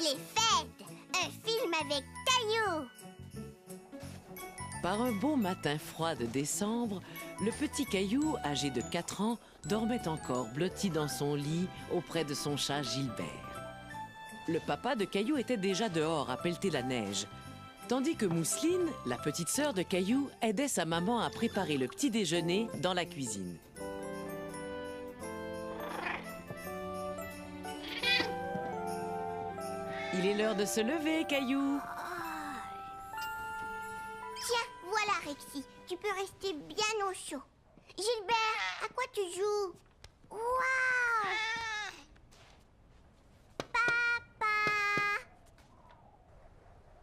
les fêtes. Un film avec Caillou. Par un beau matin froid de décembre, le petit Caillou, âgé de 4 ans, dormait encore blotti dans son lit auprès de son chat Gilbert. Le papa de Caillou était déjà dehors à pelleter la neige, tandis que Mousseline, la petite sœur de Caillou, aidait sa maman à préparer le petit déjeuner dans la cuisine. Il est l'heure de se lever, Caillou. Tiens, voilà Rexy. Tu peux rester bien au chaud. Gilbert, à quoi tu joues? Waouh! Papa!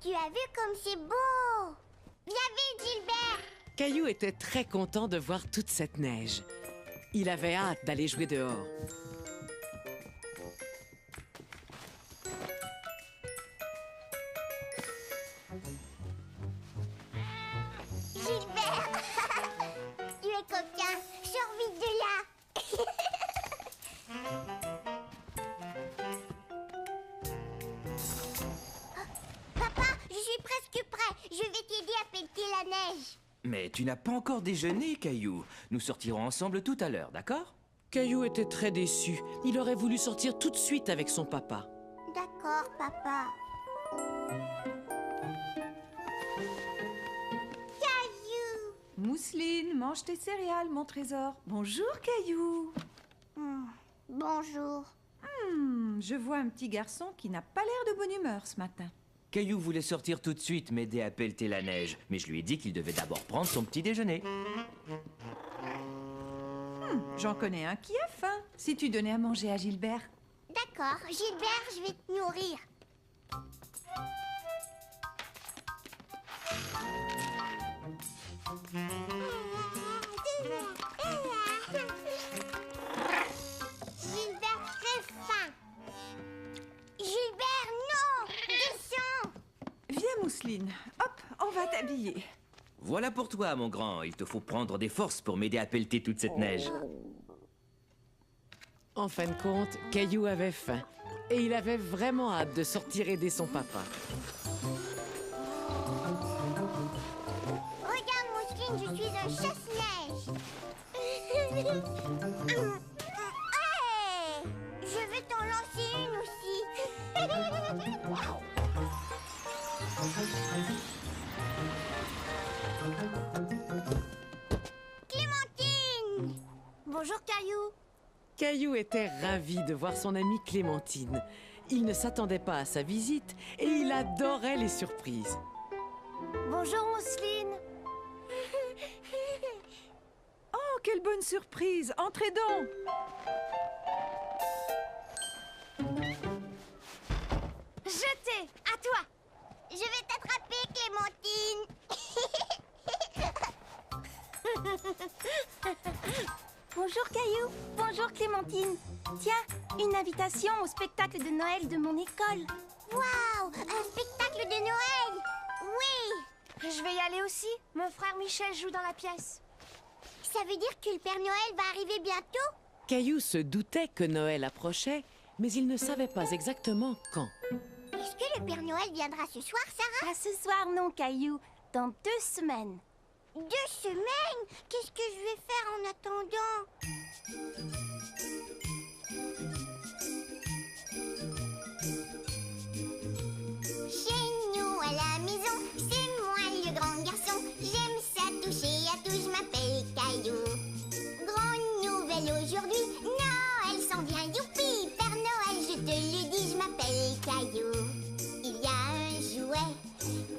Tu as vu comme c'est beau? Viens vite, Gilbert! Caillou était très content de voir toute cette neige. Il avait hâte d'aller jouer dehors. Gilbert! Tu es coquin. Sors vite de là. Papa, je suis presque prêt. Je vais t'aider à pelleter la neige. Mais tu n'as pas encore déjeuné, Caillou. Nous sortirons ensemble tout à l'heure, d'accord? Caillou était très déçu. Il aurait voulu sortir tout de suite avec son papa. D'accord, papa. Caillou! Mousseline, mange tes céréales, mon trésor. Bonjour, Caillou. Bonjour. Je vois un petit garçon qui n'a pas l'air de bonne humeur ce matin. Caillou voulait sortir tout de suite m'aider à pelleter la neige, mais je lui ai dit qu'il devait d'abord prendre son petit déjeuner. J'en connais un qui a faim. Si tu donnais à manger à Gilbert. D'accord, Gilbert, je vais te nourrir. Gilbert, très faim. Gilbert, non! Descends! Viens, Mousseline. Hop, on va t'habiller. Voilà pour toi, mon grand. Il te faut prendre des forces pour m'aider à pelleter toute cette neige. En fin de compte, Caillou avait faim. Et il avait vraiment hâte de sortir aider son papa. Regarde, Mousseline, je suis un chasse-neige. Hey! Je vais t'en lancer une aussi. Clémentine! Bonjour, Caillou. Caillou était ravi de voir son amie Clémentine. Il ne s'attendait pas à sa visite et il adorait les surprises. Bonjour, Mousseline. Oh, quelle bonne surprise. Entrez donc. Jeté, à toi. Je vais t'attraper, Clémentine. Bonjour Caillou, bonjour Clémentine. Tiens, une invitation au spectacle de Noël de mon école. Waouh, un spectacle de Noël. Oui. Je vais y aller aussi. Mon frère Michel joue dans la pièce. Ça veut dire que le Père Noël va arriver bientôt? Caillou se doutait que Noël approchait, mais il ne savait pas exactement quand. Est-ce que le Père Noël viendra ce soir, Sarah? Pas ce soir non Caillou, dans 2 semaines. 2 semaines? Qu'est-ce que je vais faire en attendant? Chez nous à la maison, c'est moi le grand garçon. J'aime ça toucher à tout, je m'appelle Caillou. Grande nouvelle aujourd'hui, Noël s'en vient, youpi! Père Noël, je te le dis, je m'appelle Caillou. Il y a un jouet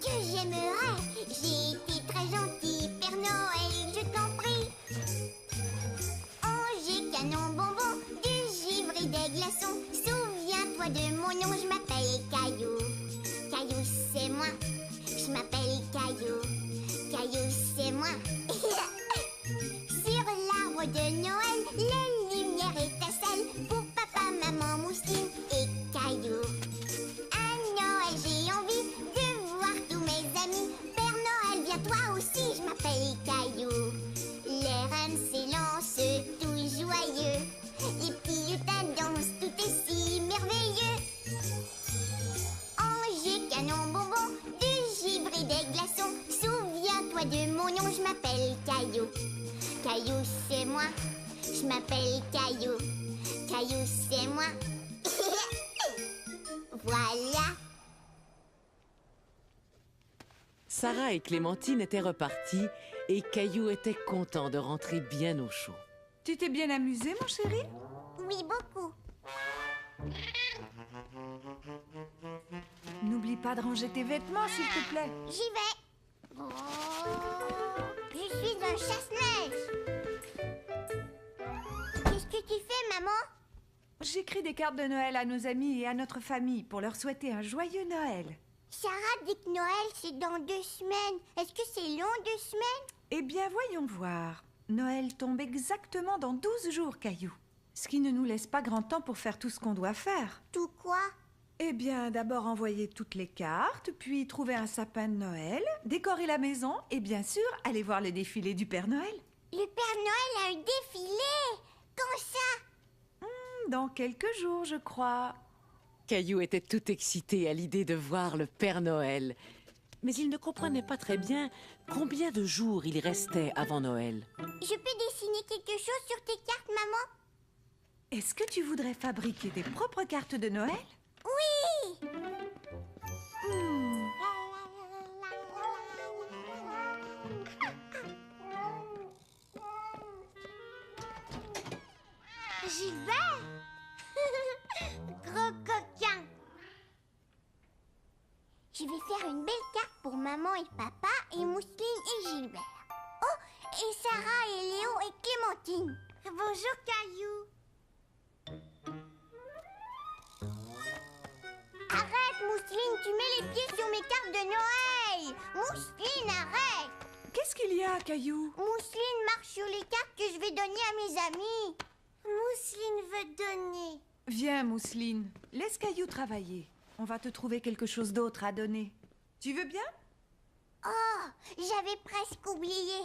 que j'aimerais. J'ai été très gentil, Père Noël, je t'en prie. J'ai canon bonbon, du givre et des glaçons. Souviens-toi de mon nom, je m'appelle Caillou. Caillou, c'est moi, je m'appelle Caillou. Caillou, c'est moi. Sur l'arbre de Noël, les lumières étincellent pour papa, maman, Mousseline et Caillou. À Noël, j'ai envie de voir tous mes amis. Père Noël, viens toi aussi, je m'appelle Caillou. Les reines s'élancent, tout joyeux. Les petits lutins dansent, tout est si merveilleux. Caillou. Caillou, c'est moi. Je m'appelle Caillou. Caillou, c'est moi. Voilà. Sarah et Clémentine étaient reparties et Caillou était content de rentrer bien au chaud. Tu t'es bien amusé, mon chéri? Oui, beaucoup. N'oublie pas de ranger tes vêtements, s'il te plaît. J'y vais. Oh, je suis un chasse-neige. Qu'est-ce que tu fais, maman? J'écris des cartes de Noël à nos amis et à notre famille pour leur souhaiter un joyeux Noël. Sarah dit que Noël, c'est dans 2 semaines. Est-ce que c'est long, 2 semaines? Eh bien, voyons voir. Noël tombe exactement dans 12 jours, Caillou. Ce qui ne nous laisse pas grand temps pour faire tout ce qu'on doit faire. Tout quoi? Eh bien, d'abord envoyer toutes les cartes, puis trouver un sapin de Noël, décorer la maison et bien sûr, aller voir le défilé du Père Noël. Le Père Noël a un défilé. Quand ça? Dans quelques jours, je crois. Caillou était tout excité à l'idée de voir le Père Noël. Mais il ne comprenait pas très bien combien de jours il restait avant Noël. Je peux dessiner quelque chose sur tes cartes, maman? Est-ce que tu voudrais fabriquer tes propres cartes de Noël? Oui! J'y vais! Gros coquin! Je vais faire une belle carte pour maman et papa et Mousseline et Gilbert. Oh, et Sarah et Léo et Clémentine. Bonjour, Caillou. Arrête, Mousseline, tu mets les pieds sur mes cartes de Noël. Mousseline, arrête. Qu'est-ce qu'il y a, Caillou? Mousseline marche sur les cartes que je vais donner à mes amis. Mousseline veut donner. Viens, Mousseline. Laisse Caillou travailler. On va te trouver quelque chose d'autre à donner. Tu veux bien? Oh, j'avais presque oublié.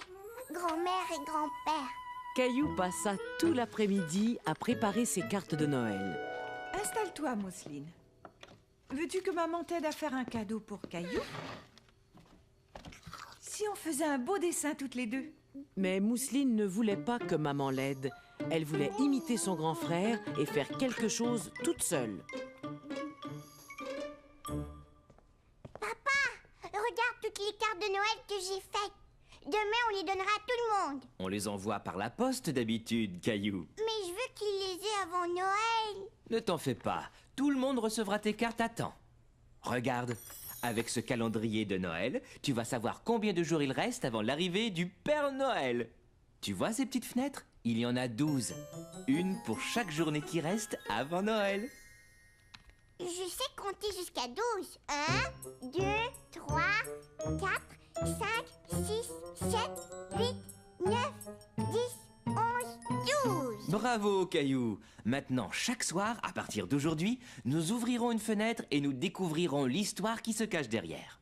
Grand-mère et grand-père. Caillou passa tout l'après-midi à préparer ses cartes de Noël. Installe-toi, Mousseline. Veux-tu que maman t'aide à faire un cadeau pour Caillou? Si on faisait un beau dessin toutes les deux? Mais Mousseline ne voulait pas que maman l'aide. Elle voulait imiter son grand frère et faire quelque chose toute seule. Regarde toutes les cartes de Noël que j'ai faites. Demain, on les donnera à tout le monde. On les envoie par la poste d'habitude, Caillou. Mais je veux qu'ils les aient avant Noël. Ne t'en fais pas, tout le monde recevra tes cartes à temps. Regarde, avec ce calendrier de Noël, tu vas savoir combien de jours il reste avant l'arrivée du Père Noël. Tu vois ces petites fenêtres? Il y en a 12. Une pour chaque journée qui reste avant Noël. Je sais compter jusqu'à 12. 1, 2, 3, 4, 5, 6, 7, 8, 9, 10, 11, 12. Bravo, Caillou. Maintenant, chaque soir, à partir d'aujourd'hui, nous ouvrirons une fenêtre et nous découvrirons l'histoire qui se cache derrière.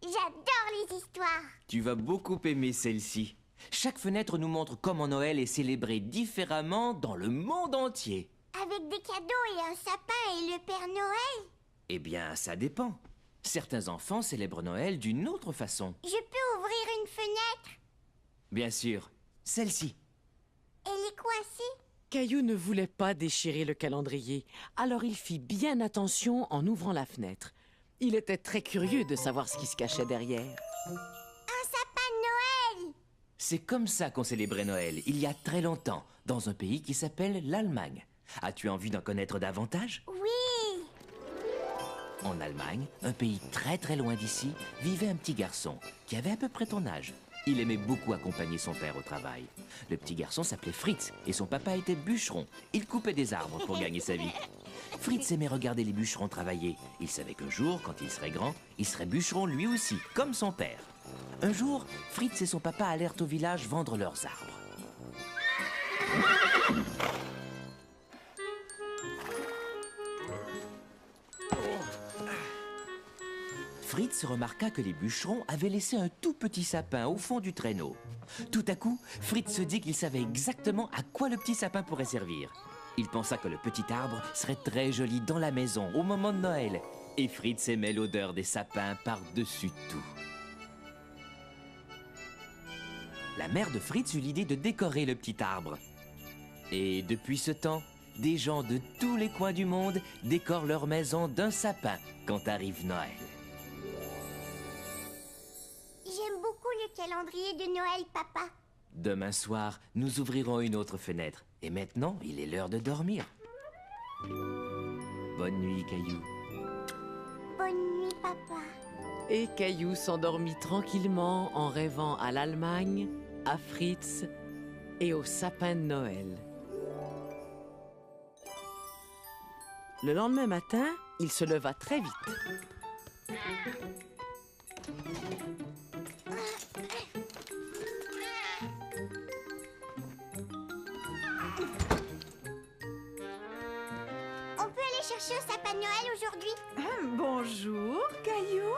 J'adore les histoires. Tu vas beaucoup aimer celle-ci. Chaque fenêtre nous montre comment Noël est célébré différemment dans le monde entier. Avec des cadeaux et un sapin et le Père Noël? Eh bien, ça dépend. Certains enfants célèbrent Noël d'une autre façon. Je peux ouvrir une fenêtre? Bien sûr, celle-ci. Elle est coincée? Caillou ne voulait pas déchirer le calendrier, alors il fit bien attention en ouvrant la fenêtre. Il était très curieux de savoir ce qui se cachait derrière. Un sapin de Noël! C'est comme ça qu'on célébrait Noël, il y a très longtemps, dans un pays qui s'appelle l'Allemagne. As-tu envie d'en connaître davantage? Oui! En Allemagne, un pays très très loin d'ici, vivait un petit garçon qui avait à peu près ton âge. Il aimait beaucoup accompagner son père au travail. Le petit garçon s'appelait Fritz et son papa était bûcheron. Il coupait des arbres pour gagner sa vie. Fritz aimait regarder les bûcherons travailler. Il savait qu'un jour, quand il serait grand, il serait bûcheron lui aussi, comme son père. Un jour, Fritz et son papa allèrent au village vendre leurs arbres. Fritz remarqua que les bûcherons avaient laissé un tout petit sapin au fond du traîneau. Tout à coup, Fritz se dit qu'il savait exactement à quoi le petit sapin pourrait servir. Il pensa que le petit arbre serait très joli dans la maison au moment de Noël. Et Fritz aimait l'odeur des sapins par-dessus tout. la mère de Fritz eut l'idée de décorer le petit arbre. Et depuis ce temps, des gens de tous les coins du monde décorent leur maison d'un sapin quand arrive Noël. J'aime beaucoup le calendrier de Noël, papa. Demain soir, nous ouvrirons une autre fenêtre. Et maintenant, il est l'heure de dormir. Bonne nuit, Caillou. Bonne nuit, papa. Et Caillou s'endormit tranquillement en rêvant à l'Allemagne, à Fritz et au sapin de Noël. Le lendemain matin, il se leva très vite. On peut aller chercher au sapin de Noël aujourd'hui? Bonjour, Caillou.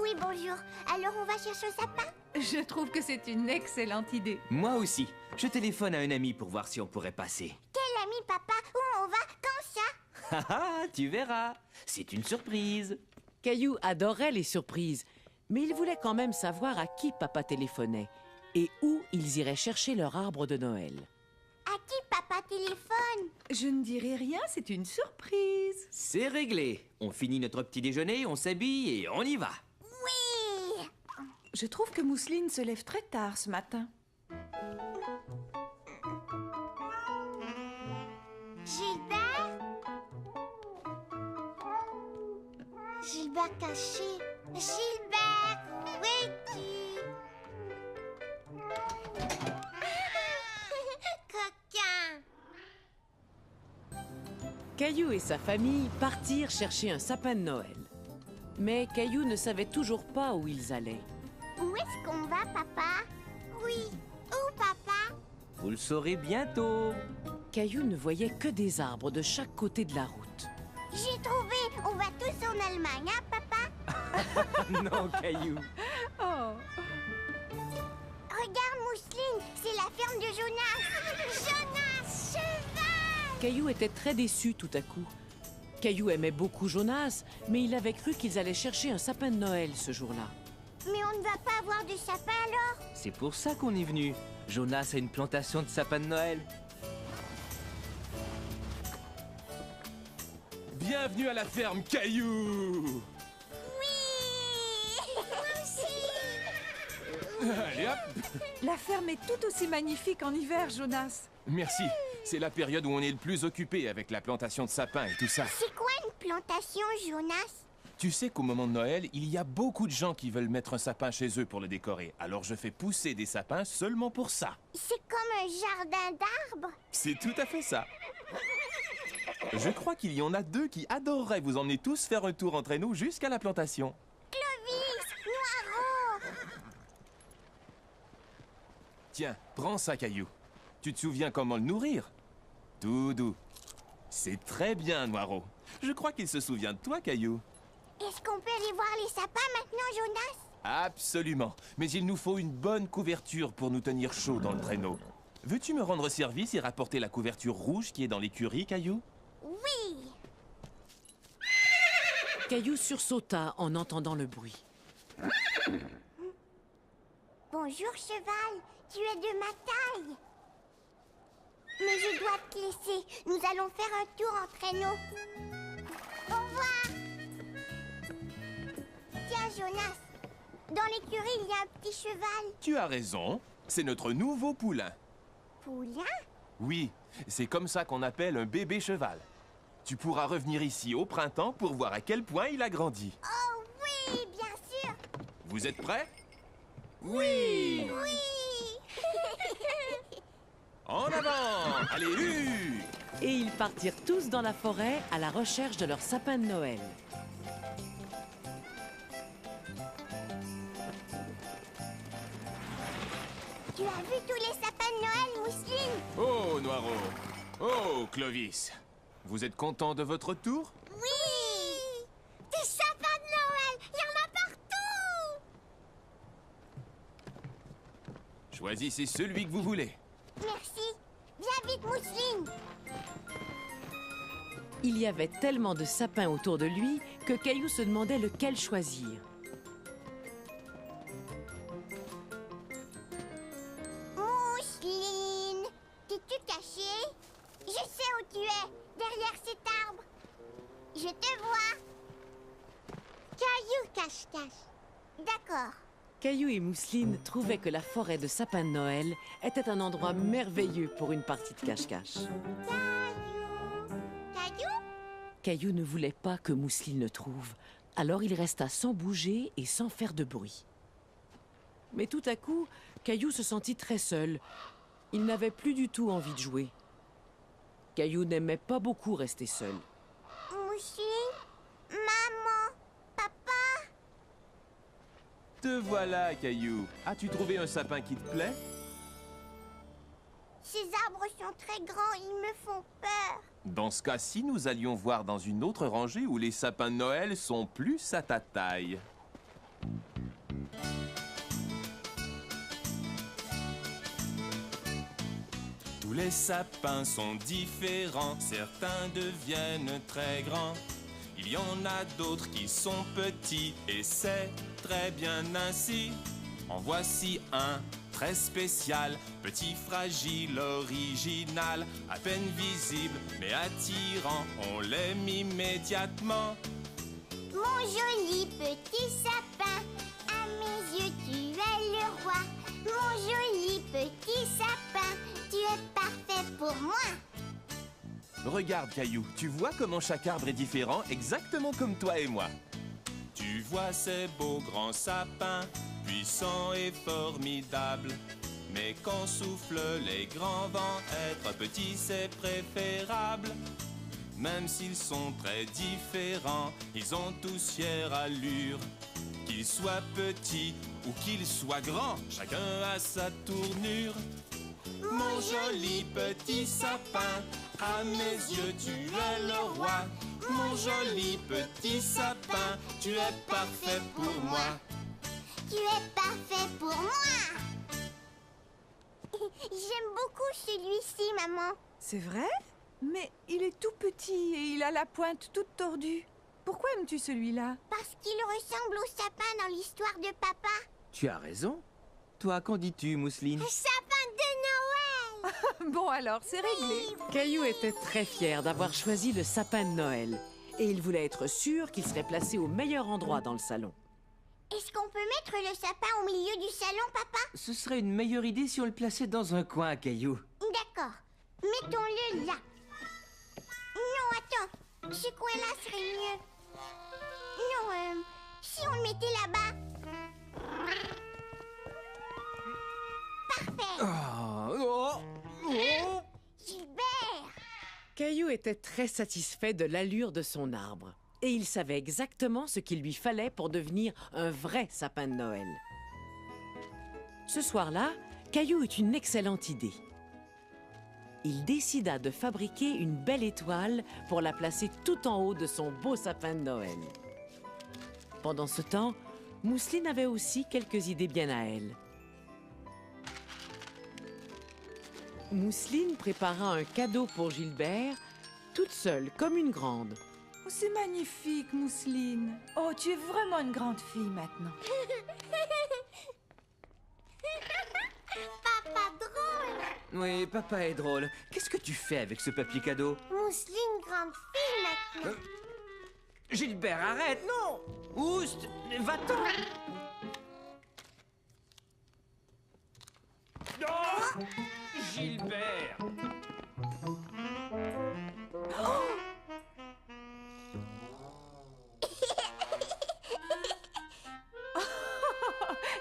Oui, bonjour. Alors on va chercher au sapin? Je trouve que c'est une excellente idée. Moi aussi. Je téléphone à un ami pour voir si on pourrait passer. Quel ami, papa? Où on va? Quand ça? Ah ah, tu verras. C'est une surprise. Caillou adorait les surprises, mais il voulait quand même savoir à qui papa téléphonait et où ils iraient chercher leur arbre de Noël. À qui papa téléphone? Je ne dirai rien, c'est une surprise. C'est réglé. On finit notre petit déjeuner, on s'habille et on y va. Oui! Je trouve que Mousseline se lève très tard ce matin. Gilbert? Gilbert caché. Gilbert, où es-tu? Coquin! Caillou et sa famille partirent chercher un sapin de Noël. Mais Caillou ne savait toujours pas où ils allaient. Où est-ce qu'on va, papa? Oui. Où, papa? Vous le saurez bientôt. Caillou ne voyait que des arbres de chaque côté de la route. J'ai trouvé. On va tous en Allemagne, hein, papa? Non, Caillou. Oh, Regarde, Mousseline, c'est la ferme de Jonas. Jonas, cheval! Caillou était très déçu tout à coup. Caillou aimait beaucoup Jonas, mais il avait cru qu'ils allaient chercher un sapin de Noël ce jour-là. Mais on ne va pas avoir de sapin alors? C'est pour ça qu'on est venu. Jonas a une plantation de sapins de Noël. Bienvenue à la ferme, Caillou! Oui! Moi aussi! Allez hop! la ferme est tout aussi magnifique en hiver, Jonas. Merci. C'est la période où on est le plus occupé avec la plantation de sapins et tout ça. C'est quoi une plantation, Jonas? Tu sais qu'au moment de Noël, il y a beaucoup de gens qui veulent mettre un sapin chez eux pour le décorer. Alors je fais pousser des sapins seulement pour ça. C'est comme un jardin d'arbres? C'est tout à fait ça. Je crois qu'il y en a deux qui adoreraient vous emmener tous faire un tour entre nous jusqu'à la plantation. Clovis! Noiro! Tiens, prends ça, Caillou. Tu te souviens comment le nourrir? Tout doux. C'est très bien, Noiro. Je crois qu'il se souvient de toi, Caillou. Est-ce qu'on peut aller voir les sapins maintenant, Jonas? Absolument. Mais il nous faut une bonne couverture pour nous tenir chaud dans le traîneau. Veux-tu me rendre service et rapporter la couverture rouge qui est dans l'écurie, Caillou? Oui! Caillou sursauta en entendant le bruit. Bonjour, cheval. Tu es de ma taille. Mais je dois te laisser. Nous allons faire un tour en traîneau. Au revoir. Tiens, Jonas. Dans l'écurie, il y a un petit cheval. Tu as raison. C'est notre nouveau poulain. Poulain? Oui, c'est comme ça qu'on appelle un bébé cheval. Tu pourras revenir ici au printemps pour voir à quel point il a grandi. Oh oui, bien sûr. Vous êtes prêts? Oui! Oui. En avant! Allez, hu! Et ils partirent tous dans la forêt à la recherche de leur sapin de Noël. Tu as vu tous les sapins de Noël, Mousseline? Oh, Noiro! Oh, Clovis! Vous êtes content de votre tour? Oui. Des sapins de Noël. Il y en a partout. Choisissez celui que vous voulez. Merci. Viens vite, Mousseline. Il y avait tellement de sapins autour de lui que Caillou se demandait lequel choisir. tu es, derrière cet arbre. Je te vois. Caillou cache-cache. D'accord. Caillou et Mousseline trouvaient que la forêt de sapins de Noël était un endroit merveilleux pour une partie de cache-cache. Caillou. Caillou? Caillou ne voulait pas que Mousseline le trouve, alors il resta sans bouger et sans faire de bruit. Mais tout à coup, Caillou se sentit très seul. Il n'avait plus du tout envie de jouer. Caillou n'aimait pas beaucoup rester seul. Mousseline? Maman? Papa? Te voilà, Caillou. As-tu trouvé un sapin qui te plaît? Ces arbres sont très grands, ils me font peur. Dans ce cas-ci, nous allions voir dans une autre rangée où les sapins de Noël sont plus à ta taille. Tous les sapins sont différents, certains deviennent très grands. Il y en a d'autres qui sont petits et c'est très bien ainsi. En voici un très spécial, petit, fragile, original, à peine visible mais attirant, on l'aime immédiatement. Mon joli petit sapin, à mes yeux tu es le roi. Mon joli petit sapin, tu es parfait pour moi. Regarde, Caillou, tu vois comment chaque arbre est différent, exactement comme toi et moi. Tu vois ces beaux grands sapins, puissants et formidables. Mais quand soufflent les grands vents, être petit c'est préférable. Même s'ils sont très différents, ils ont tous fière allure. Qu'ils soient petits ou qu'ils soient grands, chacun a sa tournure. Mon joli petit sapin, à mes yeux tu es le roi. Mon joli petit sapin, tu es parfait pour moi. Tu es parfait pour moi. J'aime beaucoup celui-ci, maman. C'est vrai? Mais il est tout petit et il a la pointe toute tordue. Pourquoi aimes-tu celui-là? Parce qu'il ressemble au sapin dans l'histoire de papa. Tu as raison. Toi, qu'en dis-tu, Mousseline? Sapin de Noël. Bon alors, c'est réglé. Caillou était très fier d'avoir choisi le sapin de Noël. Et il voulait être sûr qu'il serait placé au meilleur endroit dans le salon. Est-ce qu'on peut mettre le sapin au milieu du salon, papa? Ce serait une meilleure idée si on le plaçait dans un coin, Caillou. D'accord. Mettons-le là. Non, attends. Ce coin-là serait mieux. Non, si on le mettait là-bas. Parfait. Gilbert. Caillou était très satisfait de l'allure de son arbre. Et il savait exactement ce qu'il lui fallait pour devenir un vrai sapin de Noël. Ce soir-là, Caillou eut une excellente idée. Il décida de fabriquer une belle étoile pour la placer tout en haut de son beau sapin de Noël. Pendant ce temps, Mousseline avait aussi quelques idées bien à elle. Mousseline prépara un cadeau pour Gilbert, toute seule, comme une grande. Oh, c'est magnifique, Mousseline. Oh, tu es vraiment une grande fille maintenant. Papa drôle. Oui, papa est drôle. Qu'est-ce que tu fais avec ce papier cadeau? Mousseline grande fille maintenant. Gilbert, arrête, non! Oust, va-t'en! Oh, Gilbert!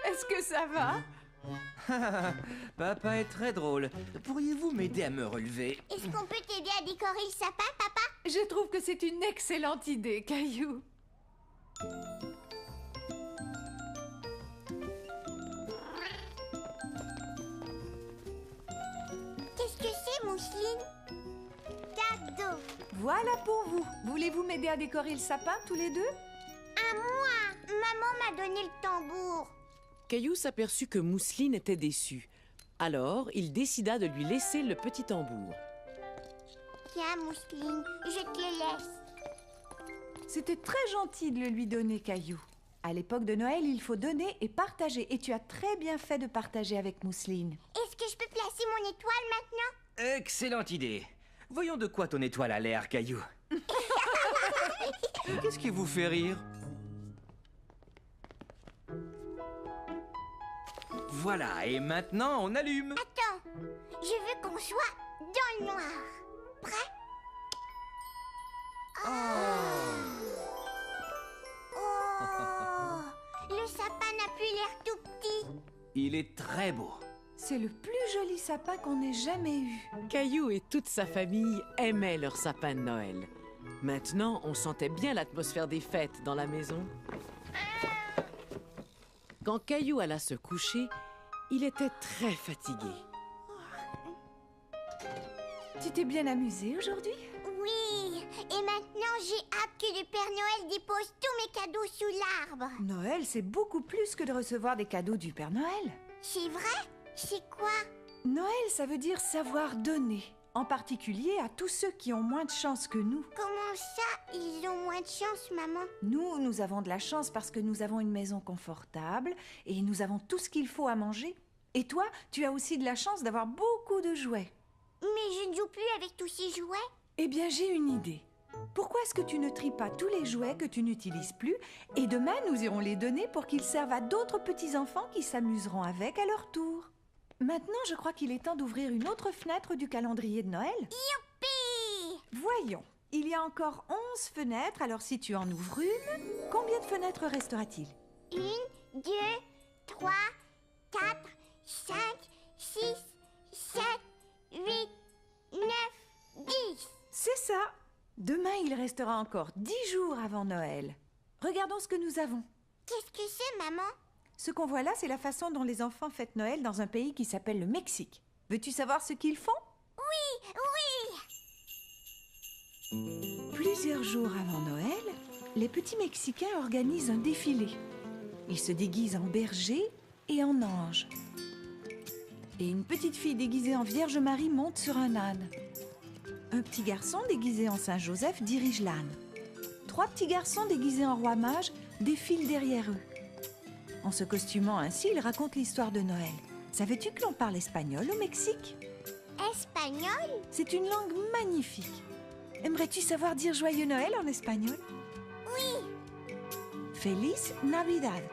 Est-ce que ça va? Papa est très drôle. Pourriez-vous m'aider à me relever? Est-ce qu'on peut t'aider à décorer le sapin, papa? Je trouve que c'est une excellente idée, Caillou. Qu'est-ce que c'est, Mousseline? Cadeau. Voilà pour vous. Voulez-vous m'aider à décorer le sapin, tous les deux? À moi. Maman m'a donné le tambour. Caillou s'aperçut que Mousseline était déçue. Alors, il décida de lui laisser le petit tambour. Tiens, Mousseline, je te le laisse. C'était très gentil de le lui donner, Caillou. À l'époque de Noël, il faut donner et partager. Et tu as très bien fait de partager avec Mousseline. Est-ce que je peux placer mon étoile maintenant? Excellente idée. Voyons de quoi ton étoile a l'air, Caillou. Qu'est-ce qui vous fait rire? Voilà, et maintenant on allume. Attends, je veux qu'on soit dans le noir. Prêt? Oh, le sapin n'a plus l'air tout petit. Il est très beau. C'est le plus joli sapin qu'on ait jamais eu. Caillou et toute sa famille aimaient leur sapin de Noël. Maintenant, on sentait bien l'atmosphère des fêtes dans la maison. Quand Caillou alla se coucher, il était très fatigué. Tu t'es bien amusé aujourd'hui? Oui, et maintenant j'ai hâte que le Père Noël dépose tous mes cadeaux sous l'arbre. Noël, c'est beaucoup plus que de recevoir des cadeaux du Père Noël. C'est vrai? C'est quoi? Noël, ça veut dire savoir donner, en particulier à tous ceux qui ont moins de chance que nous. Comment ça, ils ont moins de chance, maman? Nous avons de la chance parce que nous avons une maison confortable et nous avons tout ce qu'il faut à manger. Et toi, tu as aussi de la chance d'avoir beaucoup de jouets. Mais je ne joue plus avec tous ces jouets. Eh bien, j'ai une idée. Pourquoi est-ce que tu ne tries pas tous les jouets que tu n'utilises plus et demain, nous irons les donner pour qu'ils servent à d'autres petits-enfants qui s'amuseront avec à leur tour. Maintenant, je crois qu'il est temps d'ouvrir une autre fenêtre du calendrier de Noël. Youpi! Voyons, il y a encore 11 fenêtres, alors si tu en ouvres une, combien de fenêtres restera-t-il? 1, 2, 3, 4, 5, 6, 7, 8, 9, 10. C'est ça. Demain, il restera encore 10 jours avant Noël. Regardons ce que nous avons. Qu'est-ce que c'est, maman? Ce qu'on voit là, c'est la façon dont les enfants fêtent Noël dans un pays qui s'appelle le Mexique. Veux-tu savoir ce qu'ils font? Oui, oui! Plusieurs jours avant Noël, les petits Mexicains organisent un défilé. Ils se déguisent en berger et en ange. Et une petite fille déguisée en Vierge Marie monte sur un âne. Un petit garçon déguisé en Saint Joseph dirige l'âne. 3 petits garçons déguisés en roi mage défilent derrière eux. En se costumant ainsi, ils racontent l'histoire de Noël. Savais-tu que l'on parle espagnol au Mexique? Espagnol? C'est une langue magnifique. Aimerais-tu savoir dire Joyeux Noël en espagnol? Oui. Feliz Navidad.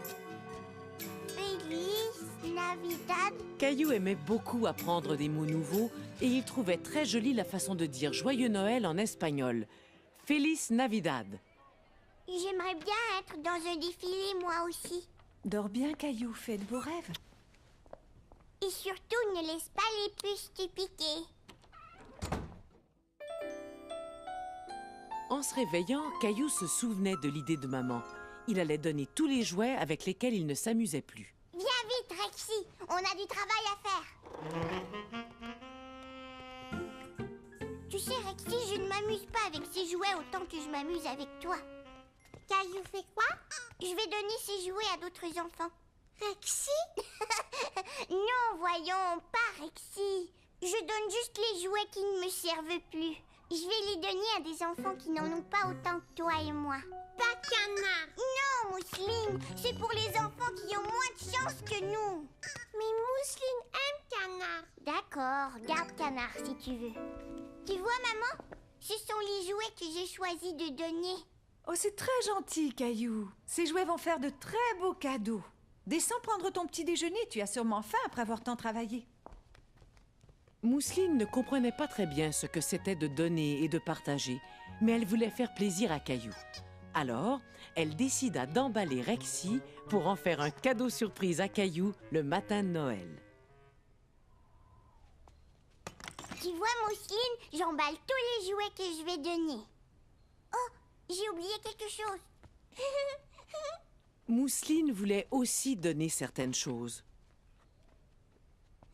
Feliz Navidad. Caillou aimait beaucoup apprendre des mots nouveaux et il trouvait très jolie la façon de dire Joyeux Noël en espagnol. Feliz Navidad. J'aimerais bien être dans un défilé, moi aussi. Dors bien, Caillou, fais de beaux rêves. Et surtout, ne laisse pas les puces te piquer. En se réveillant, Caillou se souvenait de l'idée de maman. Il allait donner tous les jouets avec lesquels il ne s'amusait plus. Viens vite, Rexy. On a du travail à faire. Tu sais, Rexy, je ne m'amuse pas avec ces jouets autant que je m'amuse avec toi. Caillou fait quoi? Je vais donner ces jouets à d'autres enfants. Rexy? Non, voyons, pas Rexy. Je donne juste les jouets qui ne me servent plus. Je vais les donner à des enfants qui n'en ont pas autant que toi et moi. Pas Canard. Non, Mousseline, c'est pour les enfants qui ont moins de chance que nous. Mais Mousseline aime Canard. D'accord, garde Canard si tu veux. Tu vois, maman? Ce sont les jouets que j'ai choisi de donner. Oh, c'est très gentil, Caillou. Ces jouets vont faire de très beaux cadeaux. Descends prendre ton petit déjeuner, tu as sûrement faim après avoir tant travaillé. Mousseline ne comprenait pas très bien ce que c'était de donner et de partager, mais elle voulait faire plaisir à Caillou. Alors, elle décida d'emballer Rexy pour en faire un cadeau surprise à Caillou le matin de Noël. Tu vois, Mousseline, j'emballe tous les jouets que je vais donner. Oh, j'ai oublié quelque chose. Mousseline voulait aussi donner certaines choses.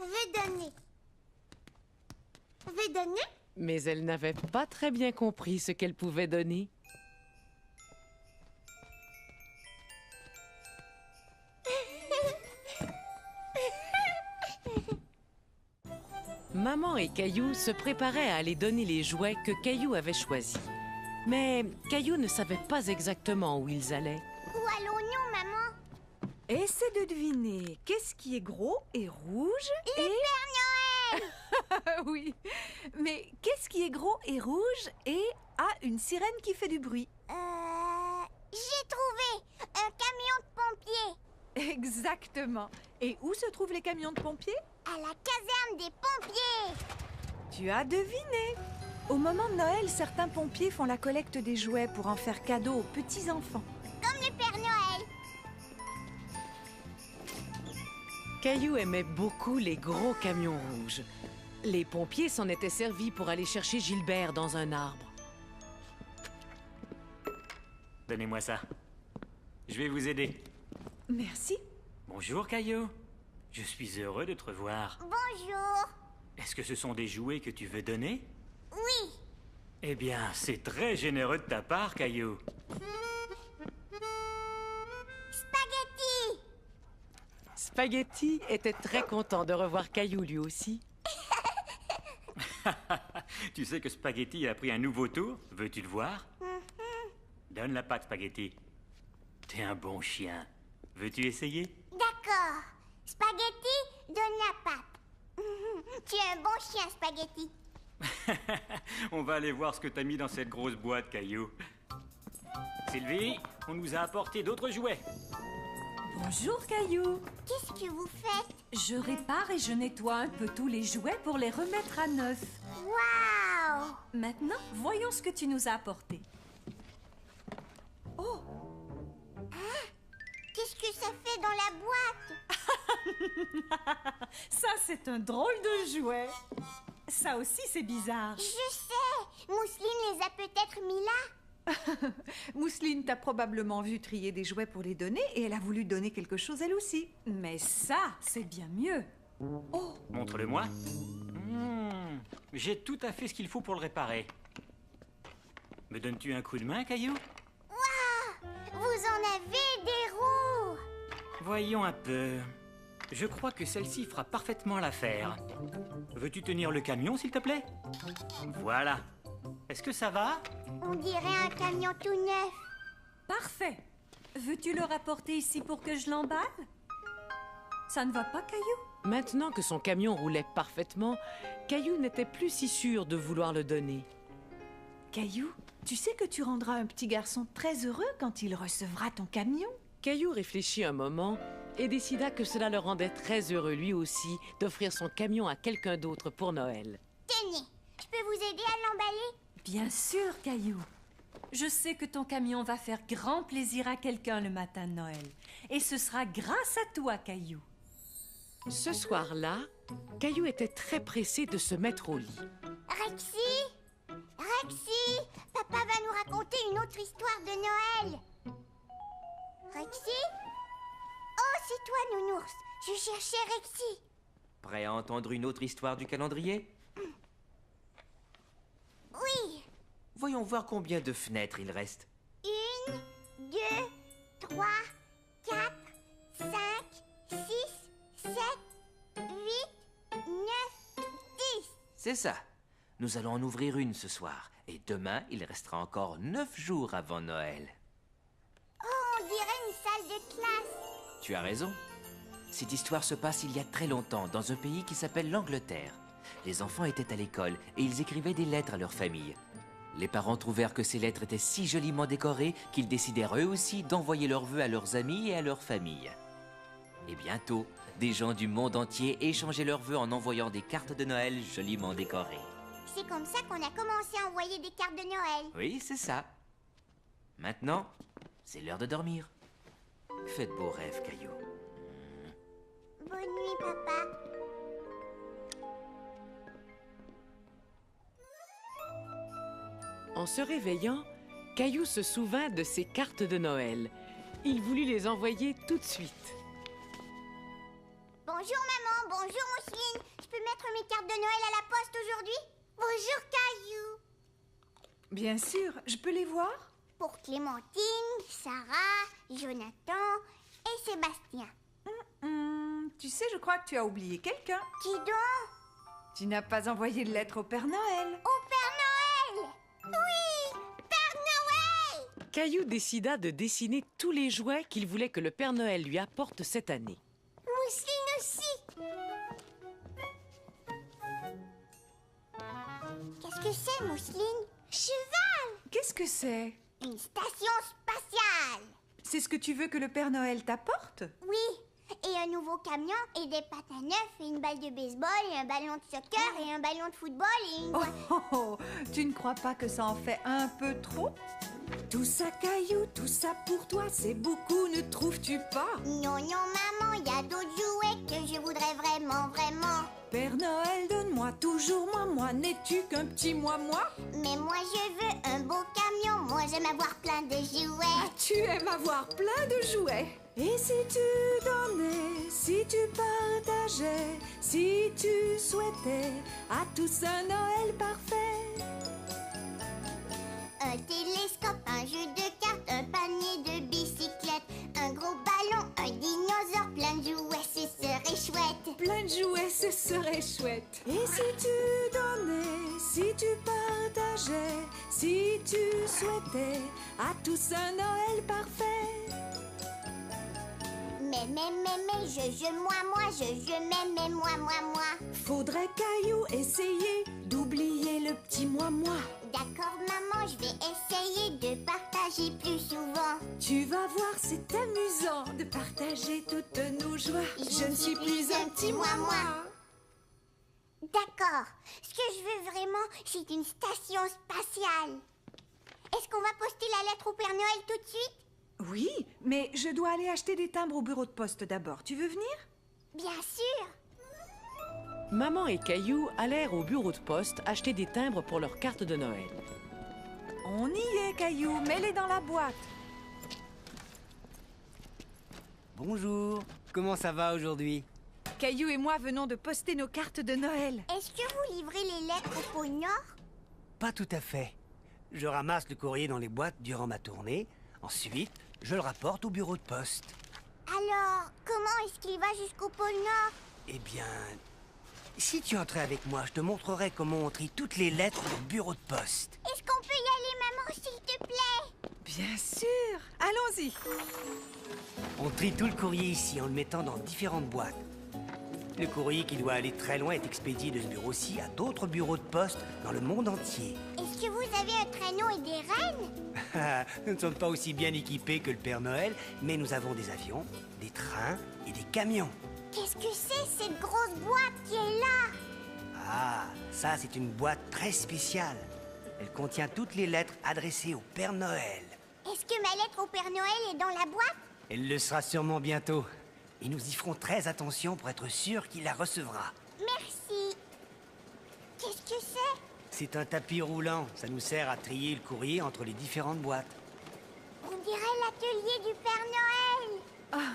Vais donner. Vais donner? Mais elle n'avait pas très bien compris ce qu'elle pouvait donner. Maman et Caillou se préparaient à aller donner les jouets que Caillou avait choisis. Mais Caillou ne savait pas exactement où ils allaient. Où allons-nous, maman? Essaie de deviner qu'est-ce qui est gros et rouge Le Père Noël! Oui. Mais qu'est-ce qui est gros et rouge et a une sirène qui fait du bruit? J'ai trouvé un camion de pompiers Exactement. Et où se trouvent les camions de pompiers? à la caserne des pompiers. Tu as deviné. Au moment de Noël, certains pompiers font la collecte des jouets pour en faire cadeau aux petits-enfants. Comme le Père Noël. Caillou aimait beaucoup les gros camions rouges. Les pompiers s'en étaient servis pour aller chercher Gilbert dans un arbre. Donnez-moi ça. Je vais vous aider. Merci. Bonjour, Caillou. Je suis heureux de te revoir. Bonjour. Est-ce que ce sont des jouets que tu veux donner? Oui. Eh bien, c'est très généreux de ta part, Caillou. Spaghetti. Spaghetti était très content de revoir Caillou lui aussi. Tu sais que Spaghetti a pris un nouveau tour? Veux-tu le voir? Donne la patte, Spaghetti. T'es un bon chien. Veux-tu essayer? D'accord. Spaghetti, donne la patte. Tu es un bon chien, Spaghetti. On va aller voir ce que t'as mis dans cette grosse boîte, Caillou. Sylvie, on nous a apporté d'autres jouets. Bonjour Caillou. Qu'est-ce que vous faites? Je répare et je nettoie un peu tous les jouets pour les remettre à neuf. Waouh! Maintenant, voyons ce que tu nous as apporté. Oh, Qu'est-ce que ça fait dans la boîte? ça c'est un drôle de jouet. Ça aussi c'est bizarre. Je sais! Mousseline les a peut-être mis là. Mousseline t'a probablement vu trier des jouets pour les donner et elle a voulu donner quelque chose elle aussi. Mais ça, c'est bien mieux. Oh, Montre-le-moi. J'ai tout à fait ce qu'il faut pour le réparer. Me donnes-tu un coup de main, Caillou? Vous en avez des roues! Voyons un peu. Je crois que celle-ci fera parfaitement l'affaire. Veux-tu tenir le camion, s'il te plaît? Voilà. Est-ce que ça va? On dirait un camion tout neuf. Parfait. Veux-tu le rapporter ici pour que je l'emballe? Ça ne va pas, Caillou? Maintenant que son camion roulait parfaitement, Caillou n'était plus si sûr de vouloir le donner. Caillou, tu sais que tu rendras un petit garçon très heureux quand il recevra ton camion? Caillou réfléchit un moment et décida que cela le rendait très heureux lui aussi d'offrir son camion à quelqu'un d'autre pour Noël. Tenez, je peux vous aider à l'emballer? Bien sûr, Caillou. Je sais que ton camion va faire grand plaisir à quelqu'un le matin de Noël. Et ce sera grâce à toi, Caillou. Ce soir-là, Caillou était très pressé de se mettre au lit. Rexy? Rexy? Papa va nous raconter une autre histoire de Noël. Rexy? Oh, c'est toi, Nounours. Je cherchais Rexy. Prêt à entendre une autre histoire du calendrier? Oui. Voyons voir combien de fenêtres il reste. 1, 2, 3, 4, 5, 6, 7, 8, 9, 10. C'est ça. Nous allons en ouvrir une ce soir. Et demain, il restera encore 9 jours avant Noël. Oh, on dirait une salle de classe. Tu as raison. Cette histoire se passe il y a très longtemps, dans un pays qui s'appelle l'Angleterre. Les enfants étaient à l'école et ils écrivaient des lettres à leur famille. Les parents trouvèrent que ces lettres étaient si joliment décorées qu'ils décidèrent eux aussi d'envoyer leurs vœux à leurs amis et à leur famille. Et bientôt, des gens du monde entier échangeaient leurs vœux en envoyant des cartes de Noël joliment décorées. C'est comme ça qu'on a commencé à envoyer des cartes de Noël. Oui, c'est ça. Maintenant, c'est l'heure de dormir. Faites de beaux rêves, Caillou. Bonne nuit, papa. En se réveillant, Caillou se souvint de ses cartes de Noël. Il voulut les envoyer tout de suite. Bonjour, maman. Bonjour, Mousseline. Je peux mettre mes cartes de Noël à la poste aujourd'hui? Bonjour, Caillou. Bien sûr, je peux les voir? Pour Clémentine, Sarah, Jonathan et Sébastien. Tu sais, je crois que tu as oublié quelqu'un. Qui donc? Tu n'as pas envoyé de lettre au Père Noël. Au Père Noël! Oui! Père Noël! Caillou décida de dessiner tous les jouets qu'il voulait que le Père Noël lui apporte cette année. Mousseline aussi! Qu'est-ce que c'est, Mousseline? Cheval! Qu'est-ce que c'est? Une station spatiale! C'est ce que tu veux que le Père Noël t'apporte? Oui, et un nouveau camion, et des patins neufs, et une balle de baseball, et un ballon de soccer, et un ballon de football, et une... Oh, oh, oh, tu ne crois pas que ça en fait un peu trop? Tout ça, Caillou, tout ça pour toi, c'est beaucoup, ne trouves-tu pas? Non, non, maman, il y a d'autres jouets que je voudrais vraiment, vraiment. Père Noël, donne-moi toujours moi, n'es-tu qu'un petit moi? Mais moi, je veux un beau camion, moi, j'aime avoir plein de jouets. Ah, tu aimes avoir plein de jouets. Et si tu donnais, si tu partageais, si tu souhaitais à tous un Noël parfait. Un télescope, un jeu de cartes, un panier de bicyclettes, un gros ballon, un dinosaure, plein de jouets, ce serait chouette. Plein de jouets, ce serait chouette. Et si tu donnais, si tu partageais, si tu souhaitais à tous un Noël parfait. Mais, moi. Faudrait, Caillou, essayer d'oublier le petit moi. D'accord, maman, je vais essayer de partager plus souvent. Tu vas voir, c'est amusant de partager toutes nos joies. Je ne suis plus un petit moi. D'accord. Ce que je veux vraiment, c'est une station spatiale. Est-ce qu'on va poster la lettre au Père Noël tout de suite? Oui, mais je dois aller acheter des timbres au bureau de poste d'abord. Tu veux venir? Bien sûr. Maman et Caillou allèrent au bureau de poste acheter des timbres pour leur carte de Noël. On y est, Caillou. Mets-les dans la boîte. Bonjour. Comment ça va aujourd'hui? Caillou et moi venons de poster nos cartes de Noël. Est-ce que vous livrez les lettres au pôle Nord? Pas tout à fait. Je ramasse le courrier dans les boîtes durant ma tournée. Ensuite, je le rapporte au bureau de poste. Alors, comment est-ce qu'il va jusqu'au pôle Nord? Eh bien, si tu entrais avec moi, je te montrerai comment on trie toutes les lettres au bureau de poste. Est-ce qu'on peut y aller, maman, s'il te plaît? Bien sûr. Allons-y. On trie tout le courrier ici en le mettant dans différentes boîtes. Le courrier qui doit aller très loin est expédié de ce bureau-ci à d'autres bureaux de poste dans le monde entier. Est-ce que vous avez un traîneau et des rennes? Nous ne sommes pas aussi bien équipés que le Père Noël, mais nous avons des avions, des trains et des camions. Qu'est-ce que c'est, cette grosse boîte qui est là? Ah, ça c'est une boîte très spéciale. Elle contient toutes les lettres adressées au Père Noël. Est-ce que ma lettre au Père Noël est dans la boîte? Elle le sera sûrement bientôt. Et nous y ferons très attention pour être sûr qu'il la recevra. Merci. Qu'est-ce que c'est? C'est un tapis roulant. Ça nous sert à trier le courrier entre les différentes boîtes. On dirait l'atelier du Père Noël. Ah,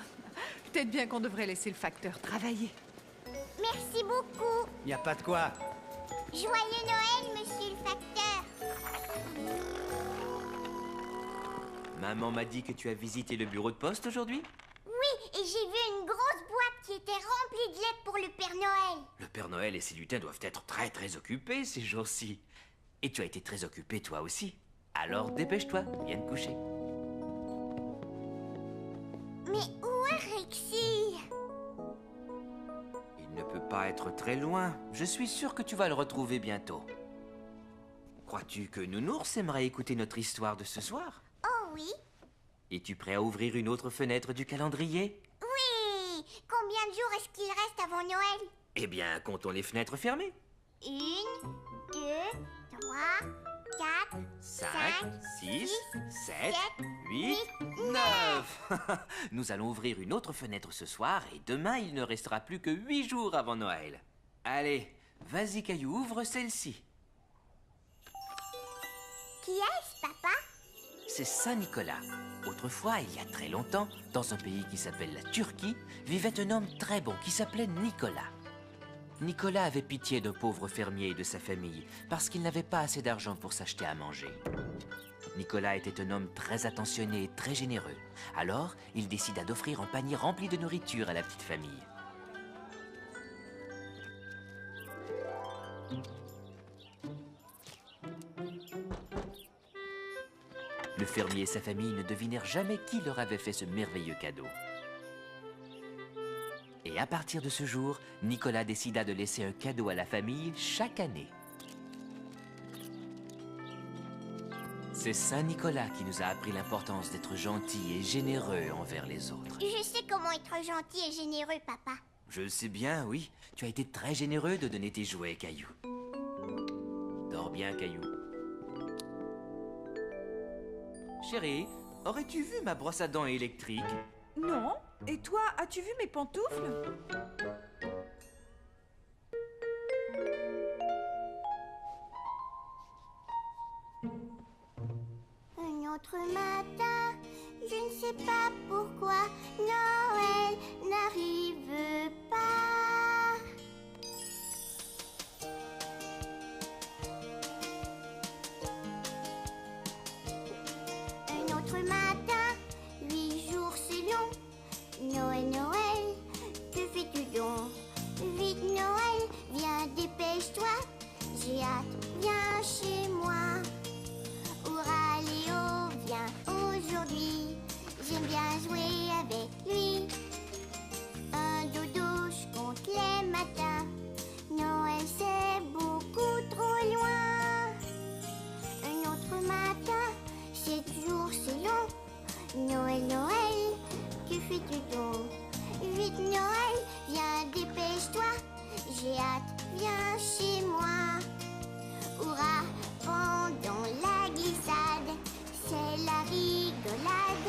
peut-être bien qu'on devrait laisser le facteur travailler. Merci beaucoup. Il n'y a pas de quoi. Joyeux Noël, monsieur le facteur. Maman m'a dit que tu as visité le bureau de poste aujourd'hui? Oui, et j'ai vu une grosse boîte qui était remplie de lettres pour le Père Noël. Le Père Noël et ses lutins doivent être très occupés ces jours-ci. Et tu as été très occupé toi aussi. Alors dépêche-toi, viens te coucher. Mais où est Rexy? Il ne peut pas être très loin. Je suis sûr que tu vas le retrouver bientôt. Crois-tu que Nounours aimerait écouter notre histoire de ce soir? Oh oui. Es-tu prêt à ouvrir une autre fenêtre du calendrier? Oui. Combien de jours est-ce qu'il reste avant Noël? Eh bien, comptons les fenêtres fermées. 1, 2, 3, 4, 5, 6, 6, 7, 8, 9. Nous allons ouvrir une autre fenêtre ce soir et demain, il ne restera plus que 8 jours avant Noël. Allez, vas-y Caillou, ouvre celle-ci. Qui est-ce, papa? C'est Saint-Nicolas. Autrefois, il y a très longtemps, dans un pays qui s'appelle la Turquie, vivait un homme très bon qui s'appelait Nicolas. Nicolas avait pitié d'un pauvre fermier et de sa famille parce qu'il n'avait pas assez d'argent pour s'acheter à manger. Nicolas était un homme très attentionné et très généreux. Alors, il décida d'offrir un panier rempli de nourriture à la petite famille. Le fermier et sa famille ne devinèrent jamais qui leur avait fait ce merveilleux cadeau. Et à partir de ce jour, Nicolas décida de laisser un cadeau à la famille chaque année. C'est Saint Nicolas qui nous a appris l'importance d'être gentil et généreux envers les autres. Je sais comment être gentil et généreux, papa. Je le sais bien, oui. Tu as été très généreux de donner tes jouets, Caillou. Dors bien, Caillou. Chérie, aurais-tu vu ma brosse à dents électrique? Non. Et toi, as-tu vu mes pantoufles? Un autre matin, je ne sais pas pourquoi Noël n'arrive pas. Un autre matin, 8 jours c'est long. Noël, Noël, que fais-tu donc? Vite Noël, viens dépêche-toi. J'ai hâte, viens chez moi. Hurrah Léo, viens aujourd'hui. J'aime bien jouer avec lui. Un dodo, je compte les matins. Noël c'est beaucoup trop loin. Un autre matin, 7 jours c'est long. Noël, Noël, que fais-tu donc? Vite Noël, viens dépêche-toi. J'ai hâte, viens chez moi. Hurrah, pendant la glissade, c'est la rigolade.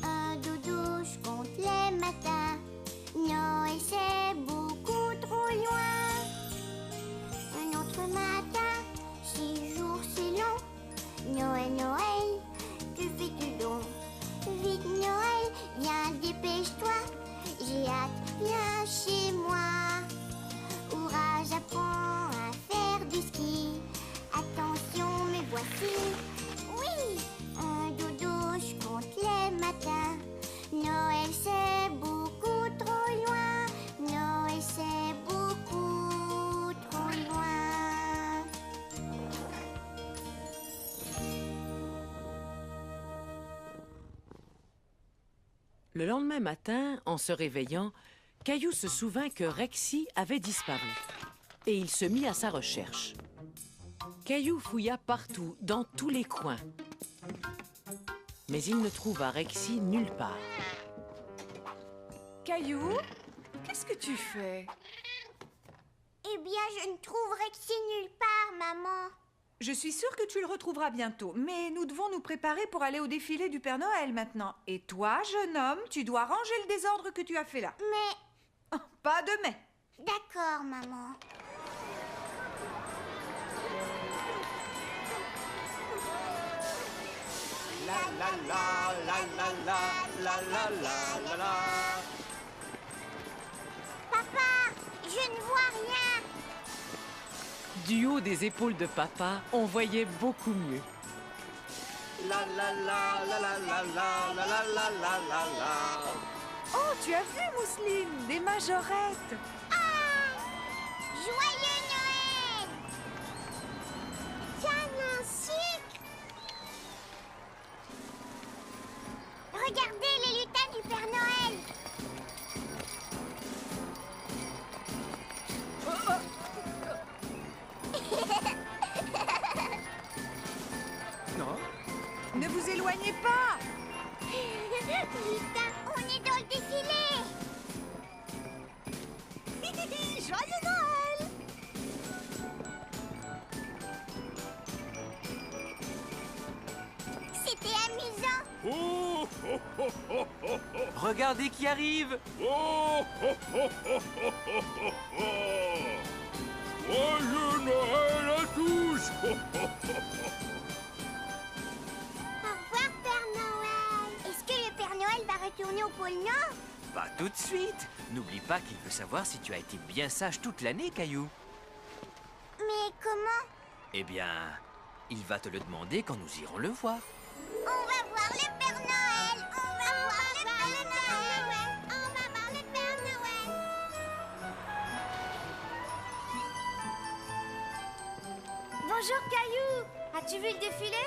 Un dodo, je compte les matins. Noël c'est beaucoup trop loin. Un autre matin, 6 jours c'est long. Noël, Noël, que fais-tu donc? Vite Noël, viens dépêche-toi. J'ai hâte, viens chez moi. Hurrah, j'apprends à faire du ski. Attention, me voici. Oui, un dodo, je compte les matins. Noël c'est beaucoup trop loin. Noël c'est beaucoup trop loin. Le lendemain matin, en se réveillant, Caillou se souvint que Rexy avait disparu. Et il se mit à sa recherche. Caillou fouilla partout, dans tous les coins. Mais il ne trouva Rexy nulle part. Caillou, qu'est-ce que tu fais? Eh bien, je ne trouve Rexy nulle part, maman. Je suis sûre que tu le retrouveras bientôt, mais nous devons nous préparer pour aller au défilé du Père Noël maintenant. Et toi, jeune homme, tu dois ranger le désordre que tu as fait là. Mais... Pas de mais. D'accord, maman. La la la la la la la la la la la. Papa, je ne vois rien. Du haut des épaules de papa, on voyait beaucoup mieux. La la la la la la la la la la la la la. Oh, tu as vu, Mousseline, des majorettes. Ah! Joyeux Noël! Tiens, un sucre! Regardez les lutins du Père Noël! Non? Ne vous éloignez pas. Lutin, on est dans le défilé! Joyeux Noël! C'était amusant! Oh, oh, oh, oh, oh, oh. Regardez qui arrive! Oh, oh, oh, oh, oh, oh, oh, oh. Joyeux Noël à tous! Oh, oh, oh, oh. Au revoir, Père Noël! Est-ce que le Père Noël va retourner au pôle Nord? Pas tout de suite. N'oublie pas qu'il veut savoir si tu as été bien sage toute l'année, Caillou. Mais comment? Eh bien, il va te le demander quand nous irons le voir. On va voir le Père Noël! On va voir le Père Noël! On va voir le Père Noël! Bonjour Caillou. As-tu vu le défilé?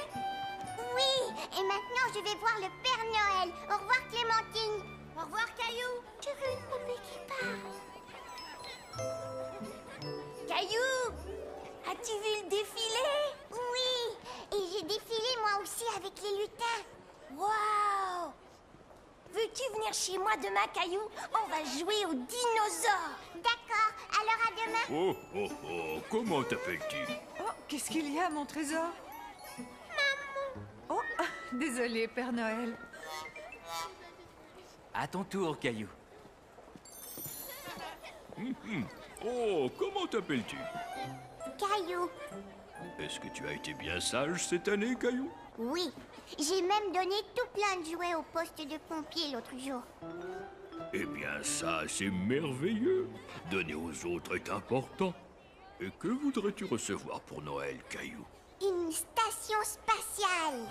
Oui! Et maintenant, je vais voir le Père Noël! Au revoir, Clémentine! Au revoir Caillou. Je veux une poupée qui parle! Caillou, as-tu vu le défilé? Oui! Et j'ai défilé moi aussi avec les lutins. Waouh! Veux-tu venir chez moi demain, Caillou? On va jouer aux dinosaures. D'accord, alors à demain. Oh, oh, oh, comment t'appelles-tu? Oh, qu'est-ce qu'il y a, mon trésor? Oh, désolé, Père Noël. À ton tour, Caillou. Oh, comment t'appelles-tu? Caillou. Est-ce que tu as été bien sage cette année, Caillou? Oui, j'ai même donné tout plein de jouets au poste de pompier l'autre jour. Eh bien, ça, c'est merveilleux. Donner aux autres est important. Et que voudrais-tu recevoir pour Noël, Caillou? Une station spatiale.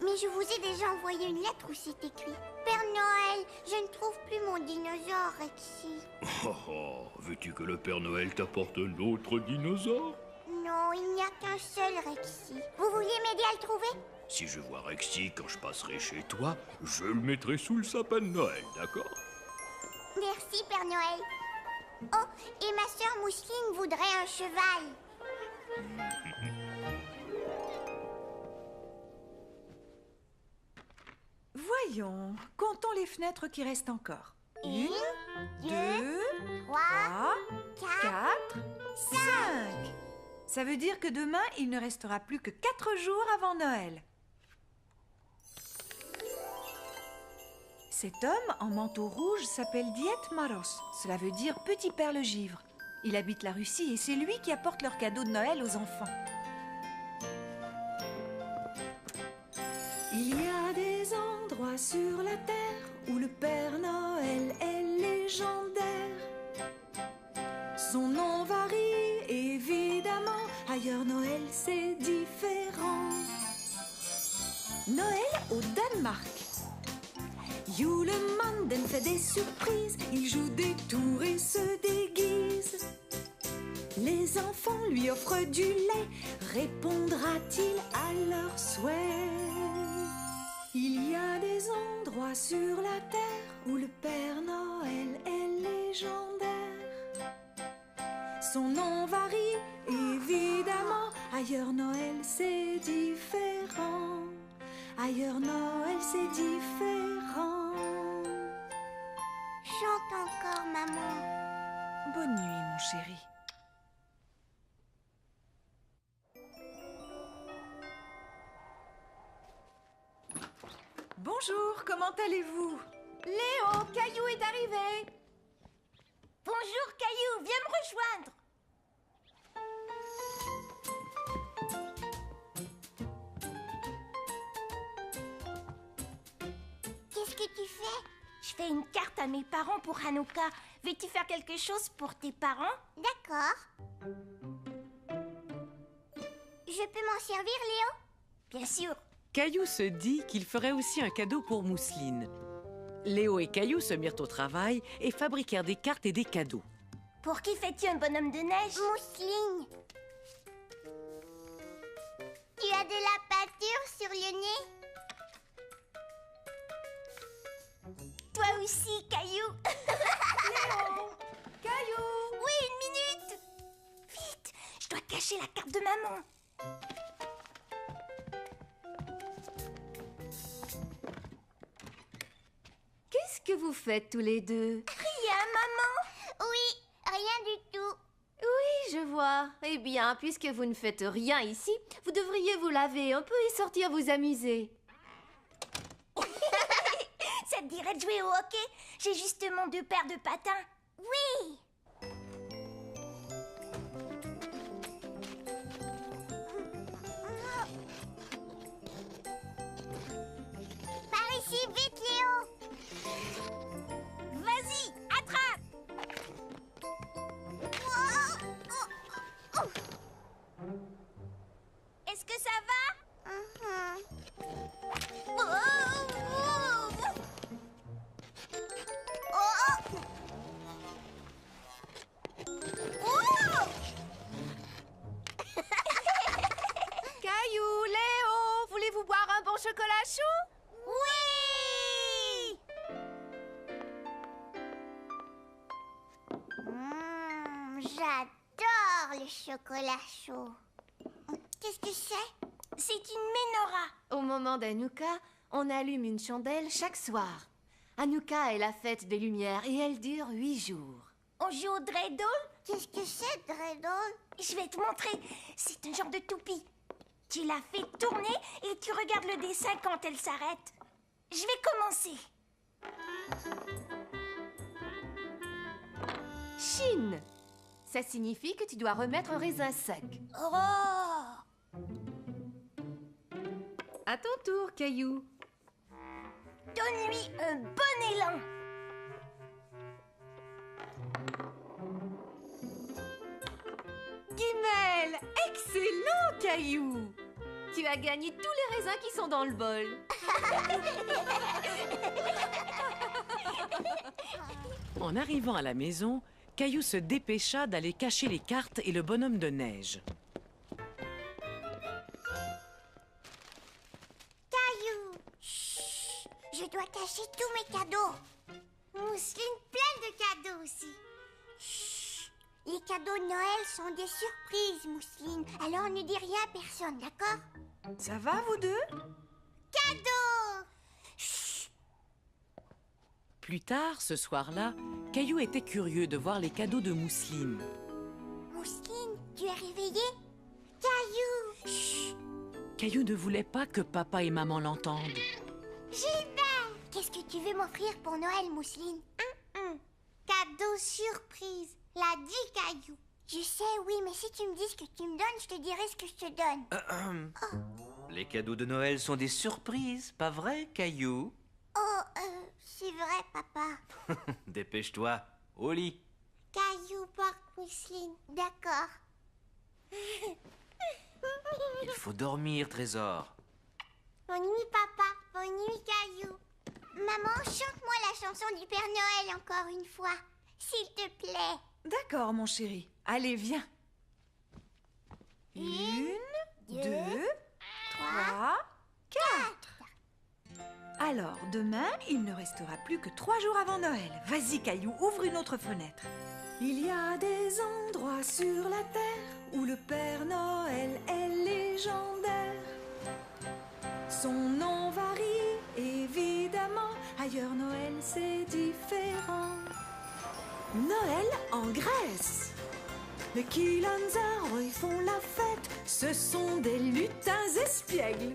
Mais je vous ai déjà envoyé une lettre où c'est écrit « Père Noël, je ne trouve plus mon dinosaure, Rexy. » Oh, oh, veux-tu que le Père Noël t'apporte un autre dinosaure? Non, il n'y a qu'un seul, Rexy. Vous vouliez m'aider à le trouver? Si je vois Rexy quand je passerai chez toi, je le mettrai sous le sapin de Noël, d'accord? Merci, Père Noël. Oh, et ma sœur Mousseline voudrait un cheval. Voyons, comptons les fenêtres qui restent encore. Une, deux, 3, trois, 4, quatre, 5. Ça veut dire que demain, il ne restera plus que 4 jours avant Noël. Cet homme en manteau rouge s'appelle Diet Maros. Cela veut dire petit père le givre. Il habite la Russie et c'est lui qui apporte leurs cadeaux de Noël aux enfants. Il y a des endroits sur la terre où le Père Noël est légendaire. Son nom varie évidemment, ailleurs Noël c'est différent. Noël au Danemark. Julemanden fait des surprises, il joue des tours et se déguise. Les enfants lui offrent du lait, répondra-t-il à leurs souhaits? Il y a des endroits sur la terre où le Père Noël est légendaire. Son nom varie évidemment, ailleurs Noël c'est différent. Ailleurs Noël c'est différent. Chante encore, maman. Bonne nuit, mon chéri. Bonjour, comment allez-vous? Léo, Caillou est arrivé. Bonjour, Caillou, viens me rejoindre. Qu'est-ce que tu fais? Je fais une carte à mes parents pour Hanouka. Veux-tu faire quelque chose pour tes parents? D'accord. Je peux m'en servir, Léo? Bien sûr. Caillou se dit qu'il ferait aussi un cadeau pour Mousseline. Léo et Caillou se mirent au travail et fabriquèrent des cartes et des cadeaux. Pour qui fais-tu un bonhomme de neige? Mousseline. Tu as de la pâture sur le nez? Toi aussi, Caillou. Léo, Caillou. Oui, une minute. Vite, je dois cacher la carte de maman. Qu'est-ce que vous faites tous les deux? Rien, maman. Oui, rien du tout. Oui, je vois. Eh bien, puisque vous ne faites rien ici, vous devriez vous laver un peu et sortir vous amuser. Ça te dirait de jouer au hockey? J'ai justement 2 paires de patins. Oui. Par ici, vite, Léo. Vas-y, attrape. Est-ce que ça va? Oh, Caillou, Léo, voulez-vous boire un bon chocolat chaud? Oui. J'adore le chocolat chaud. Qu'est-ce que c'est? C'est une menorah. Au moment d'Hanouka, on allume une chandelle chaque soir. Hanouka est la fête des lumières et elle dure 8 jours. On joue au dreidel? Qu'est-ce que c'est, dreidel? Je vais te montrer. C'est un genre de toupie. Tu la fais tourner et tu regardes le dessin quand elle s'arrête. Je vais commencer. Chine. Ça signifie que tu dois remettre un raisin sec. Oh! À ton tour, Caillou. Donne-lui un bon élan. Guimel! Excellent, Caillou! Tu as gagné tous les raisins qui sont dans le bol. En arrivant à la maison, Caillou se dépêcha d'aller cacher les cartes et le bonhomme de neige. Caillou! Chut! Je dois cacher tous mes cadeaux. Mousseline, plein de cadeaux aussi. Chut! Les cadeaux de Noël sont des surprises, Mousseline. Alors ne dis rien à personne, d'accord? Ça va, vous deux? Cadeaux! Chut! Plus tard, ce soir-là, Caillou était curieux de voir les cadeaux de Mousseline. Mousseline, tu es réveillée? Caillou! Chut! Caillou ne voulait pas que papa et maman l'entendent. Gilbert! Qu'est-ce que tu veux m'offrir pour Noël, Mousseline? Cadeau surprise. L'a dit, Caillou. Je sais, oui, mais si tu me dis ce que tu me donnes, je te dirai ce que je te donne. Les cadeaux de Noël sont des surprises, pas vrai, Caillou? C'est vrai, papa. Dépêche-toi, au lit. Caillou porte Mousseline, d'accord. Il faut dormir, Trésor. Bonne nuit, papa. Bonne nuit, Caillou. Maman, chante-moi la chanson du Père Noël encore une fois, s'il te plaît. D'accord, mon chéri. Allez, viens. 1, 2, 3, 4. Alors, demain, il ne restera plus que 3 jours avant Noël. Vas-y, Caillou, ouvre une autre fenêtre. Il y a des endroits sur la terre où le Père Noël est légendaire. Son nom varie, évidemment. Ailleurs, Noël, c'est différent. Noël en Grèce. Les Kilanzaro, ils font la fête. Ce sont des lutins espiègles.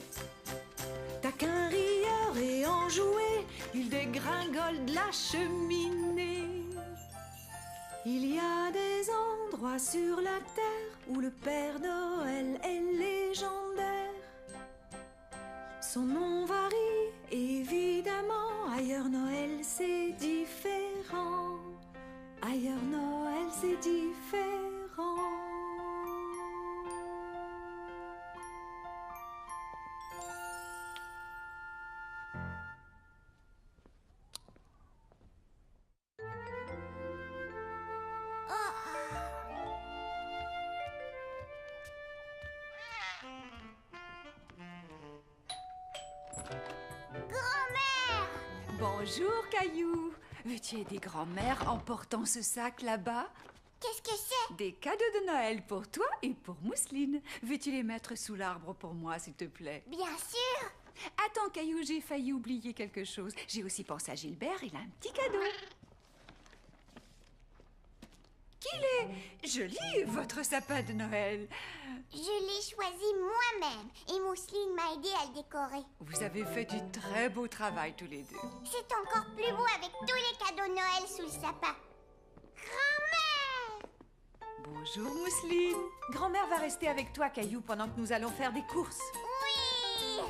Taquins, rieurs et enjoués, ils dégringolent de la cheminée. Il y a des endroits sur la terre où le Père Noël est légendaire. Son nom varie, évidemment. Ailleurs, Noël, c'est différent. Ailleurs, Noël, c'est différent. Bonjour, Caillou. Veux-tu aider grand-mère en portant ce sac là-bas? Qu'est-ce que c'est? Des cadeaux de Noël pour toi et pour Mousseline. Veux-tu les mettre sous l'arbre pour moi, s'il te plaît? Bien sûr. Attends, Caillou, j'ai failli oublier quelque chose. J'ai aussi pensé à Gilbert, il a un petit cadeau. Qu'il est joli, votre sapin de Noël. Je l'ai choisi moi-même et Mousseline m'a aidé à le décorer. Vous avez fait du très beau travail tous les deux. C'est encore plus beau avec tous les cadeaux de Noël sous le sapin. Grand-mère! Bonjour, Mousseline. Grand-mère va rester avec toi, Caillou, pendant que nous allons faire des courses. Oui!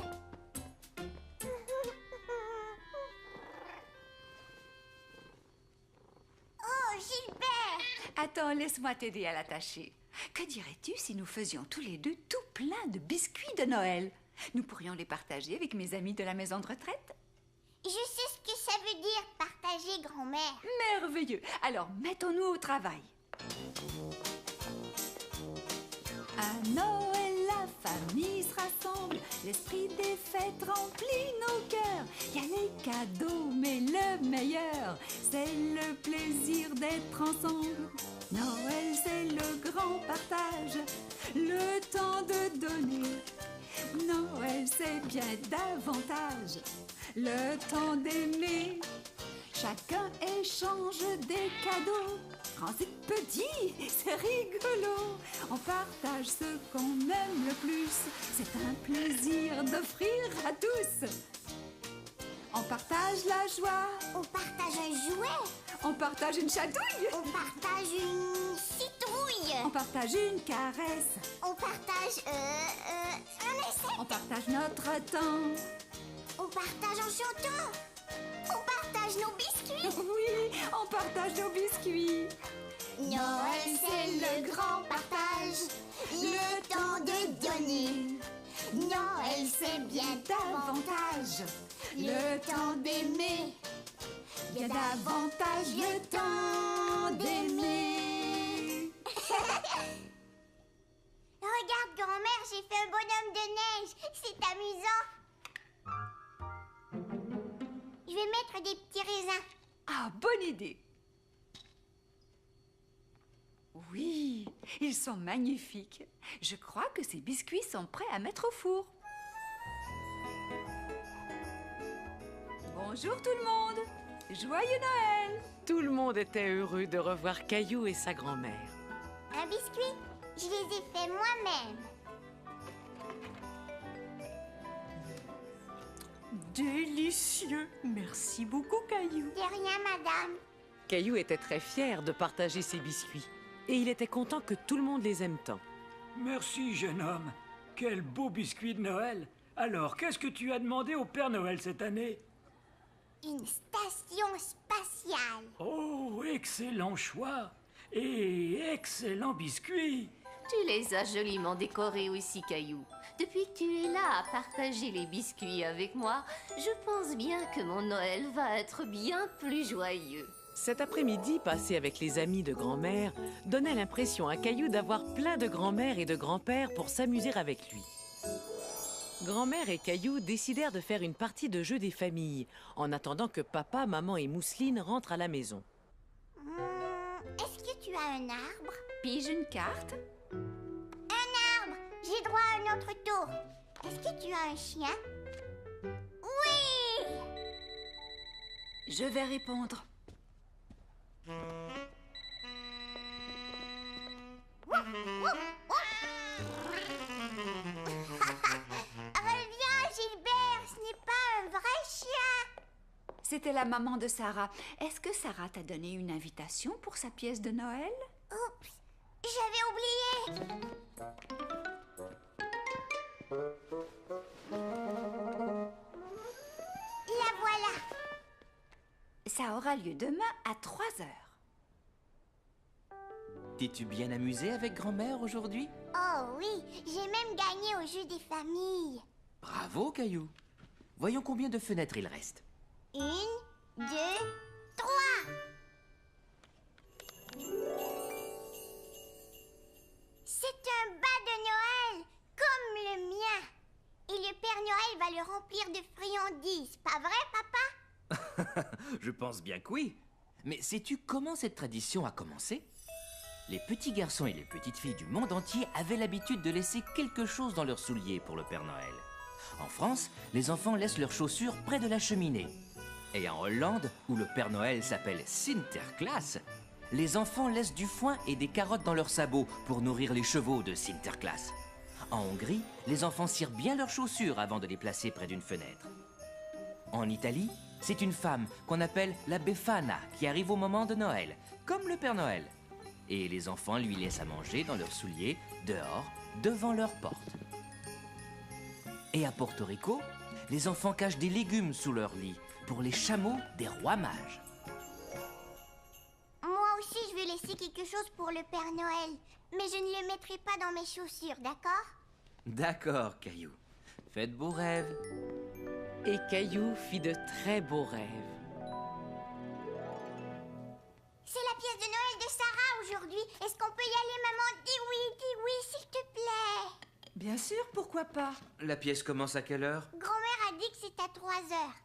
Oh, Gilbert! Attends, laisse-moi t'aider à l'attacher. Que dirais-tu si nous faisions tous les deux tout plein de biscuits de Noël? Nous pourrions les partager avec mes amis de la maison de retraite. Je sais ce que ça veut dire, partager, grand-mère. Merveilleux. Alors, mettons-nous au travail. À Noël, la famille se rassemble. L'esprit des fêtes remplit nos cœurs. Il y a les cadeaux, mais le meilleur, c'est le plaisir d'être ensemble. Noël, c'est le grand partage, le temps de donner Noël, c'est bien davantage le temps d'aimer. Chacun échange des cadeaux. Quand c'est petit, c'est rigolo. On partage ce qu'on aime le plus. C'est un plaisir d'offrir à tous. On partage la joie. On partage un jouet. On partage une chatouille. On partage une citrouille. On partage une caresse. On partage un essai. On partage notre temps. On partage en chantant. On partage nos biscuits. Oui, on partage nos biscuits. Noël, c'est le grand partage. Le temps de donner. Noël, c'est bien davantage. Le temps d'aimer. Bien davantage le temps d'aimer. Regarde, grand-mère, j'ai fait un bonhomme de neige. C'est amusant. Je vais mettre des petits raisins. Ah, bonne idée. Oui, ils sont magnifiques. Je crois que ces biscuits sont prêts à mettre au four. Bonjour tout le monde. Joyeux Noël! Tout le monde était heureux de revoir Caillou et sa grand-mère. Un biscuit? Je les ai faits moi-même. Délicieux. Merci beaucoup, Caillou. De rien, madame. Caillou était très fier de partager ses biscuits. Et il était content que tout le monde les aime tant. Merci, jeune homme. Quel beau biscuit de Noël. Alors, qu'est-ce que tu as demandé au Père Noël cette année? Une station spatiale. Oh, excellent choix. Et excellent biscuit. Tu les as joliment décorés aussi, Caillou. Depuis que tu es là à partager les biscuits avec moi, je pense bien que mon Noël va être bien plus joyeux. Cet après-midi passé avec les amis de grand-mère donnait l'impression à Caillou d'avoir plein de grand-mères et de grands-pères pour s'amuser avec lui. Grand-mère et Caillou décidèrent de faire une partie de jeu des familles en attendant que papa, maman et Mousseline rentrent à la maison. Est-ce que tu as un arbre? Pige une carte. Un arbre! J'ai droit à un autre tour. Est-ce que tu as un chien? Oui! Je vais répondre. Reviens, Gilbert, ce n'est pas un vrai chien. C'était la maman de Sarah. Est-ce que Sarah t'a donné une invitation pour sa pièce de Noël? Oups, j'avais oublié. La voilà. Ça aura lieu demain à 3 heures. T'es-tu bien amusé avec grand-mère aujourd'hui? Oh oui, j'ai même gagné au jeu des familles. Bravo, Caillou. Voyons combien de fenêtres il reste. 1, 2, 3. C'est un bas de Noël, comme le mien. Et le Père Noël va le remplir de friandises, pas vrai, papa? Je pense bien que oui. Mais sais-tu comment cette tradition a commencé? Les petits garçons et les petites filles du monde entier avaient l'habitude de laisser quelque chose dans leurs souliers pour le Père Noël. En France, les enfants laissent leurs chaussures près de la cheminée. Et en Hollande, où le Père Noël s'appelle Sinterklaas, les enfants laissent du foin et des carottes dans leurs sabots pour nourrir les chevaux de Sinterklaas. En Hongrie, les enfants cirent bien leurs chaussures avant de les placer près d'une fenêtre. En Italie, c'est une femme qu'on appelle la Befana qui arrive au moment de Noël, comme le Père Noël. Et les enfants lui laissent à manger dans leurs souliers, dehors, devant leur porte. Et à Porto Rico, les enfants cachent des légumes sous leur lit pour les chameaux des rois mages. Moi aussi, je vais laisser quelque chose pour le Père Noël. Mais je ne le mettrai pas dans mes chaussures, d'accord? D'accord, Caillou. Faites beaux rêves. Et Caillou fit de très beaux rêves. C'est la pièce de Noël de Sarah aujourd'hui. Est-ce qu'on peut y aller, maman? Dis oui, s'il te plaît. Bien sûr, pourquoi pas? La pièce commence à quelle heure? Grand-mère a dit que c'est à 3 heures.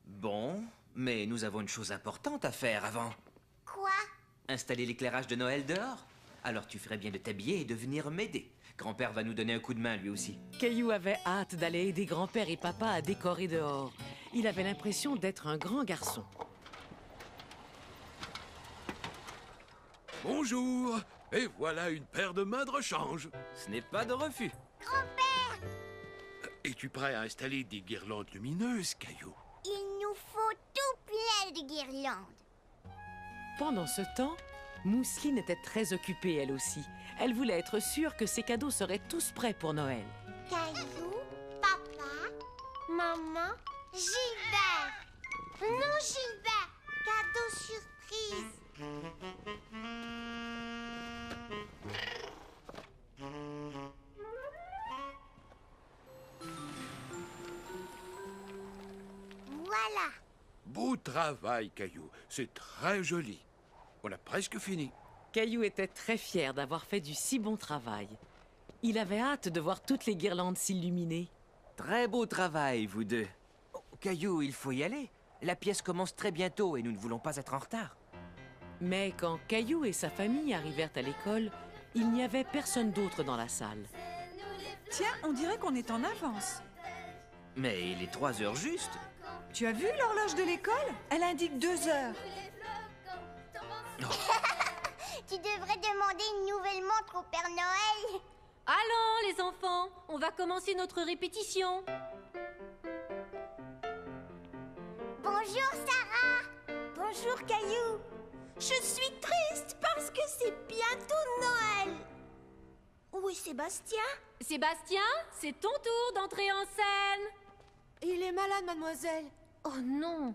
Bon, mais nous avons une chose importante à faire avant. Quoi? Installer l'éclairage de Noël dehors. Alors tu ferais bien de t'habiller et de venir m'aider. Grand-père va nous donner un coup de main, lui aussi. Caillou avait hâte d'aller aider grand-père et papa à décorer dehors. Il avait l'impression d'être un grand garçon. Bonjour. Et voilà une paire de mains de rechange. Ce n'est pas de refus. Grand-père, Es-tu prêt à installer des guirlandes lumineuses, Caillou? il nous faut tout plein de guirlandes. Pendant ce temps, Mousseline était très occupée elle aussi. Elle voulait être sûre que ses cadeaux seraient tous prêts pour Noël. Caillou, papa, maman, Gilbert. Non, Gilbert, cadeau surprise. Voilà. Beau travail, Caillou. C'est très joli. On a presque fini. Caillou était très fier d'avoir fait du si bon travail. Il avait hâte de voir toutes les guirlandes s'illuminer. Très beau travail, vous deux. Oh, Caillou, il faut y aller. La pièce commence très bientôt et nous ne voulons pas être en retard. Mais quand Caillou et sa famille arrivèrent à l'école, il n'y avait personne d'autre dans la salle. Tiens, on dirait qu'on est en avance. Mais il est 3 heures juste. Tu as vu l'horloge de l'école? Elle indique 2 heures. Tu devrais demander une nouvelle montre au Père Noël. Allons, les enfants, on va commencer notre répétition. Bonjour, Sarah. Bonjour, Caillou. Je suis triste parce que c'est bientôt Noël. Où est Sébastien? Sébastien, c'est ton tour d'entrer en scène. Il est malade, mademoiselle. Oh non.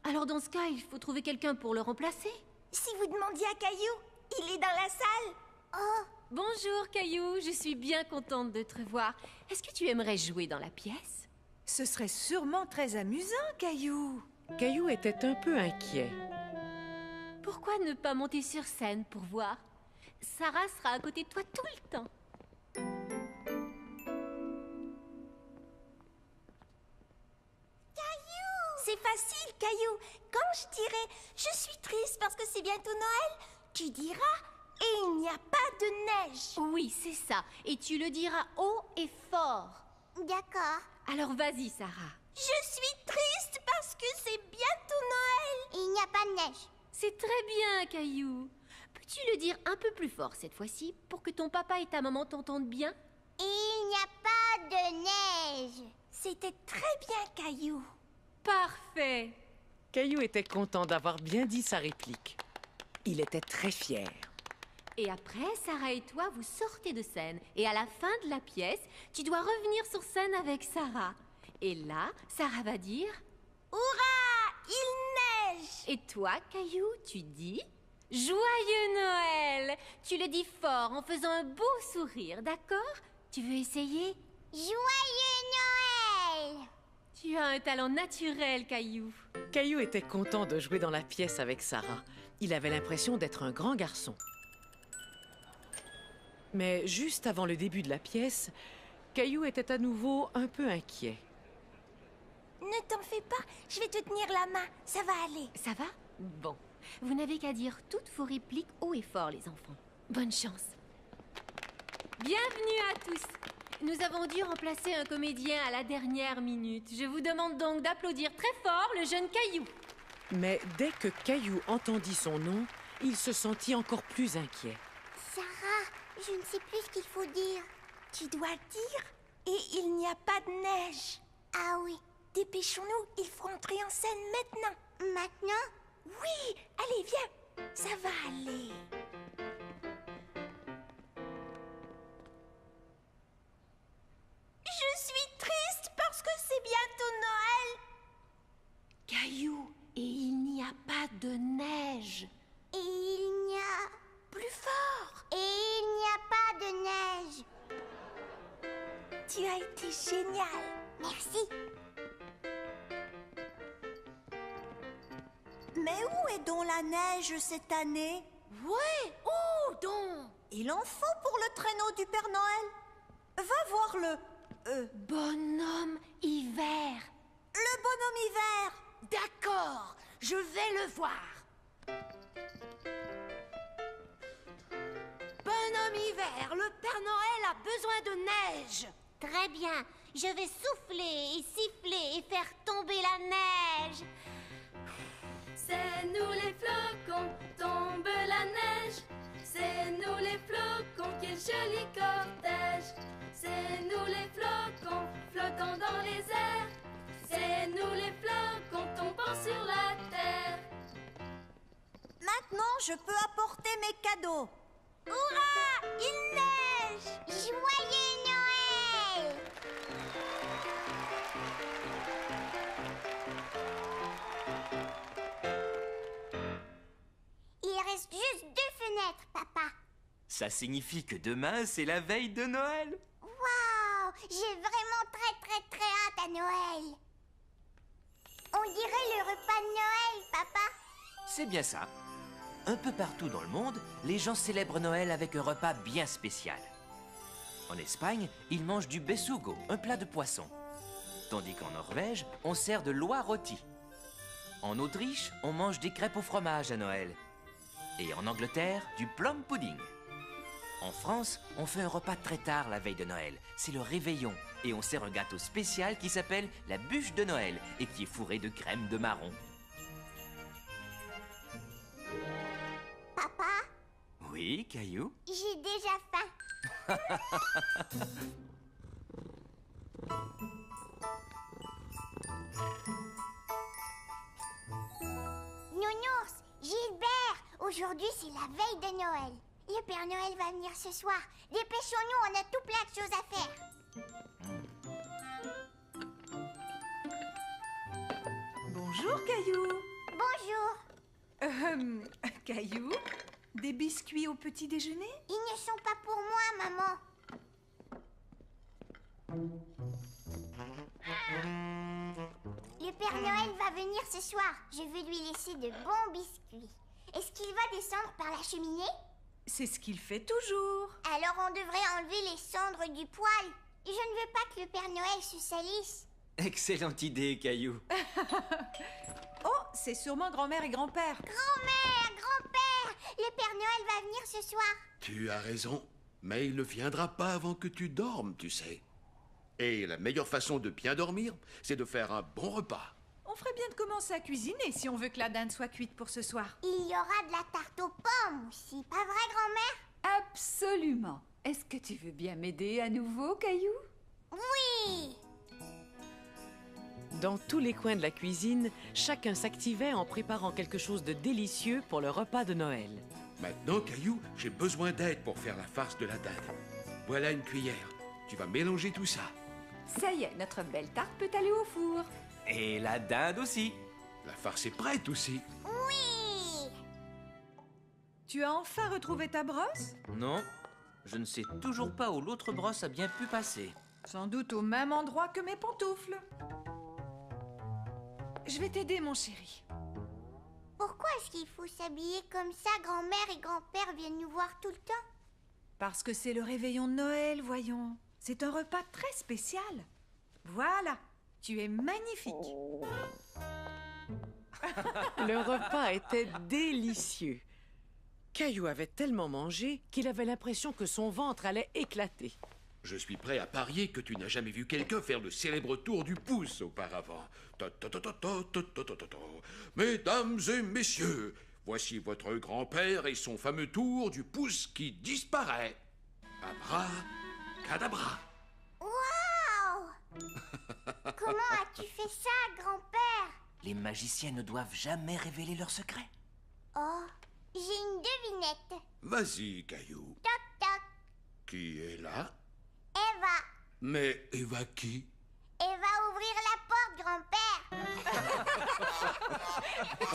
Alors dans ce cas, il faut trouver quelqu'un pour le remplacer. Si vous demandiez à Caillou, il est dans la salle. Oh, bonjour Caillou, je suis bien contente de te revoir. Est-ce que tu aimerais jouer dans la pièce? Ce serait sûrement très amusant, Caillou. Caillou était un peu inquiet. Pourquoi ne pas monter sur scène pour voir? Sarah sera à côté de toi tout le temps. C'est facile, Caillou. Quand je dirai « Je suis triste parce que c'est bientôt Noël », tu diras « Et il n'y a pas de neige ». Oui, c'est ça. Et tu le diras haut et fort. D'accord. Alors vas-y, Sarah. Je suis triste parce que c'est bientôt Noël. Il n'y a pas de neige. C'est très bien, Caillou. Peux-tu le dire un peu plus fort cette fois-ci pour que ton papa et ta maman t'entendent bien? Il n'y a pas de neige. C'était très bien, Caillou. Parfait. Caillou était content d'avoir bien dit sa réplique. Il était très fier. Et après, Sarah et toi, vous sortez de scène. Et à la fin de la pièce, tu dois revenir sur scène avec Sarah. Et là, Sarah va dire « Hurrah! Il neige !» Et toi, Caillou, tu dis « Joyeux Noël !» Tu le dis fort en faisant un beau sourire, d'accord? Tu veux essayer? Joyeux Noël! Tu as un talent naturel, Caillou. Caillou était content de jouer dans la pièce avec Sarah. Il avait l'impression d'être un grand garçon. Mais juste avant le début de la pièce, Caillou était à nouveau un peu inquiet. Ne t'en fais pas, je vais te tenir la main, ça va aller. Ça va? Bon. Vous n'avez qu'à dire toutes vos répliques haut et fort, les enfants. Bonne chance. Bienvenue à tous. Nous avons dû remplacer un comédien à la dernière minute. Je vous demande donc d'applaudir très fort le jeune Caillou. Mais dès que Caillou entendit son nom, il se sentit encore plus inquiet. Sarah, je ne sais plus ce qu'il faut dire. Tu dois dire « Et il n'y a pas de neige ». Ah oui. Dépêchons-nous, il faut entrer en scène maintenant. Maintenant? Oui, allez, viens. Ça va aller. Je suis triste parce que c'est bientôt Noël. Caillou, et il n'y a pas de neige. Et il n'y a... Plus fort. Et il n'y a pas de neige. Tu as été génial. Merci. Mais où est donc la neige cette année? Ouais, où donc? Il en faut pour le traîneau du Père Noël. Va voir le... Bonhomme hiver. Le bonhomme hiver. D'accord, je vais le voir. Bonhomme hiver. faire? Le Père Noël a besoin de neige. Très bien. Je vais souffler et siffler et faire tomber la neige. C'est nous les flocons, tombe la neige. C'est nous les flocons, quel joli cortège. C'est nous les flocons, flottant dans les airs. C'est nous les flocons, tombant sur la terre. Maintenant, je peux apporter mes cadeaux. Hurrah! Il neige! Joyeux Noël! Il reste juste 2 fenêtres, papa. Ça signifie que demain, c'est la veille de Noël. Waouh! J'ai vraiment très hâte à Noël. On dirait le repas de Noël, papa. C'est bien ça. Un peu partout dans le monde, les gens célèbrent Noël avec un repas bien spécial. En Espagne, ils mangent du besugo, un plat de poisson. Tandis qu'en Norvège, on sert de l'oie rôti. En Autriche, on mange des crêpes au fromage à Noël. Et en Angleterre, du plum pudding. En France, on fait un repas très tard la veille de Noël. C'est le réveillon. Et on sert un gâteau spécial qui s'appelle la bûche de Noël et qui est fourré de crème de marron. Papa, Oui, Caillou? j'ai déjà faim. Nounours, Gilbert, aujourd'hui c'est la veille de Noël. Le Père Noël va venir ce soir. Dépêchons-nous, on a tout plein de choses à faire. Bonjour, Caillou. Bonjour. Caillou, des biscuits au petit déjeuner? Ils ne sont pas pour moi, maman. Le Père Noël va venir ce soir. Je veux lui laisser de bons biscuits. Est-ce qu'il va descendre par la cheminée? C'est ce qu'il fait toujours. Alors on devrait enlever les cendres du poêle. Je ne veux pas que le Père Noël se salisse. Excellente idée, Caillou. Oh, c'est sûrement grand-mère et grand-père. Grand-mère, grand-père, le Père Noël va venir ce soir. Tu as raison, mais il ne viendra pas avant que tu dormes, tu sais. Et la meilleure façon de bien dormir, c'est de faire un bon repas. On ferait bien de commencer à cuisiner si on veut que la dinde soit cuite pour ce soir. Il y aura de la tarte aux pommes aussi, pas vrai, grand-mère? Absolument. Est-ce que tu veux bien m'aider à nouveau, Caillou? Oui! Dans tous les coins de la cuisine, chacun s'activait en préparant quelque chose de délicieux pour le repas de Noël. Maintenant, Caillou, j'ai besoin d'aide pour faire la farce de la dinde. Voilà une cuillère. Tu vas mélanger tout ça. Ça y est, notre belle tarte peut aller au four. Et la dinde aussi. La farce est prête aussi. Oui! Tu as enfin retrouvé ta brosse? Non, je ne sais toujours pas où l'autre brosse a bien pu passer. Sans doute au même endroit que mes pantoufles. Je vais t'aider, mon chéri. Pourquoi est-ce qu'il faut s'habiller comme ça? Grand-mère et grand-père viennent nous voir tout le temps. Parce que c'est le réveillon de Noël, voyons. C'est un repas très spécial. Voilà, tu es magnifique. Le repas était délicieux. Caillou avait tellement mangé qu'il avait l'impression que son ventre allait éclater. Je suis prêt à parier que tu n'as jamais vu quelqu'un faire le célèbre tour du pouce auparavant. Mesdames et messieurs, voici votre grand-père et son fameux tour du pouce qui disparaît. Abracadabra. Waouh! Comment as-tu fait ça, grand-père? Les magiciens ne doivent jamais révéler leurs secrets. Oh, j'ai une devinette. Vas-y, Caillou. Toc toc. Qui est là? Eva. Mais Eva qui? Eva, ouvrir la porte, grand-père.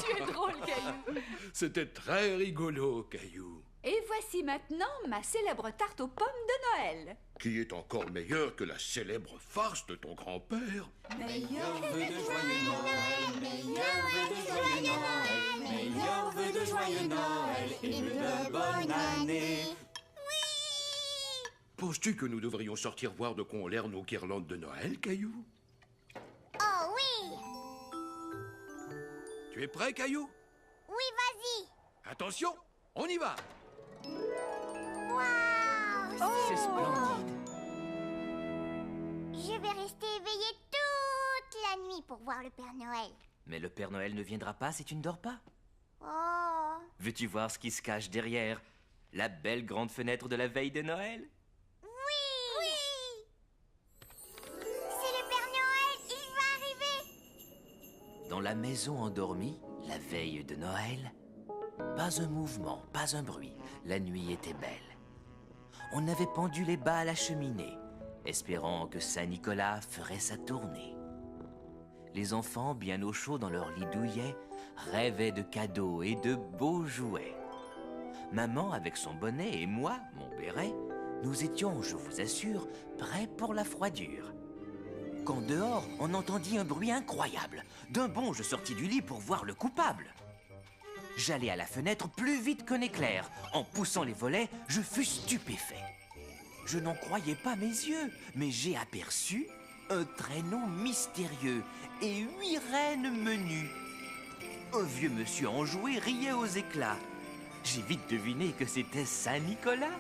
Tu es drôle, Caillou. C'était très rigolo, Caillou. Et voici maintenant ma célèbre tarte aux pommes de Noël. Qui est encore meilleure que la célèbre farce de ton grand-père. Meilleur vœu de joyeux Noël, meilleur vœu de joyeux Noël, meilleur vœu de joyeux Noël, et de bonne année. Penses-tu que nous devrions sortir voir de quoi ont l'air nos guirlandes de Noël, Caillou? Oh oui! Tu es prêt, Caillou? Oui, vas-y. Attention, on y va! Waouh! C'est splendide. Je vais rester éveillée toute la nuit pour voir le Père Noël. Mais le Père Noël ne viendra pas si tu ne dors pas. Oh. Veux-tu voir ce qui se cache derrière la belle grande fenêtre de la veille de Noël? Oui. C'est le Père Noël, il va arriver. Dans la maison endormie, la veille de Noël, pas un mouvement, pas un bruit. La nuit était belle. On avait pendu les bas à la cheminée, espérant que Saint-Nicolas ferait sa tournée. Les enfants, bien au chaud dans leur lit douillet, rêvaient de cadeaux et de beaux jouets. Maman, avec son bonnet, et moi, mon béret, nous étions, je vous assure, prêts pour la froidure. Quand dehors, on entendit un bruit incroyable. D'un bond, je sortis du lit pour voir le coupable. J'allai à la fenêtre plus vite qu'un éclair. En poussant les volets, je fus stupéfait. Je n'en croyais pas mes yeux, mais j'ai aperçu un traîneau mystérieux et 8 reines menues. Un vieux monsieur enjoué riait aux éclats. J'ai vite deviné que c'était Saint-Nicolas.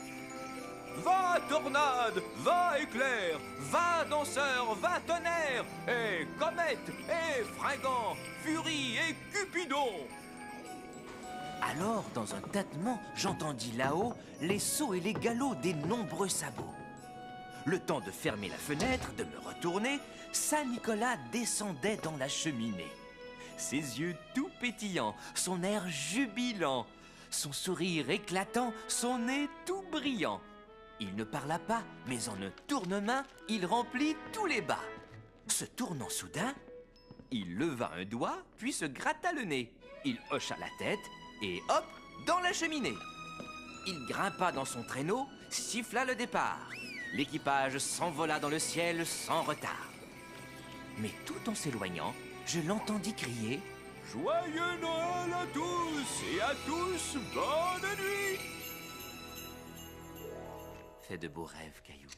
Va tornade, va éclair, va danseur, va tonnerre, et comète, et fringant, furie et cupidon. Alors, dans un tâtement, j'entendis là-haut les sauts et les galops des nombreux sabots. Le temps de fermer la fenêtre, de me retourner, Saint-Nicolas descendait dans la cheminée. Ses yeux tout pétillants, son air jubilant, son sourire éclatant, son nez tout brillant. Il ne parla pas, mais en un tournement, il remplit tous les bas. Se tournant soudain, il leva un doigt, puis se gratta le nez. Il hocha la tête, et hop, dans la cheminée. Il grimpa dans son traîneau, siffla le départ. L'équipage s'envola dans le ciel sans retard. Mais tout en s'éloignant, je l'entendis crier « Joyeux Noël à tous, et à tous, bonne nuit !» Fais de beaux rêves, Caillou.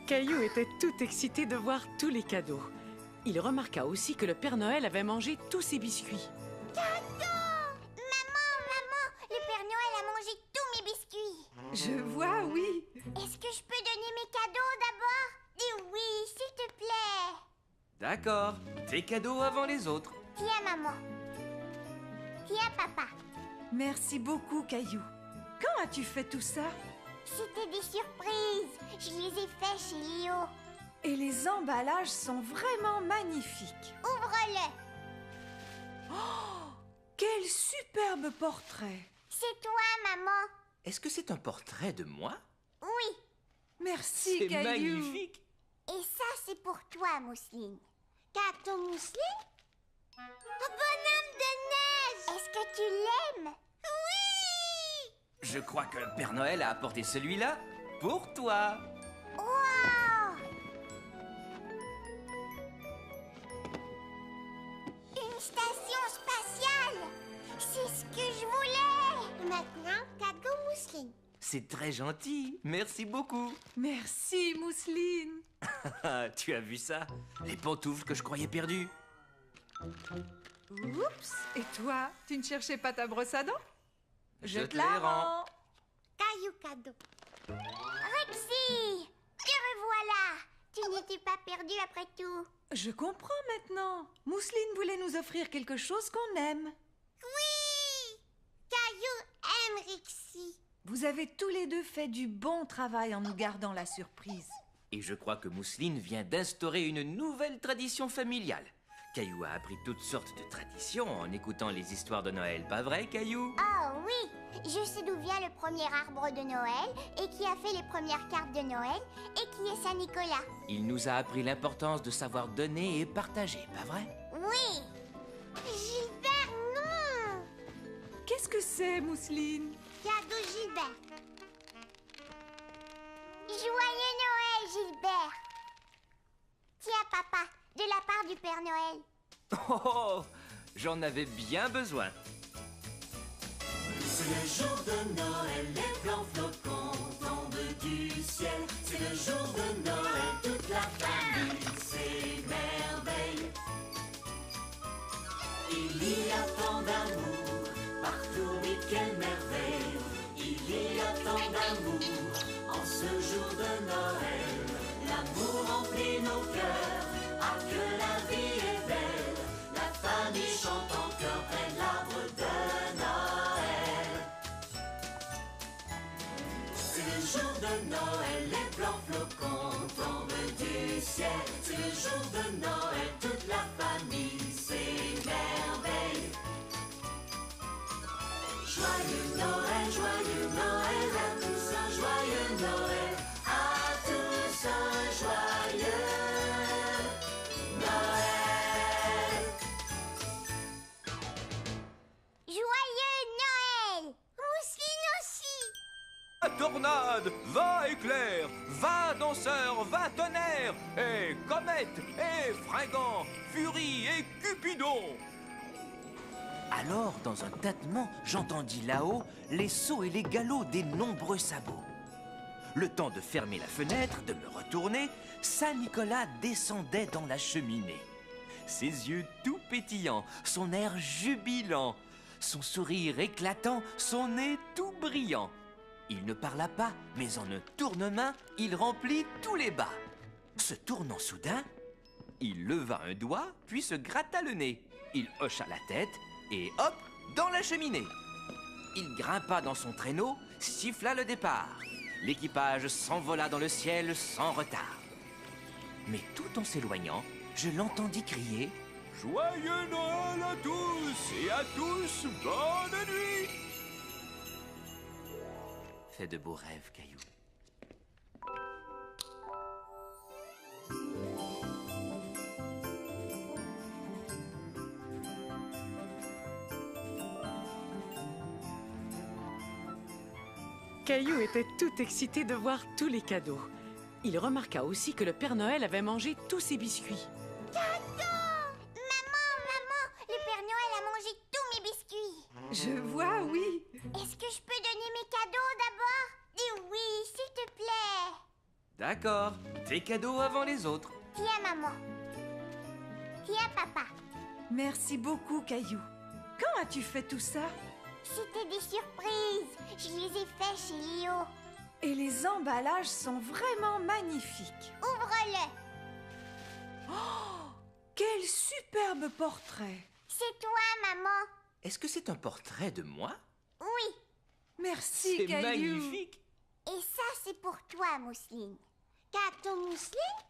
Caillou était tout excité de voir tous les cadeaux. Il remarqua aussi que le Père Noël avait mangé tous ses biscuits. Maman, le Père Noël a mangé tous mes biscuits. Je vois, oui. Est-ce que je peux donner mes cadeaux d'abord? Dis oui, s'il te plaît. D'accord, tes cadeaux avant les autres. Tiens, maman. Tiens, papa. Merci beaucoup, Caillou. Quand as-tu fait tout ça? C'était des surprises. Je les ai fait chez Léo. Et les emballages sont vraiment magnifiques. Ouvre-le. Oh, quel superbe portrait. C'est toi, maman. Est-ce que c'est un portrait de moi? Oui. Merci, C'est Caillou. magnifique. Et ça, c'est pour toi, Mousseline. Cadeau Mousseline? Un bonhomme de neige. Est-ce que tu l'aimes? Oui. Je crois que le Père Noël a apporté celui-là pour toi. Wow. Une station spatiale. C'est ce que je voulais. Maintenant, cadeau Mousseline. C'est très gentil, merci beaucoup. Merci, Mousseline. Tu as vu ça? Les pantoufles que je croyais perdues. Oups. Et toi, tu ne cherchais pas ta brosse à dents? Je te la rends. Caillou cadeau. Rexy, te revoilà. Tu n'étais pas perdu après tout. Je comprends maintenant. Mousseline voulait nous offrir quelque chose qu'on aime. Oui. Caillou aime Rexy. Vous avez tous les deux fait du bon travail en nous gardant la surprise. Et je crois que Mousseline vient d'instaurer une nouvelle tradition familiale. Caillou a appris toutes sortes de traditions en écoutant les histoires de Noël, pas vrai, Caillou? Oh oui, je sais d'où vient le premier arbre de Noël et qui a fait les premières cartes de Noël et qui est Saint-Nicolas. Il nous a appris l'importance de savoir donner et partager, pas vrai? Oui. Gilbert, non. Qu'est-ce que c'est, Mousseline? Cadeau Gilbert. Joyeux Noël, Gilbert. Tiens, papa, de la part du Père Noël. Oh, j'en avais bien besoin. C'est le jour de Noël, les blancs flocons tombent du ciel, c'est le jour de Noël, toute la famille s'émerveille. Il y a tant d'amour, partout, oui, quelle merveille. Il y a tant d'amour, en ce jour de Noël. L'amour remplit nos cœurs, ah que la vie est belle. La famille chante en chœur près de l'arbre de Noël. C'est le jour de Noël, les blancs flocons tombent du ciel. C'est le jour de Noël, toute la famille s'émerveille. Joyeux Noël à tous, un joyeux Noël, à tous un joyeux Noël. Joyeux Noël! Mousseline aussi! Va tornade, va éclair, va danseur, va tonnerre, et comète, et fringant, furie et cupidon. Alors, dans un tâtement, j'entendis là-haut les sauts et les galops des nombreux sabots. Le temps de fermer la fenêtre, de me retourner, Saint-Nicolas descendait dans la cheminée. Ses yeux tout pétillants, son air jubilant, son sourire éclatant, son nez tout brillant. Il ne parla pas, mais en un tournement, il remplit tous les bas. Se tournant soudain, il leva un doigt, puis se gratta le nez. Il hocha la tête, et hop, dans la cheminée. Il grimpa dans son traîneau, siffla le départ. L'équipage s'envola dans le ciel sans retard. Mais tout en s'éloignant, je l'entendis crier « Joyeux Noël à tous, et à tous, bonne nuit !» Fais de beaux rêves, Caillou. Caillou était tout excité de voir tous les cadeaux. Il remarqua aussi que le Père Noël avait mangé tous ses biscuits. Maman, le Père Noël a mangé tous mes biscuits. Je vois, oui. Est-ce que je peux donner mes cadeaux d'abord? Dis oui, s'il te plaît. D'accord, tes cadeaux avant les autres. Tiens, maman. Tiens, papa. Merci beaucoup, Caillou. Quand as-tu fait tout ça? C'était des surprises. Je les ai faits chez Léo. Et les emballages sont vraiment magnifiques. Ouvre-le. Oh, quel superbe portrait. C'est toi, maman. Est-ce que c'est un portrait de moi? Oui. Merci, Caillou. C'est magnifique. Et ça, c'est pour toi, Mousseline. Cadeau Mousseline?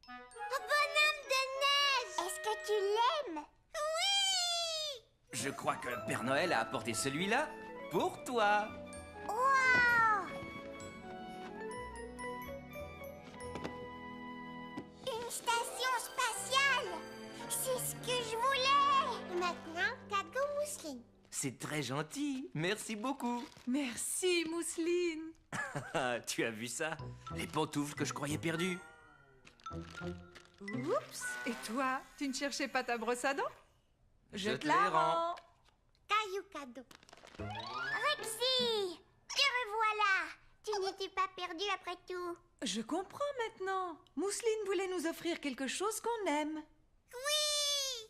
Bonhomme de neige! Est-ce que tu l'aimes? Oui! Je crois que le Père Noël a apporté celui-là pour toi. Wow! Une station spatiale! C'est ce que je voulais! Maintenant, cadeau Mousseline. C'est très gentil. Merci beaucoup. Merci, Mousseline. Tu as vu ça? Les pantoufles que je croyais perdues. Oups. Et toi, tu ne cherchais pas ta brosse à dents? Je te la rends. Caillou cadeau. Rexy! Te revoilà! Tu n'étais pas perdu après tout. Je comprends maintenant. Mousseline voulait nous offrir quelque chose qu'on aime. Oui!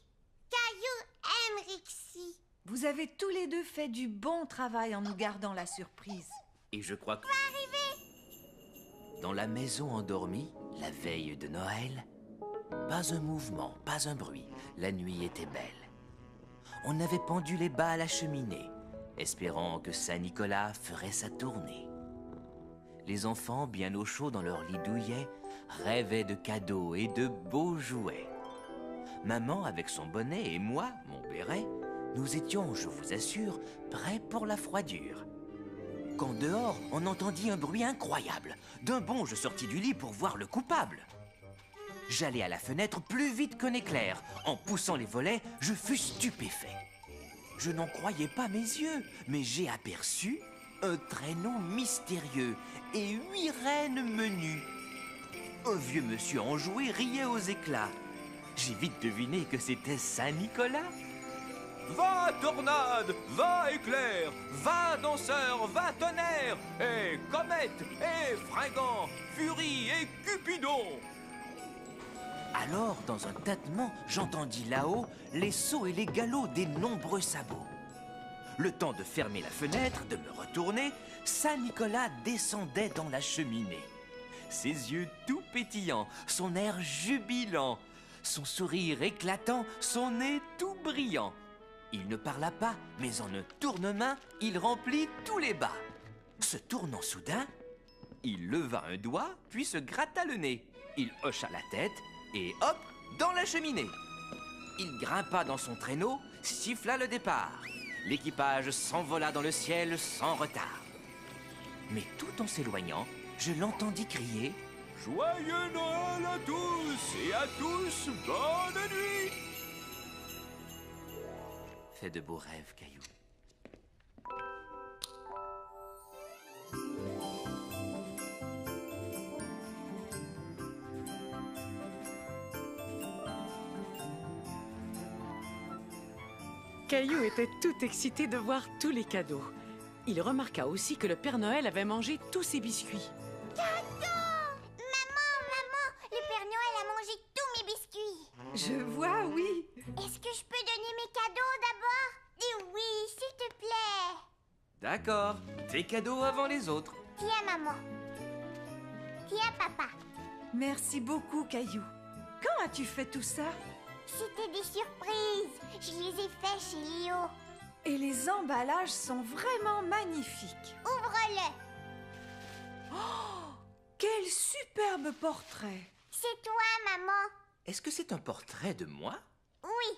Caillou aime Rexy. Vous avez tous les deux fait du bon travail en nous gardant la surprise. Et je crois que... Va arriver! Dans la maison endormie, la veille de Noël, pas un mouvement, pas un bruit. La nuit était belle. On avait pendu les bas à la cheminée, espérant que Saint-Nicolas ferait sa tournée. Les enfants, bien au chaud dans leur lit douillet, rêvaient de cadeaux et de beaux jouets. Maman, avec son bonnet, et moi, mon béret, nous étions, je vous assure, prêts pour la froidure. Quand dehors, on entendit un bruit incroyable. D'un bond, je sortis du lit pour voir le coupable. J'allai à la fenêtre plus vite qu'un éclair. En poussant les volets, je fus stupéfait. Je n'en croyais pas mes yeux, mais j'ai aperçu un traîneau mystérieux et 8 reines menues. Un vieux monsieur enjoué riait aux éclats. J'ai vite deviné que c'était Saint-Nicolas. Va tornade, va éclair, va danseur, va tonnerre, et comète, et fringant, furie et cupidon. Alors, dans un tâtement, j'entendis là-haut les sauts et les galops des nombreux sabots. Le temps de fermer la fenêtre, de me retourner, Saint-Nicolas descendait dans la cheminée. Ses yeux tout pétillants, son air jubilant, son sourire éclatant, son nez tout brillant. Il ne parla pas, mais en un tournement, il remplit tous les bas. Se tournant soudain, il leva un doigt, puis se gratta le nez. Il hocha la tête, et hop, dans la cheminée. Il grimpa dans son traîneau, siffla le départ. L'équipage s'envola dans le ciel sans retard. Mais tout en s'éloignant, je l'entendis crier « Joyeux Noël à tous, et à tous, bonne nuit !» Fais de beaux rêves, Caillou. Caillou était tout excité de voir tous les cadeaux. Il remarqua aussi que le Père Noël avait mangé tous ses biscuits. Maman, le Père Noël a mangé tous mes biscuits. Je vois, oui. Est-ce que je peux donner mes cadeaux d'abord? Dis oui, s'il te plaît. D'accord, tes cadeaux avant les autres. Tiens, maman. Tiens, papa. Merci beaucoup, Caillou. Quand as-tu fait tout ça? C'était des surprises. Je les ai fait chez Léo. Et les emballages sont vraiment magnifiques. Ouvre-le. Oh, quel superbe portrait. C'est toi, maman. Est-ce que c'est un portrait de moi? Oui.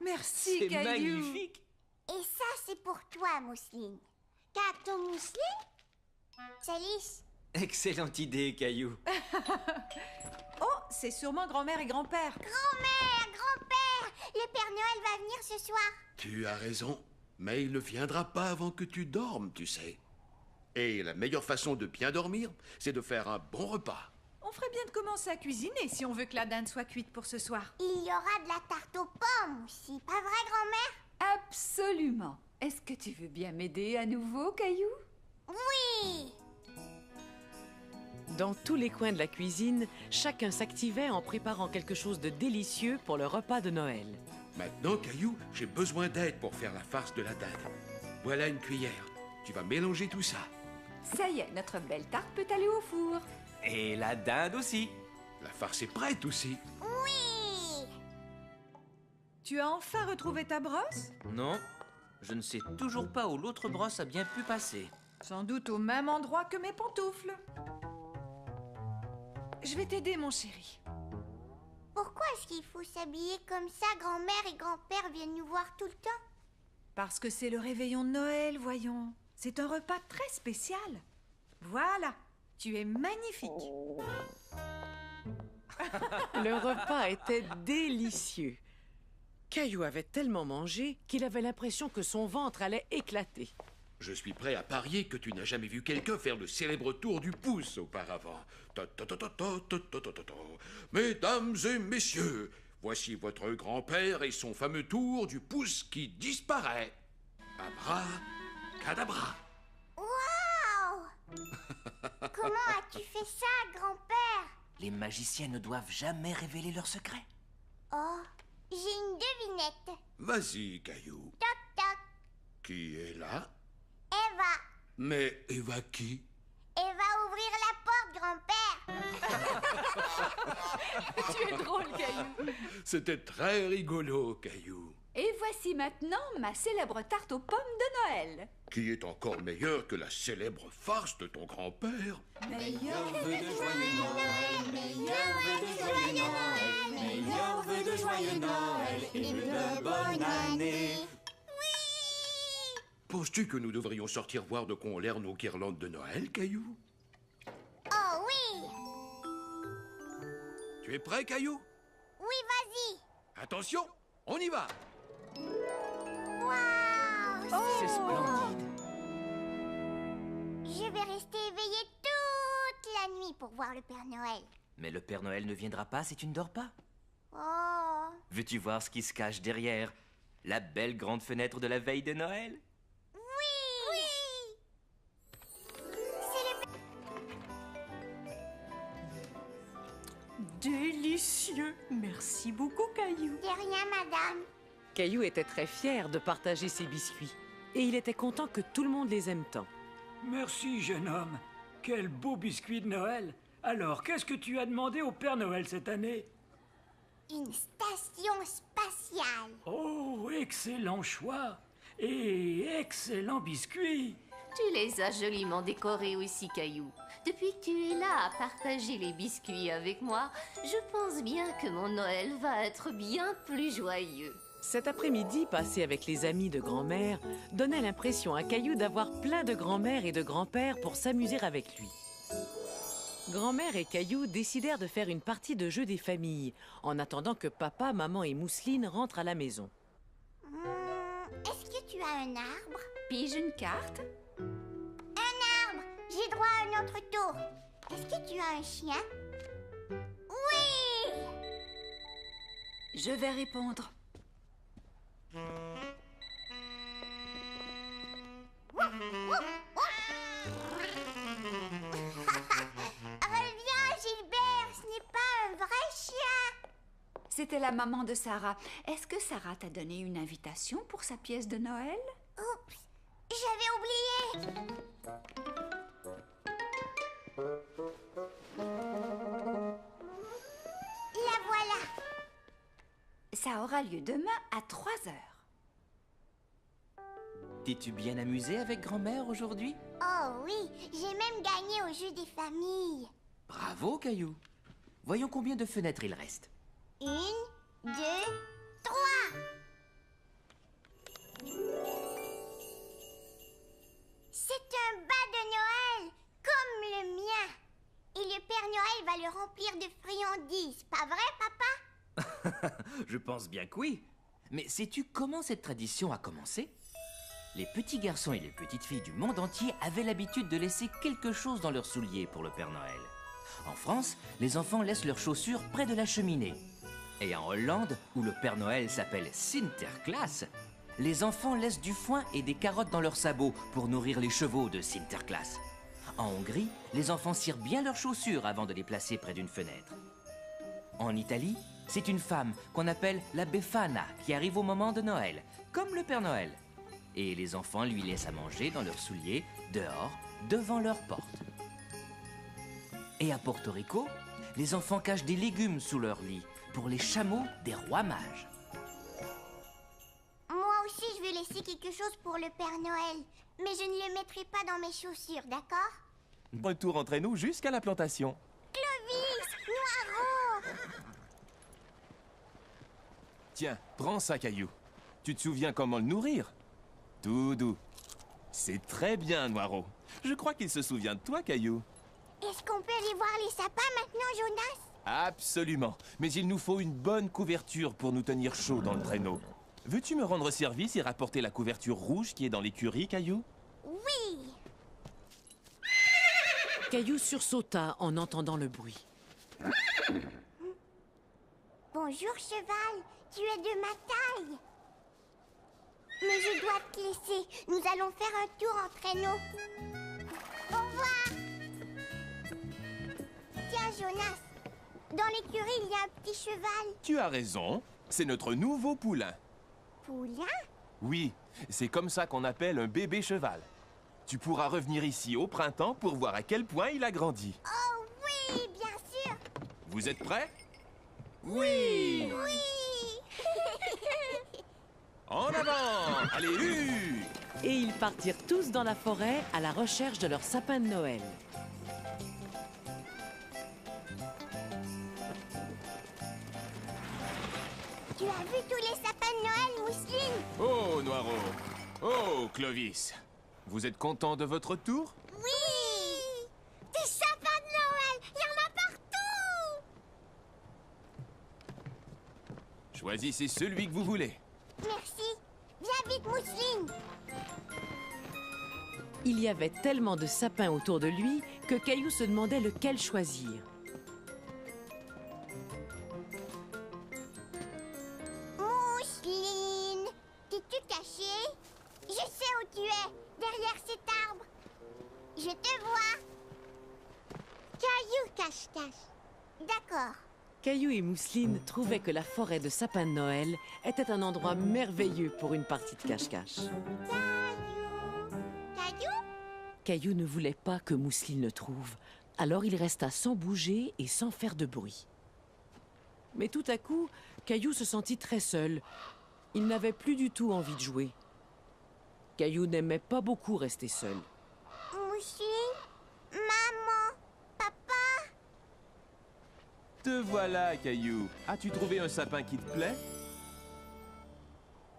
Merci, C'est Caillou. magnifique. Et ça, c'est pour toi, Mousseline. Car ton mousseline, ça lisse. Excellente idée, Caillou. Oh, c'est sûrement grand-mère et grand-père. Grand-mère, grand-père, le Père Noël va venir ce soir. Tu as raison, mais il ne viendra pas avant que tu dormes, tu sais. Et la meilleure façon de bien dormir, c'est de faire un bon repas. On ferait bien de commencer à cuisiner si on veut que la dinde soit cuite pour ce soir. Il y aura de la tarte aux pommes aussi, pas vrai, grand-mère? Absolument. Est-ce que tu veux bien m'aider à nouveau, Caillou? Oui. Dans tous les coins de la cuisine, chacun s'activait en préparant quelque chose de délicieux pour le repas de Noël. Maintenant, Caillou, j'ai besoin d'aide pour faire la farce de la dinde. Voilà une cuillère. Tu vas mélanger tout ça. Ça y est, notre belle tarte peut aller au four. Et la dinde aussi. La farce est prête aussi. Oui. Tu as enfin retrouvé ta brosse? Non, je ne sais toujours pas où l'autre brosse a bien pu passer. Sans doute au même endroit que mes pantoufles. Je vais t'aider, mon chéri. Pourquoi est-ce qu'il faut s'habiller comme ça? Grand-mère et grand-père viennent nous voir tout le temps. Parce que c'est le réveillon de Noël, voyons. C'est un repas très spécial. Voilà, tu es magnifique. Le repas était délicieux. Caillou avait tellement mangé qu'il avait l'impression que son ventre allait éclater. Je suis prêt à parier que tu n'as jamais vu quelqu'un faire le célèbre tour du pouce auparavant. Mesdames et messieurs, voici votre grand-père et son fameux tour du pouce qui disparaît. Abracadabra. Waouh! Comment as-tu fait ça, grand-père? Les magiciens ne doivent jamais révéler leurs secrets. Oh, j'ai une devinette. Vas-y, Caillou. Toc, toc. Qui est là? Eva. Mais Eva qui? Eva, ouvrir la porte, grand-père. Tu es drôle, Caillou. C'était très rigolo, Caillou. Et voici maintenant ma célèbre tarte aux pommes de Noël. Qui est encore meilleure que la célèbre farce de ton grand-père. Meilleur vœu de joyeux Noël, meilleur vœu de joyeux Noël, meilleur vœu de joyeux Noël et de bonne année. Penses-tu que nous devrions sortir voir de quoi ont l'air nos guirlandes de Noël, Caillou? Oh oui. Tu es prêt, Caillou? Oui, vas-y. Attention, on y va! Waouh, C'est splendide. Je vais rester éveillée toute la nuit pour voir le Père Noël. Mais le Père Noël ne viendra pas si tu ne dors pas. Oh. Veux-tu voir ce qui se cache derrière La belle grande fenêtre de la veille de Noël? Délicieux. Merci beaucoup, Caillou. De rien, madame. Caillou était très fier de partager ses biscuits. Et il était content que tout le monde les aime tant. Merci, jeune homme. Quel beau biscuit de Noël. Alors, qu'est-ce que tu as demandé au Père Noël cette année? Une station spatiale. Oh, excellent choix. Et excellent biscuit. Tu les as joliment décorés aussi, Caillou. Depuis que tu es là à partager les biscuits avec moi, je pense bien que mon Noël va être bien plus joyeux. Cet après-midi passé avec les amis de grand-mère donnait l'impression à Caillou d'avoir plein de grand-mères et de grands-pères pour s'amuser avec lui. Grand-mère et Caillou décidèrent de faire une partie de jeu des familles, en attendant que papa, maman et Mousseline rentrent à la maison. Est-ce que tu as un arbre? Pige une carte. Un arbre! J'ai droit à un autre tour. Est-ce que tu as un chien? Oui! Je vais répondre. Reviens, Gilbert, ce n'est pas un vrai chien. C'était la maman de Sarah. Est-ce que Sarah t'a donné une invitation pour sa pièce de Noël? Oups, j'avais oublié. La voilà. Ça aura lieu demain à 3 heures. T'es-tu bien amusé avec grand-mère aujourd'hui? Oh oui, j'ai même gagné au jeu des familles. Bravo, Caillou. Voyons combien de fenêtres il reste. 1, 2, 3. C'est un bas de Noël, comme le mien. Et le Père Noël va le remplir de friandises, pas vrai, papa? Je pense bien que oui. Mais sais-tu comment cette tradition a commencé? Les petits garçons et les petites filles du monde entier avaient l'habitude de laisser quelque chose dans leurs souliers pour le Père Noël. En France, les enfants laissent leurs chaussures près de la cheminée. Et en Hollande, où le Père Noël s'appelle Sinterklaas, les enfants laissent du foin et des carottes dans leurs sabots pour nourrir les chevaux de Sinterklaas. En Hongrie, les enfants cirent bien leurs chaussures avant de les placer près d'une fenêtre. En Italie, c'est une femme qu'on appelle la Befana qui arrive au moment de Noël, comme le Père Noël. Et les enfants lui laissent à manger dans leurs souliers, dehors, devant leur porte. Et à Porto Rico, les enfants cachent des légumes sous leur lit pour les chameaux des rois mages. Moi aussi, je vais laisser quelque chose pour le Père Noël. Mais je ne le mettrai pas dans mes chaussures, d'accord? Retour entre nous jusqu'à la plantation. Clovis! Noiro! Tiens, prends ça, Caillou. Tu te souviens comment le nourrir? Tout doux. C'est très bien, Noiro. Je crois qu'il se souvient de toi, Caillou. Est-ce qu'on peut aller voir les sapins maintenant, Jonas? Absolument. Mais il nous faut une bonne couverture pour nous tenir chaud dans le traîneau. Veux-tu me rendre service et rapporter la couverture rouge qui est dans l'écurie, Caillou? Oui! Caillou sursauta en entendant le bruit. Bonjour, cheval. Tu es de ma taille. Mais je dois te laisser. Nous allons faire un tour en traîneau. Au revoir. Tiens, Jonas. Dans l'écurie, il y a un petit cheval. Tu as raison. C'est notre nouveau poulain. Poulain? Oui, c'est comme ça qu'on appelle un bébé cheval. Tu pourras revenir ici au printemps pour voir à quel point il a grandi. Oh oui, bien sûr. Vous êtes prêts? Oui! Oui. En avant! Allez, Et ils partirent tous dans la forêt à la recherche de leur sapin de Noël. Tu as vu tous les sapins de Noël, Mousseline? Oh, Noiro! Oh, Clovis! Vous êtes content de votre tour? Oui! Des sapins de Noël! Il y en a partout! Choisissez celui que vous voulez. Merci. Viens vite, Mousseline. Il y avait tellement de sapins autour de lui que Caillou se demandait lequel choisir. Mousseline, Je te vois. Caillou cache-cache. D'accord. Caillou et Mousseline trouvaient que la forêt de sapins de Noël était un endroit merveilleux pour une partie de cache-cache. Caillou? Caillou ne voulait pas que Mousseline le trouve, alors il resta sans bouger et sans faire de bruit. Mais tout à coup, Caillou se sentit très seul. Il n'avait plus du tout envie de jouer. Caillou n'aimait pas beaucoup rester seul. Mousseline? Maman? Papa? Te voilà, Caillou. As-tu trouvé un sapin qui te plaît?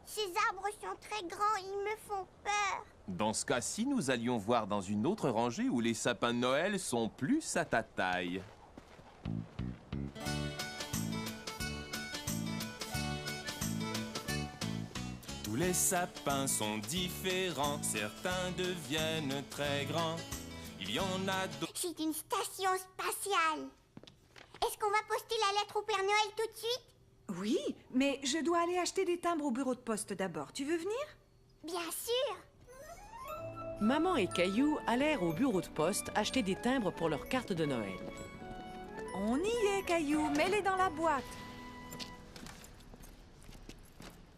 Ces arbres sont très grands, ils me font peur. Dans ce cas-ci, nous allions voir dans une autre rangée où les sapins de Noël sont plus à ta taille. Tous les sapins sont différents, certains deviennent très grands. Il y en a d'autres. C'est une station spatiale. Est-ce qu'on va poster la lettre au Père Noël tout de suite? Oui, mais je dois aller acheter des timbres au bureau de poste d'abord. Tu veux venir? Bien sûr. Maman et Caillou allèrent au bureau de poste acheter des timbres pour leur carte de Noël. On y est, Caillou. Mets-les dans la boîte.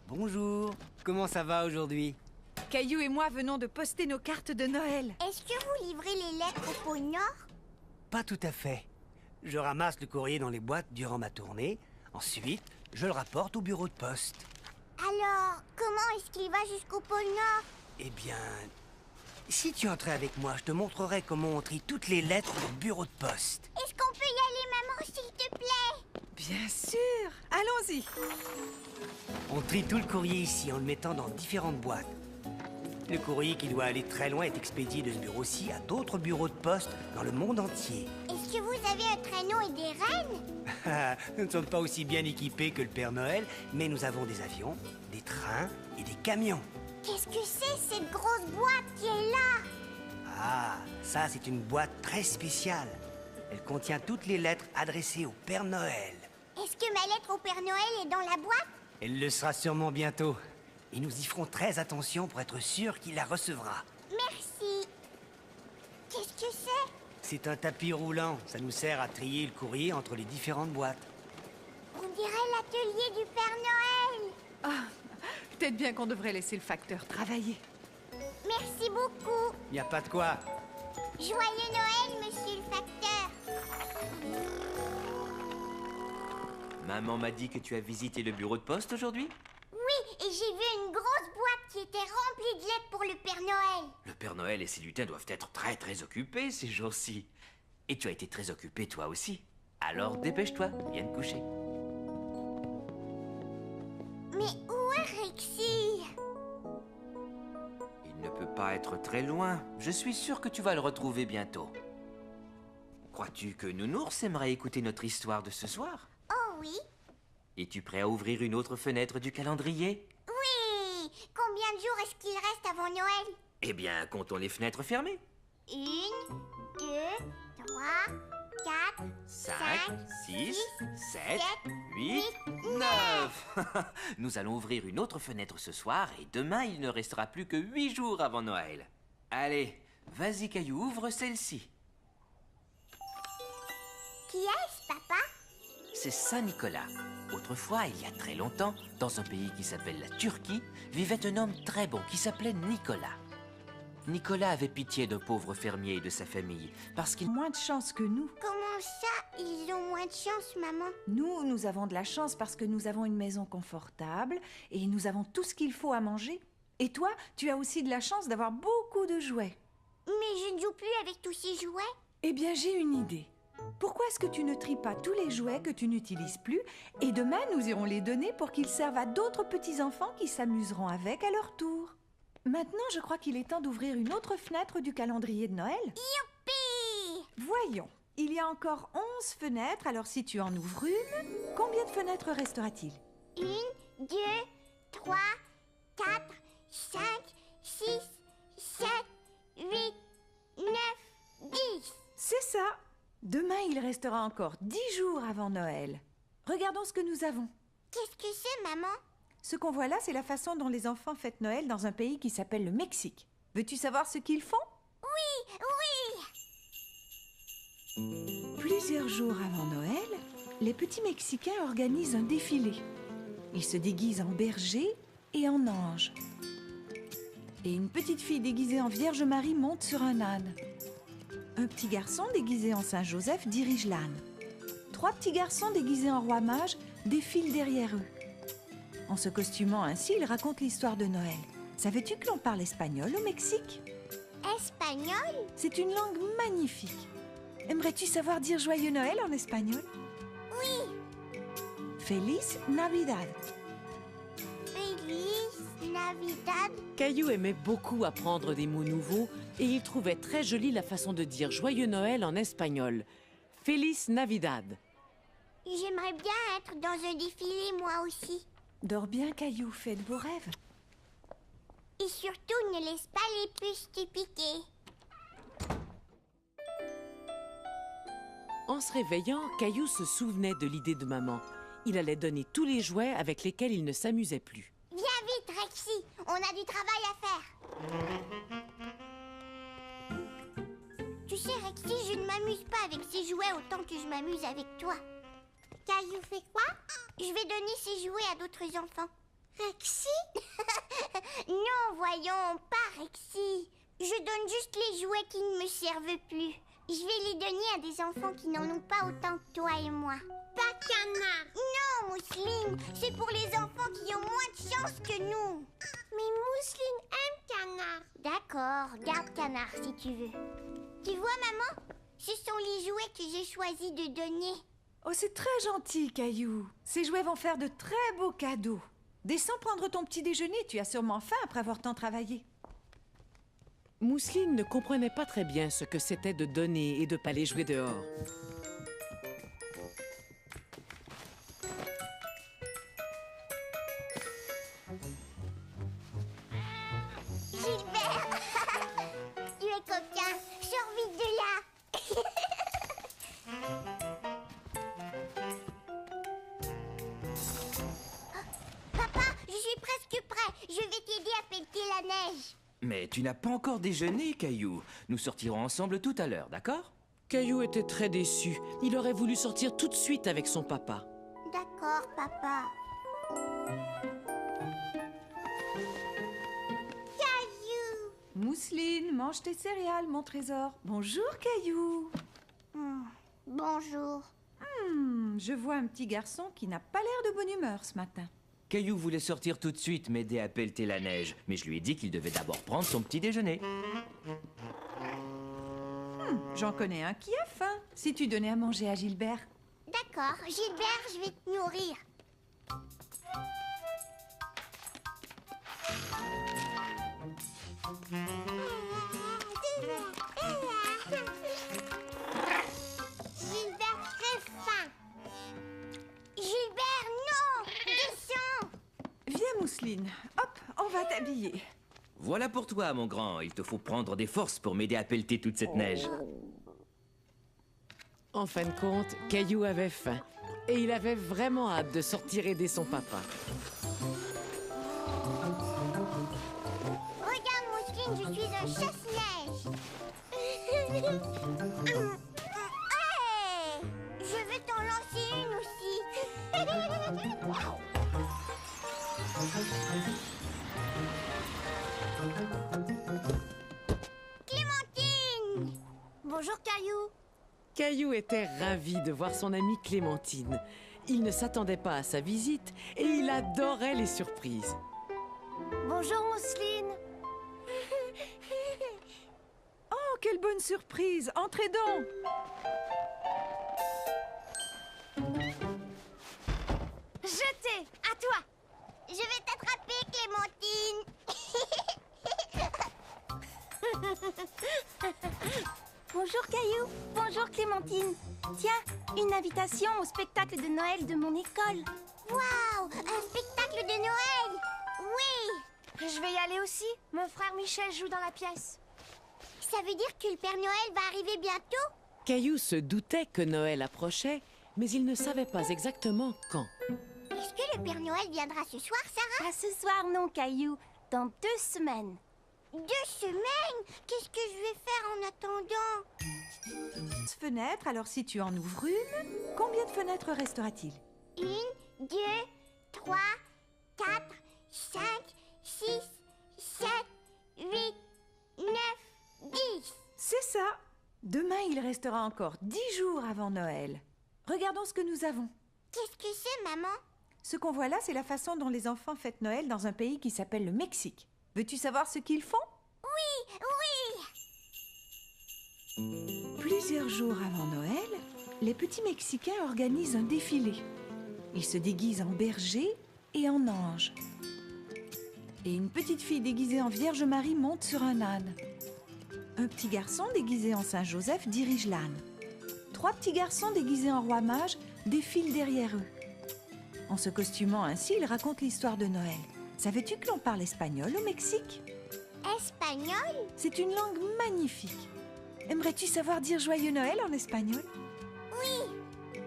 Bonjour. Comment ça va aujourd'hui? Caillou et moi venons de poster nos cartes de Noël. Est-ce que vous livrez les lettres au pôle Nord? Pas tout à fait. Je ramasse le courrier dans les boîtes durant ma tournée. Ensuite, je le rapporte au bureau de poste. Alors, comment est-ce qu'il va jusqu'au pôle Nord? Eh bien, si tu entrais avec moi, je te montrerai comment on trie toutes les lettres au bureau de poste. Est-ce qu'on peut y aller, maman, s'il te plaît? Bien sûr. Allons-y. On trie tout le courrier ici en le mettant dans différentes boîtes. Le courrier qui doit aller très loin est expédié de ce bureau-ci à d'autres bureaux de poste dans le monde entier. Est-ce que vous avez un traîneau et des rennes? Nous ne sommes pas aussi bien équipés que le Père Noël, mais nous avons des avions, des trains et des camions. Qu'est-ce que c'est, cette grosse boîte qui est là? Ah, ça c'est une boîte très spéciale. Elle contient toutes les lettres adressées au Père Noël. Est-ce que ma lettre au Père Noël est dans la boîte? Elle le sera sûrement bientôt. Et nous y ferons très attention pour être sûr qu'il la recevra. Merci. Qu'est-ce que c'est? C'est un tapis roulant. Ça nous sert à trier le courrier entre les différentes boîtes. On dirait l'atelier du Père Noël. Ah, peut-être bien qu'on devrait laisser le facteur travailler. Merci beaucoup. Il n'y a pas de quoi. Joyeux Noël, monsieur le facteur. Maman m'a dit que tu as visité le bureau de poste aujourd'hui? Oui, et j'ai vu une grosse boîte qui était remplie de lettres pour le Père Noël. Le Père Noël et ses lutins doivent être très occupés ces jours-ci. Et tu as été très occupé toi aussi. Alors dépêche-toi, viens te coucher. Mais où est Rexy? Il ne peut pas être très loin. Je suis sûr que tu vas le retrouver bientôt. Crois-tu que Nounours aimerait écouter notre histoire de ce soir? Oh oui. Es-tu prêt à ouvrir une autre fenêtre du calendrier? Oui. Combien de jours est-ce qu'il reste avant Noël? Eh bien, comptons les fenêtres fermées. 1, 2, 3, 4, 5, 6, 7, 8, 9. Nous allons ouvrir une autre fenêtre ce soir et demain, il ne restera plus que 8 jours avant Noël. Allez, vas-y Caillou, ouvre celle-ci. Qui est-ce, papa? C'est Saint-Nicolas. Autrefois, il y a très longtemps, dans un pays qui s'appelle la Turquie, vivait un homme très bon qui s'appelait Nicolas. Nicolas avait pitié d'un pauvre fermier et de sa famille, parce qu'il... Moins de chance que nous. Comment ça, ils ont moins de chance, maman? Nous avons de la chance parce que nous avons une maison confortable et nous avons tout ce qu'il faut à manger. Et toi, tu as aussi de la chance d'avoir beaucoup de jouets. Mais je ne joue plus avec tous ces jouets. Eh bien, j'ai une idée. Pourquoi est-ce que tu ne tries pas tous les jouets que tu n'utilises plus et demain, nous irons les donner pour qu'ils servent à d'autres petits-enfants qui s'amuseront avec à leur tour. Maintenant, je crois qu'il est temps d'ouvrir une autre fenêtre du calendrier de Noël. Youpi! Voyons, il y a encore 11 fenêtres, alors si tu en ouvres une, combien de fenêtres restera-t-il? 1, 2, 3, 4, 5, 6, 7, 8, 9, 10. C'est ça. Demain, il restera encore 10 jours avant Noël. Regardons ce que nous avons. Qu'est-ce que c'est, maman? Ce qu'on voit là, c'est la façon dont les enfants fêtent Noël dans un pays qui s'appelle le Mexique. Veux-tu savoir ce qu'ils font? Oui, oui, Plusieurs jours avant Noël, les petits Mexicains organisent un défilé. Ils se déguisent en berger et en ange. Et une petite fille déguisée en Vierge Marie monte sur un âne. Un petit garçon déguisé en Saint-Joseph dirige l'âne. 3 petits garçons déguisés en roi mage défilent derrière eux. En se costumant ainsi, ils racontent l'histoire de Noël. Savais-tu que l'on parle espagnol au Mexique? Espagnol? C'est une langue magnifique. Aimerais-tu savoir dire Joyeux Noël en espagnol? Oui. Feliz Navidad. Feliz Navidad. Caillou aimait beaucoup apprendre des mots nouveaux et il trouvait très jolie la façon de dire Joyeux Noël en espagnol. Feliz Navidad. J'aimerais bien être dans un défilé, moi aussi. Dors bien, Caillou, fais de beaux rêves. Et surtout, ne laisse pas les puces te piquer. En se réveillant, Caillou se souvenait de l'idée de maman. Il allait donner tous les jouets avec lesquels il ne s'amusait plus. Viens vite, Rexy. On a du travail à faire. Tu sais, Rexy, je ne m'amuse pas avec ces jouets autant que je m'amuse avec toi. Caillou fait quoi? Je vais donner ces jouets à d'autres enfants. Rexy? Non, voyons, pas Rexy. Je donne juste les jouets qui ne me servent plus. Je vais les donner à des enfants qui n'en ont pas autant que toi et moi. Pas Canard. Non, Mousseline, c'est pour les enfants qui ont moins de chance que nous. Mais Mousseline aime Canard. D'accord, garde Canard si tu veux. Tu vois, maman? Ce sont les jouets que j'ai choisi de donner. Oh, c'est très gentil, Caillou. Ces jouets vont faire de très beaux cadeaux. Descends prendre ton petit déjeuner, tu as sûrement faim après avoir tant travaillé. Mousseline ne comprenait pas très bien ce que c'était de donner et de pas les jouer dehors. Gilbert, tu es coquin. Sors vite de là. Papa, je suis presque prêt. Je vais t'aider à pelleter la neige. Mais tu n'as pas encore déjeuné, Caillou. Nous sortirons ensemble tout à l'heure, d'accord? Caillou était très déçu. Il aurait voulu sortir tout de suite avec son papa. D'accord, papa. Caillou. Mousseline, mange tes céréales, mon trésor. Bonjour, Caillou. Bonjour. Je vois un petit garçon qui n'a pas l'air de bonne humeur ce matin. Caillou voulait sortir tout de suite m'aider à pelleter la neige, mais je lui ai dit qu'il devait d'abord prendre son petit déjeuner. J'en connais un qui a faim. Si tu donnais à manger à Gilbert. D'accord, Gilbert, je vais te nourrir. Gilbert, très faim. Gilbert, non! Descends! Viens, Mousseline. Hop, on va t'habiller. Voilà pour toi, mon grand. Il te faut prendre des forces pour m'aider à pelleter toute cette neige. En fin de compte, Caillou avait faim. Et il avait vraiment hâte de sortir aider son papa. Regarde, Mousseline, je suis un chasse-neige. Hey! Je vais t'en lancer une aussi. Clémentine! Bonjour, Caillou. Caillou était ravi de voir son amie Clémentine. Il ne s'attendait pas à sa visite et il adorait les surprises. Bonjour, Mousseline. Oh, quelle bonne surprise! Entrez donc! Jetez, à toi. Je vais t'attraper, Clémentine. Bonjour Caillou, bonjour Clémentine. Tiens, une invitation au spectacle de Noël de mon école. Waouh, un spectacle de Noël! Oui! Je vais y aller aussi. Mon frère Michel joue dans la pièce. Ça veut dire que le Père Noël va arriver bientôt? Caillou se doutait que Noël approchait, mais il ne savait pas exactement quand. Est-ce que le Père Noël viendra ce soir, Sarah? Pas ce soir non, Caillou. Dans 2 semaines. 2 semaines? Qu'est-ce que je vais faire en attendant? Fenêtres, alors si tu en ouvres une, combien de fenêtres restera-t-il? 1, 2, 3, 4, 5, 6, 7, 8, 9, 10. C'est ça. Demain, il restera encore 10 jours avant Noël. Regardons ce que nous avons. Qu'est-ce que c'est, maman? Ce qu'on voit là, c'est la façon dont les enfants fêtent Noël dans un pays qui s'appelle le Mexique. Veux-tu savoir ce qu'ils font? Oui, oui. Plusieurs jours avant Noël, les petits Mexicains organisent un défilé. Ils se déguisent en berger et en ange. Et une petite fille déguisée en Vierge Marie monte sur un âne. Un petit garçon déguisé en Saint Joseph dirige l'âne. 3 petits garçons déguisés en roi mage défilent derrière eux. En se costumant ainsi, ils racontent l'histoire de Noël. Savais-tu que l'on parle espagnol au Mexique? Espagnol? C'est une langue magnifique. Aimerais-tu savoir dire Joyeux Noël en espagnol? Oui.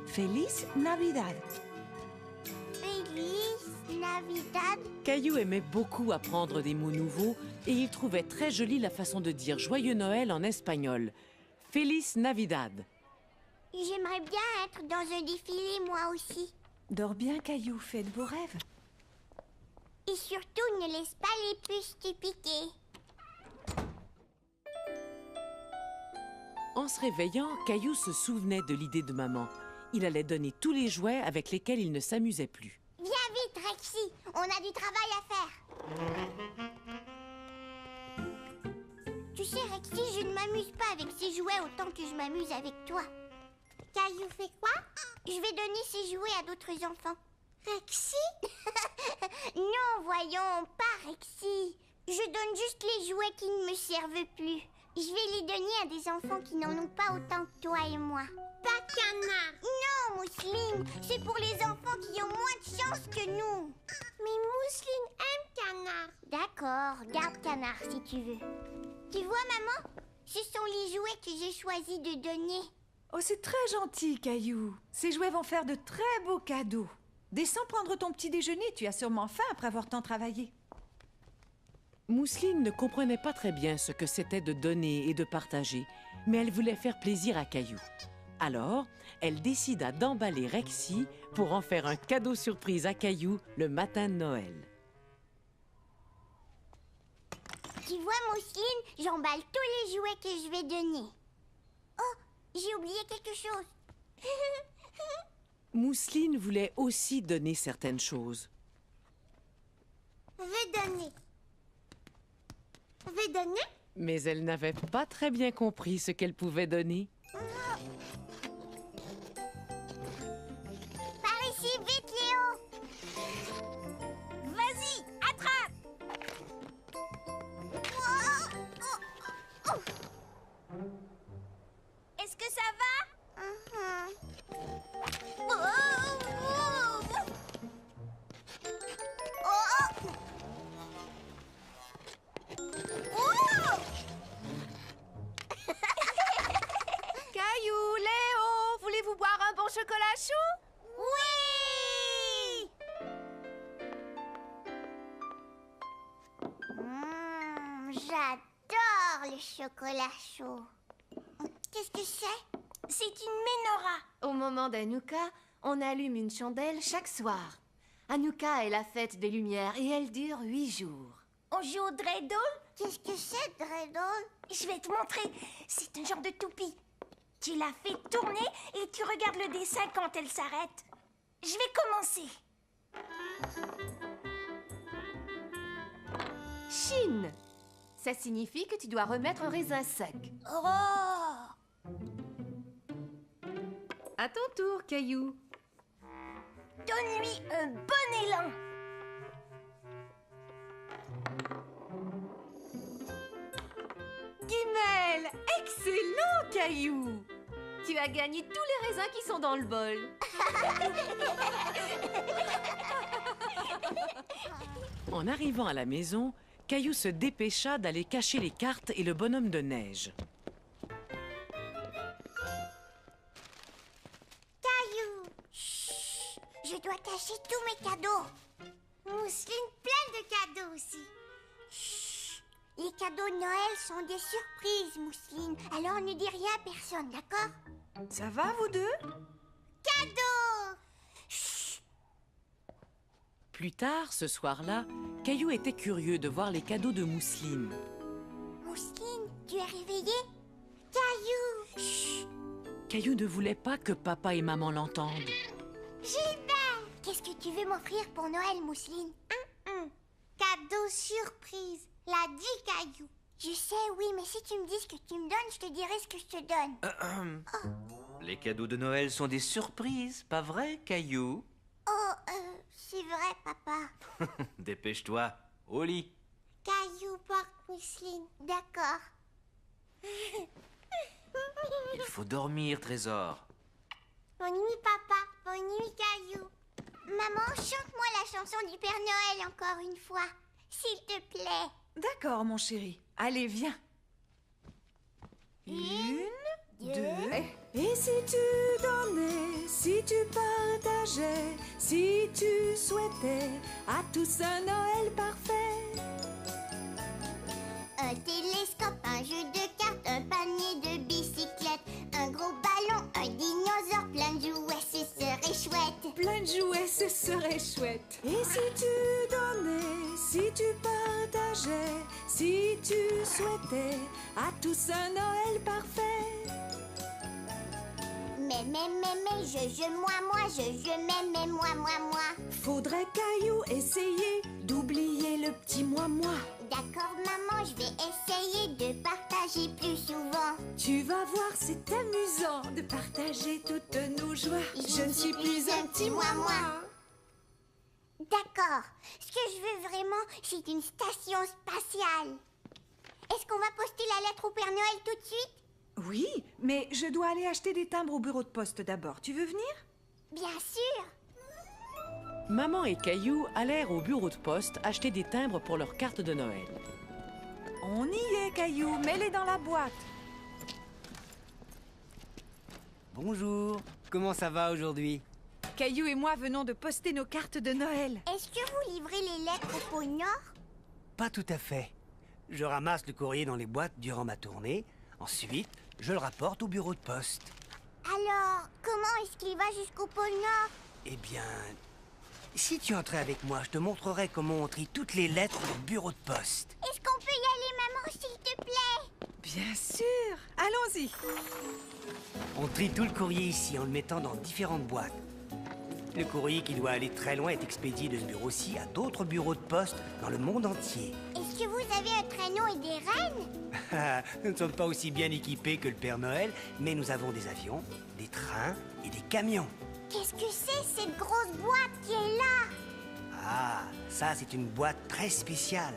Feliz Navidad. Feliz Navidad. Caillou aimait beaucoup apprendre des mots nouveaux et il trouvait très jolie la façon de dire Joyeux Noël en espagnol. Feliz Navidad. J'aimerais bien être dans un défilé, moi aussi. Dors bien, Caillou, fais de beaux rêves. Et surtout, ne laisse pas les puces te piquer. En se réveillant, Caillou se souvenait de l'idée de maman. Il allait donner tous les jouets avec lesquels il ne s'amusait plus. Viens vite, Rexy. On a du travail à faire. Tu sais, Rexy, je ne m'amuse pas avec ces jouets autant que je m'amuse avec toi. Caillou fait quoi? Je vais donner ces jouets à d'autres enfants. Rexy? Non, voyons, pas Rexy. Je donne juste les jouets qui ne me servent plus. Je vais les donner à des enfants qui n'en ont pas autant que toi et moi. Pas Canard. Non, Mousseline, c'est pour les enfants qui ont moins de chance que nous. Mais Mousseline aime Canard. D'accord, garde Canard si tu veux. Tu vois, maman? Ce sont les jouets que j'ai choisi de donner. Oh, c'est très gentil, Caillou. Ces jouets vont faire de très beaux cadeaux. Descends prendre ton petit déjeuner, tu as sûrement faim après avoir tant travaillé. Mousseline ne comprenait pas très bien ce que c'était de donner et de partager, mais elle voulait faire plaisir à Caillou. Alors, elle décida d'emballer Rexy pour en faire un cadeau surprise à Caillou le matin de Noël. Tu vois, Mousseline, j'emballe tous les jouets que je vais donner. Oh, j'ai oublié quelque chose. Mousseline voulait aussi donner certaines choses. Vais donner. Vais donner? Mais elle n'avait pas très bien compris ce qu'elle pouvait donner. Par ici, vite, Léo. Vas-y, attrape. Est-ce que ça va? Caillou, Léo, voulez-vous boire un bon chocolat chaud? Oui! J'adore le chocolat chaud. Qu'est-ce que c'est? C'est une menorah. Au moment d'Hanouka, on allume une chandelle chaque soir. Hanouka est la fête des lumières et elle dure 8 jours. On joue au dreidel? Qu'est-ce que c'est, dreidel? Je vais te montrer. C'est un genre de toupie. Tu la fais tourner et tu regardes le dessin quand elle s'arrête. Je vais commencer. Chine. Ça signifie que tu dois remettre un raisin sec. Oh! À ton tour, Caillou. Donne-lui un bon élan. Guimel! Excellent, Caillou! Tu as gagné tous les raisins qui sont dans le bol. En arrivant à la maison, Caillou se dépêcha d'aller cacher les cartes et le bonhomme de neige. Caillou! Chut! Je dois cacher tous mes cadeaux. Mousseline, plein de cadeaux aussi. Chut! Les cadeaux de Noël sont des surprises, Mousseline. Alors ne dis rien à personne, d'accord? Ça va, vous deux? Cadeau! Plus tard, ce soir-là, Caillou était curieux de voir les cadeaux de Mousseline. Mousseline, tu es réveillée? Caillou! Chut! Caillou ne voulait pas que papa et maman l'entendent. Gilbert! Qu'est-ce que tu veux m'offrir pour Noël, Mousseline? Cadeau surprise, l'a dit Caillou. Je sais, oui, mais si tu me dis ce que tu me donnes, je te dirai ce que je te donne. Les cadeaux de Noël sont des surprises, pas vrai, Caillou? C'est vrai, papa. Dépêche-toi, au lit. Caillou porte Mousseline, d'accord. Il faut dormir, Trésor. Bonne nuit, papa. Bonne nuit, Caillou. Maman, chante-moi la chanson du Père Noël encore une fois, s'il te plaît. D'accord, mon chéri. Allez, viens. Une, deux. Et si tu donnais, si tu partageais, si tu souhaitais à tous un Noël parfait. Un télescope, un jeu de cartes, un panier de bicyclettes, un gros ballon, un dinosaure, plein de jouets, ce serait chouette. Plein de jouets, ce serait chouette. Et si tu donnais, si tu partageais, si tu souhaitais à tous un Noël parfait. Mais, je, moi, je, moi. Faudrait, Caillou, essayer d'oublier le petit moi. D'accord, maman, je vais essayer de partager plus souvent. Tu vas voir, c'est amusant de partager toutes nos joies. Je ne suis plus un petit moi. D'accord. Ce que je veux vraiment, c'est une station spatiale. Est-ce qu'on va poster la lettre au Père Noël tout de suite? Oui, mais je dois aller acheter des timbres au bureau de poste d'abord. Tu veux venir? Bien sûr. Maman et Caillou allèrent au bureau de poste acheter des timbres pour leur carte de Noël. On y est, Caillou. Mets-les dans la boîte. Bonjour. Comment ça va aujourd'hui? Caillou et moi venons de poster nos cartes de Noël. Est-ce que vous livrez les lettres au pôle Nord? Pas tout à fait. Je ramasse le courrier dans les boîtes durant ma tournée. Ensuite, je le rapporte au bureau de poste. Alors, comment est-ce qu'il va jusqu'au pôle Nord? Eh bien, si tu entrais avec moi, je te montrerai comment on trie toutes les lettres au bureau de poste. Est-ce qu'on peut y aller, maman, s'il te plaît? Bien sûr. Allons-y. On trie tout le courrier ici en le mettant dans différentes boîtes. Le courrier qui doit aller très loin est expédié de ce bureau-ci à d'autres bureaux de poste dans le monde entier. Est-ce que vous avez un traîneau et des rennes? Nous ne sommes pas aussi bien équipés que le Père Noël, mais nous avons des avions, des trains et des camions. Qu'est-ce que c'est, cette grosse boîte qui est là? Ah, ça c'est une boîte très spéciale.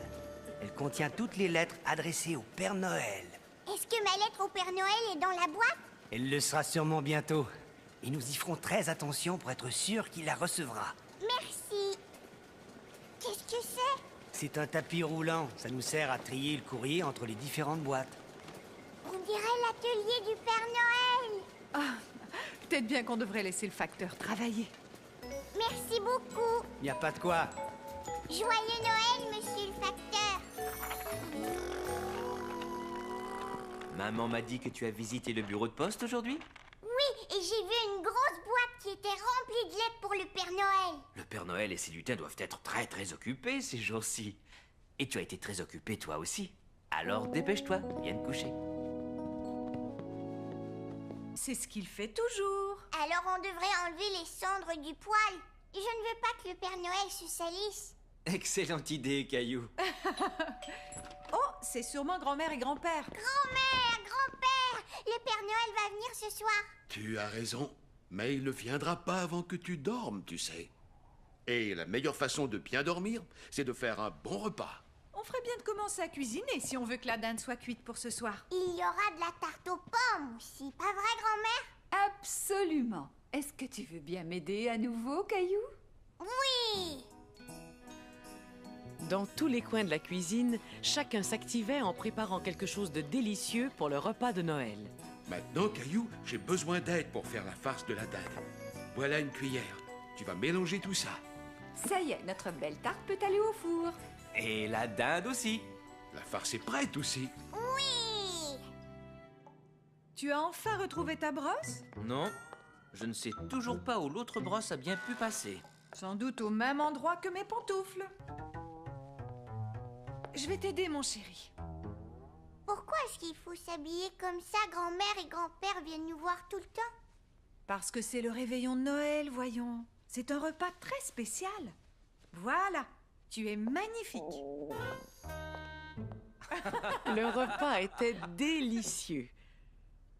Elle contient toutes les lettres adressées au Père Noël. Est-ce que ma lettre au Père Noël est dans la boîte? Elle le sera sûrement bientôt. Et nous y ferons très attention pour être sûr qu'il la recevra. Merci. Qu'est-ce que c'est? C'est un tapis roulant. Ça nous sert à trier le courrier entre les différentes boîtes. On dirait l'atelier du Père Noël. Ah, peut-être bien qu'on devrait laisser le facteur travailler. Merci beaucoup. Il n'y a pas de quoi. Joyeux Noël, monsieur le facteur. Maman m'a dit que tu as visité le bureau de poste aujourd'hui? Oui, et j'ai vu une grosse boîte qui était remplie de lettres pour le Père Noël. Le Père Noël et ses lutins doivent être très occupés ces jours-ci. Et tu as été très occupé toi aussi. Alors dépêche-toi, viens te coucher. C'est ce qu'il fait toujours. Alors on devrait enlever les cendres du poêle. Je ne veux pas que le Père Noël se salisse. Excellente idée, Caillou. Oh, c'est sûrement grand-mère et grand-père. Grand-mère, grand-père, le Père Noël va venir ce soir. Tu as raison, mais il ne viendra pas avant que tu dormes, tu sais. Et la meilleure façon de bien dormir, c'est de faire un bon repas. On ferait bien de commencer à cuisiner si on veut que la dinde soit cuite pour ce soir. Il y aura de la tarte aux pommes aussi, pas vrai, grand-mère? Absolument. Est-ce que tu veux bien m'aider à nouveau, Caillou? Oui! Dans tous les coins de la cuisine, chacun s'activait en préparant quelque chose de délicieux pour le repas de Noël. Maintenant, Caillou, j'ai besoin d'aide pour faire la farce de la dinde. Voilà une cuillère. Tu vas mélanger tout ça. Ça y est, notre belle tarte peut aller au four. Et la dinde aussi. La farce est prête aussi. Oui! Tu as enfin retrouvé ta brosse? Non, je ne sais toujours pas où l'autre brosse a bien pu passer. Sans doute au même endroit que mes pantoufles. Je vais t'aider, mon chéri. Pourquoi est-ce qu'il faut s'habiller comme ça? Grand-mère et grand-père viennent nous voir tout le temps. Parce que c'est le réveillon de Noël, voyons. C'est un repas très spécial. Voilà, tu es magnifique. Le repas était délicieux.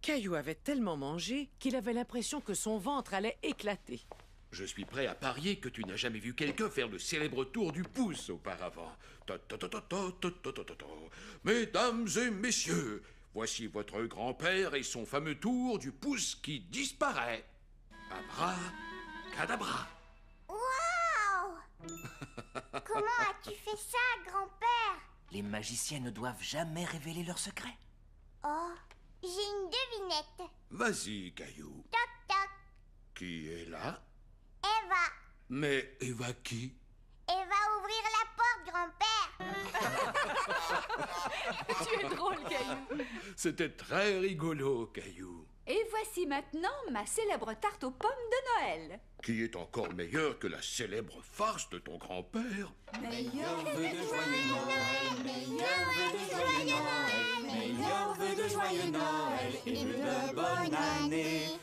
Caillou avait tellement mangé qu'il avait l'impression que son ventre allait éclater. Je suis prêt à parier que tu n'as jamais vu quelqu'un faire le célèbre tour du pouce auparavant. Mesdames et messieurs, voici votre grand-père et son fameux tour du pouce qui disparaît. Abracadabra. Waouh! Comment as-tu fait ça, grand-père? Les magiciens ne doivent jamais révéler leurs secrets. Oh, j'ai une devinette. Vas-y, Caillou. Toc toc. Qui est là? Eva. Mais Eva qui? Eva, ouvrir la porte, grand-père. Tu es drôle, Caillou. C'était très rigolo, Caillou. Et voici maintenant ma célèbre tarte aux pommes de Noël. Qui est encore meilleur que la célèbre farce de ton grand-père. Meilleur vœu de joyeux Noël, meilleur vœu de joyeux Noël, meilleur vœu de joyeux Noël et de bonne année.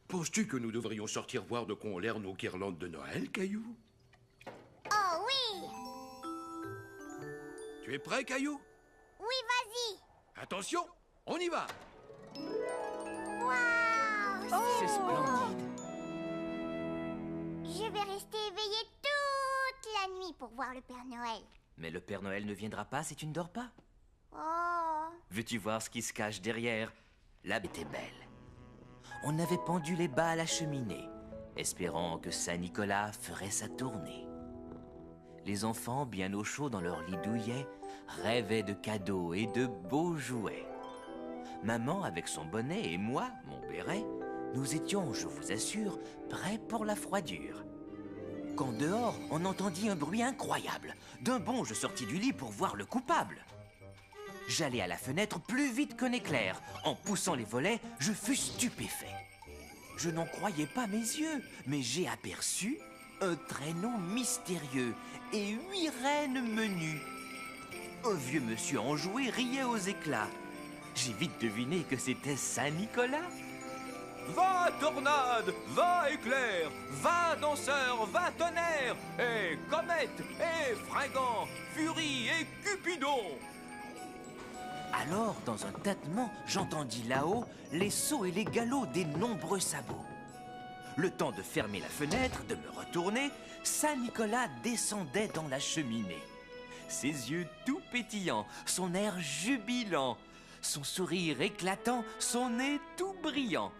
Penses-tu que nous devrions sortir voir de quoi ont l'air nos guirlandes de Noël, Caillou? Oh oui! Tu es prêt, Caillou? Oui, vas-y! Attention, on y va! Waouh! C'est splendide. Je vais rester éveillée toute la nuit pour voir le Père Noël. Mais le Père Noël ne viendra pas si tu ne dors pas. Oh! Veux-tu voir ce qui se cache derrière? La bête est belle. On avait pendu les bas à la cheminée, espérant que Saint-Nicolas ferait sa tournée. Les enfants, bien au chaud dans leur lit douillet, rêvaient de cadeaux et de beaux jouets. Maman, avec son bonnet, et moi, mon béret, nous étions, je vous assure, prêts pour la froidure. Quand dehors, on entendit un bruit incroyable. D'un bond, je sortis du lit pour voir le coupable. J'allai à la fenêtre plus vite qu'un éclair. En poussant les volets, je fus stupéfait. Je n'en croyais pas mes yeux, mais j'ai aperçu un traîneau mystérieux et 8 reines menues. Un vieux monsieur enjoué riait aux éclats. J'ai vite deviné que c'était Saint-Nicolas. Va tornade, va éclair, va danseur, va tonnerre, et comète, et fringant, furie et cupidon. Alors, dans un tâtement, j'entendis là-haut les sauts et les galops des nombreux sabots. Le temps de fermer la fenêtre, de me retourner, Saint-Nicolas descendait dans la cheminée. Ses yeux tout pétillants, son air jubilant, son sourire éclatant, son nez tout brillant.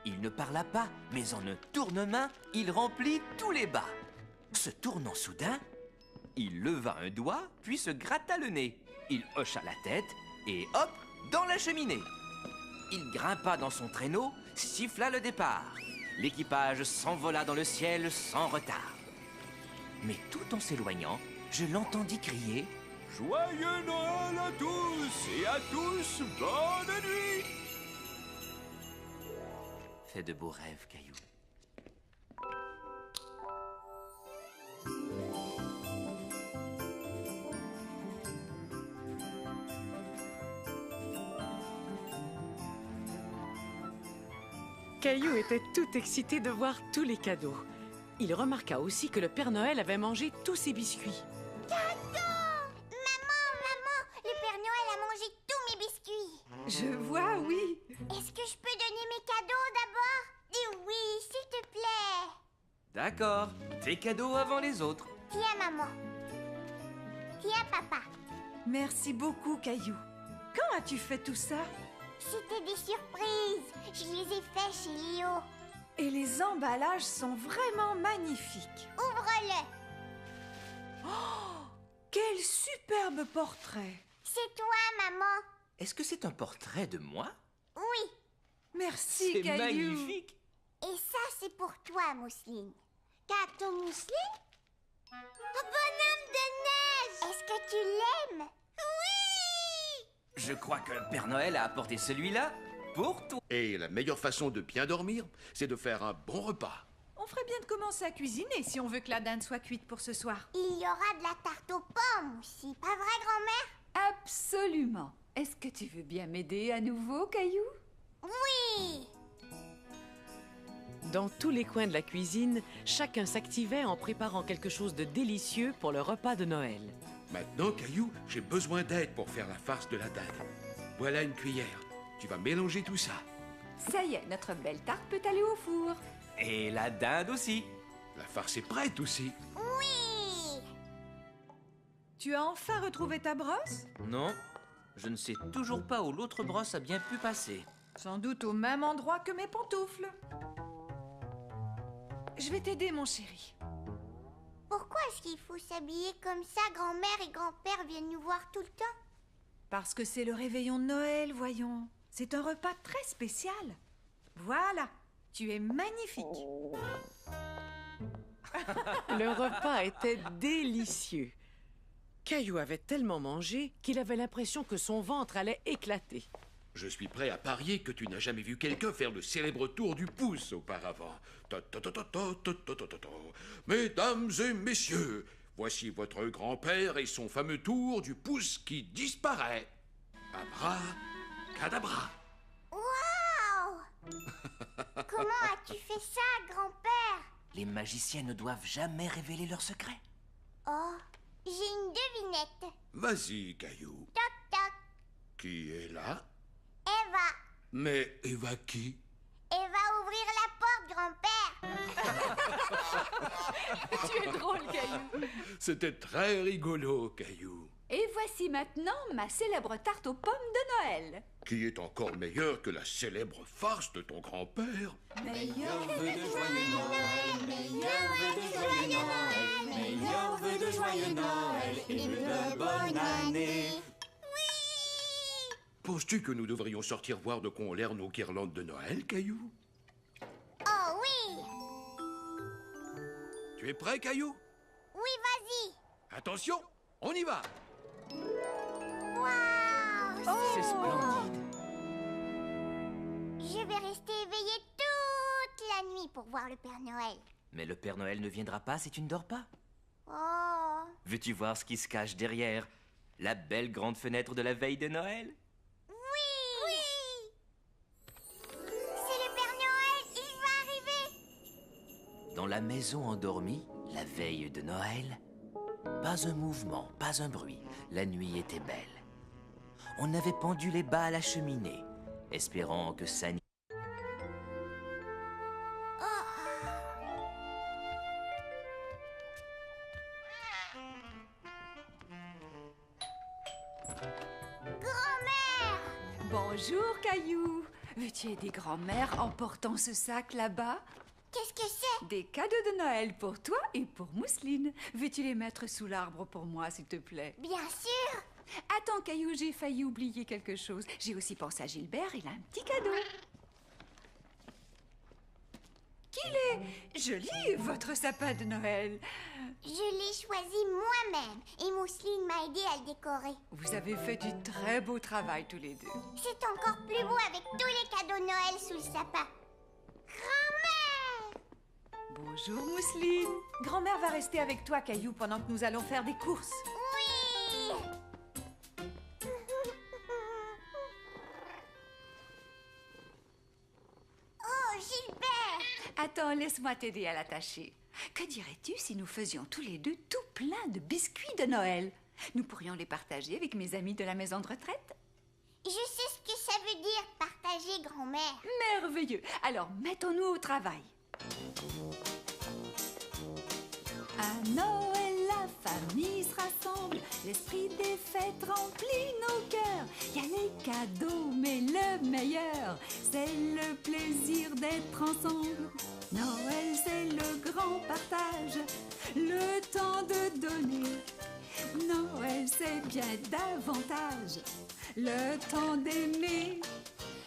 Il ne parla pas, mais en un tournement, il remplit tous les bas. Se tournant soudain, il leva un doigt, puis se gratta le nez. Il hocha la tête, et hop, dans la cheminée. Il grimpa dans son traîneau, siffla le départ. L'équipage s'envola dans le ciel sans retard. Mais tout en s'éloignant, je l'entendis crier « Joyeux Noël à tous, et à tous, bonne nuit !» Fais de beaux rêves, Caillou. Caillou était tout excité de voir tous les cadeaux. Il remarqua aussi que le Père Noël avait mangé tous ses biscuits. Maman, le Père Noël a mangé tous mes biscuits. Je vois, oui. Est-ce que je peux donner mes cadeaux d'abord? Dis oui, s'il te plaît. D'accord, tes cadeaux avant les autres. Tiens, maman. Tiens, papa. Merci beaucoup, Caillou. Quand as-tu fait tout ça? C'était des surprises. Je les ai faits chez Léo. Et les emballages sont vraiment magnifiques. Ouvre-le. Oh, quel superbe portrait. C'est toi, maman. Est-ce que c'est un portrait de moi? Oui. Merci, C'est Caillou. magnifique. Et ça, c'est pour toi, Mousseline. Gâteau Mousseline? Bonhomme de neige! Est-ce que tu l'aimes? Oui! Je crois que le Père Noël a apporté celui-là pour toi. Et la meilleure façon de bien dormir, c'est de faire un bon repas. On ferait bien de commencer à cuisiner si on veut que la dinde soit cuite pour ce soir. Il y aura de la tarte aux pommes aussi, pas vrai, grand-mère? Absolument. Est-ce que tu veux bien m'aider à nouveau, Caillou? Oui! Dans tous les coins de la cuisine, chacun s'activait en préparant quelque chose de délicieux pour le repas de Noël. Maintenant, Caillou, j'ai besoin d'aide pour faire la farce de la dinde. Voilà une cuillère. Tu vas mélanger tout ça. Ça y est, notre belle tarte peut aller au four. Et la dinde aussi. La farce est prête aussi. Oui! Tu as enfin retrouvé ta brosse? Non, je ne sais toujours pas où l'autre brosse a bien pu passer. Sans doute au même endroit que mes pantoufles. Je vais t'aider, mon chéri. Pourquoi est-ce qu'il faut s'habiller comme ça? Grand-mère et grand-père viennent nous voir tout le temps. Parce que c'est le réveillon de Noël, voyons. C'est un repas très spécial. Voilà, tu es magnifique. Le repas était délicieux. Caillou avait tellement mangé qu'il avait l'impression que son ventre allait éclater. Je suis prêt à parier que tu n'as jamais vu quelqu'un faire le célèbre tour du pouce auparavant. Mesdames et messieurs, voici votre grand-père et son fameux tour du pouce qui disparaît. Abracadabra. Waouh! Comment as-tu fait ça, grand-père? Les magiciens ne doivent jamais révéler leurs secrets. Oh, j'ai une devinette. Vas-y, Caillou. Toc, toc. Qui est là? Eva. Mais Eva qui? Eva, ouvrir la porte, grand-père. Tu es drôle, Caillou. C'était très rigolo, Caillou. Et voici maintenant ma célèbre tarte aux pommes de Noël. Qui est encore meilleure que la célèbre farce de ton grand-père. Meilleur vœu de joyeux Noël, meilleur vœu de joyeux Noël, meilleur vœu de joyeux Noël et de bonne année. Penses-tu que nous devrions sortir voir de quoi ont l'air nos guirlandes de Noël, Caillou? Oh oui! Tu es prêt, Caillou? Oui, vas-y. Attention, on y va! Waouh! C'est splendide. Je vais rester éveillée toute la nuit pour voir le Père Noël. Mais le Père Noël ne viendra pas si tu ne dors pas. Oh! Veux-tu voir ce qui se cache derrière la belle grande fenêtre de la veille de Noël? Dans la maison endormie, la veille de Noël, pas un mouvement, pas un bruit. La nuit était belle. On avait pendu les bas à la cheminée, espérant que ça n'y... Grand-mère! Bonjour, Caillou. Veux-tu aider grand-mère en portant ce sac là-bas? Qu'est-ce que c'est? Des cadeaux de Noël pour toi et pour Mousseline. Veux-tu les mettre sous l'arbre pour moi, s'il te plaît? Bien sûr! Attends, Caillou, j'ai failli oublier quelque chose. J'ai aussi pensé à Gilbert, il a un petit cadeau. Qu'il est joli, votre sapin de Noël. Je l'ai choisi moi-même et Mousseline m'a aidé à le décorer. Vous avez fait du très beau travail tous les deux. C'est encore plus beau avec tous les cadeaux de Noël sous le sapin. Grand-mère! Bonjour, Mousseline. Grand-mère va rester avec toi, Caillou, pendant que nous allons faire des courses. Oui! Oh, Gilbert! Attends, laisse-moi t'aider à l'attacher. Que dirais-tu si nous faisions tous les deux tout plein de biscuits de Noël? Nous pourrions les partager avec mes amis de la maison de retraite. Je sais ce que ça veut dire, partager, grand-mère. Merveilleux. Alors, mettons-nous au travail. À Noël, la famille se rassemble, l'esprit des fêtes remplit nos cœurs. Il y a les cadeaux, mais le meilleur, c'est le plaisir d'être ensemble. Noël, c'est le grand partage, le temps de donner. Noël, c'est bien davantage le temps d'aimer.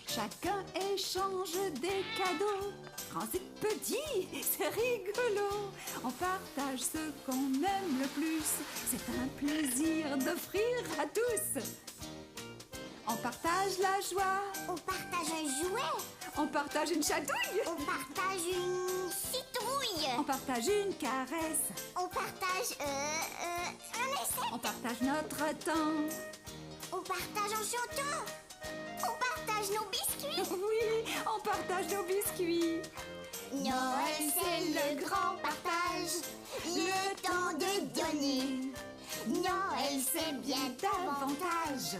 Chacun échange des cadeaux Quand c'est petit, c'est rigolo. On partage ce qu'on aime le plus. C'est un plaisir d'offrir à tous. On partage la joie. On partage un jouet. On partage une chatouille. On partage une citrouille. On partage une caresse. On partage un essai. On partage notre temps. On partage en chantant. On partage nos biscuits. Oui, on partage nos biscuits. Noël, c'est le grand partage. Le temps de donner. Noël, c'est bien davantage.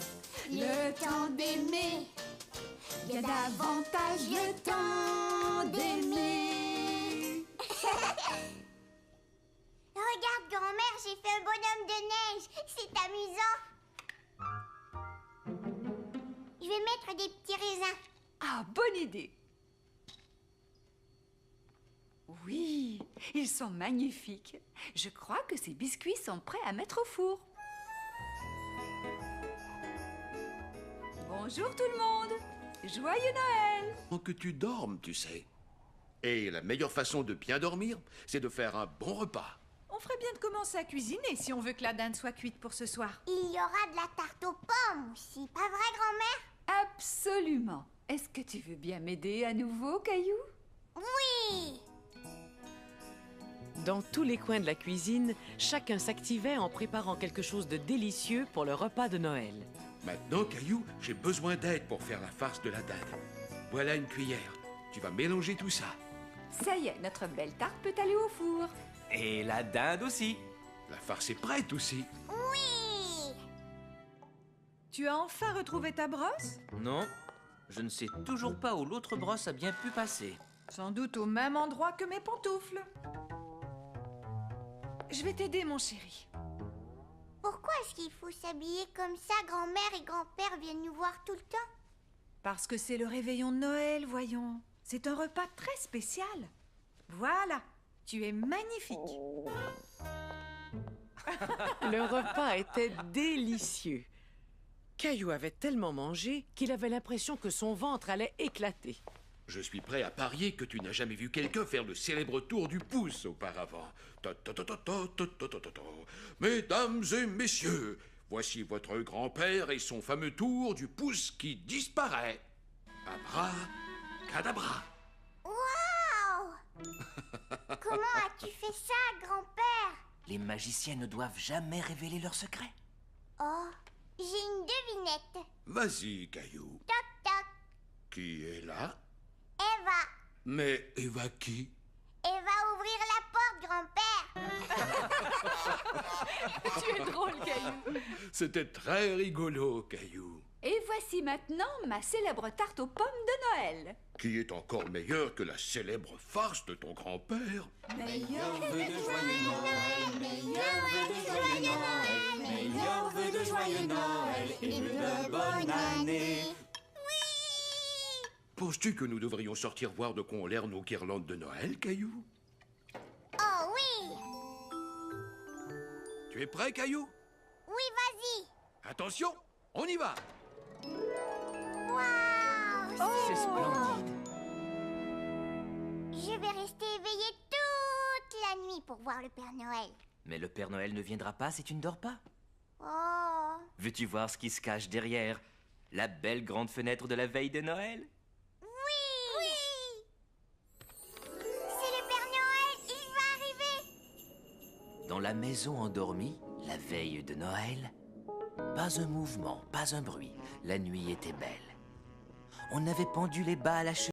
Le temps d'aimer. Bien davantage le temps d'aimer. Regarde, grand-mère, j'ai fait un bonhomme de neige. C'est amusant. Je vais mettre des petits raisins. Ah, bonne idée. Oui, ils sont magnifiques. Je crois que ces biscuits sont prêts à mettre au four. Bonjour tout le monde. Joyeux Noël! Faut que tu dormes, tu sais. Et la meilleure façon de bien dormir, c'est de faire un bon repas. On ferait bien de commencer à cuisiner si on veut que la dinde soit cuite pour ce soir. Il y aura de la tarte aux pommes aussi, pas vrai, grand-mère? Absolument. Est-ce que tu veux bien m'aider à nouveau, Caillou? Oui! Dans tous les coins de la cuisine, chacun s'activait en préparant quelque chose de délicieux pour le repas de Noël. Maintenant, Caillou, j'ai besoin d'aide pour faire la farce de la dinde. Voilà une cuillère. Tu vas mélanger tout ça. Ça y est, notre belle tarte peut aller au four. Et la dinde aussi. La farce est prête aussi. Oui! Tu as enfin retrouvé ta brosse? Non, je ne sais toujours pas où l'autre brosse a bien pu passer. Sans doute au même endroit que mes pantoufles. Je vais t'aider, mon chéri. Pourquoi est-ce qu'il faut s'habiller comme ça? Grand-mère et grand-père viennent nous voir tout le temps. Parce que c'est le réveillon de Noël, voyons. C'est un repas très spécial. Voilà, tu es magnifique. Le repas était délicieux. Caillou avait tellement mangé qu'il avait l'impression que son ventre allait éclater. Je suis prêt à parier que tu n'as jamais vu quelqu'un faire le célèbre tour du pouce auparavant. Mesdames et messieurs, voici votre grand-père et son fameux tour du pouce qui disparaît. Abracadabra. Waouh! Comment as-tu fait ça, grand-père? Les magiciens ne doivent jamais révéler leurs secrets. Oh, j'ai une devinette. Vas-y, Caillou. Toc, toc. Qui est là? Eva. Mais Eva qui? Eva, ouvrir la porte, grand-père. Tu es drôle, Caillou. C'était très rigolo, Caillou. Et voici maintenant ma célèbre tarte aux pommes de Noël. Qui est encore meilleure que la célèbre farce de ton grand-père. Meilleur vœu de joyeux Noël, meilleur vœu de joyeux Noël, meilleur vœu de joyeux Noël et de bonne année. Penses-tu que nous devrions sortir voir de quoi ont l'air nos guirlandes de Noël, Caillou? Oh oui! Tu es prêt, Caillou? Oui, vas-y. Attention, on y va! Waouh! C'est splendide. Je vais rester éveillée toute la nuit pour voir le Père Noël. Mais le Père Noël ne viendra pas si tu ne dors pas. Oh! Veux-tu voir ce qui se cache derrière la belle grande fenêtre de la veille de Noël? Dans la maison endormie, la veille de Noël, pas un mouvement, pas un bruit. La nuit était belle. On avait pendu les bas à la cheminée.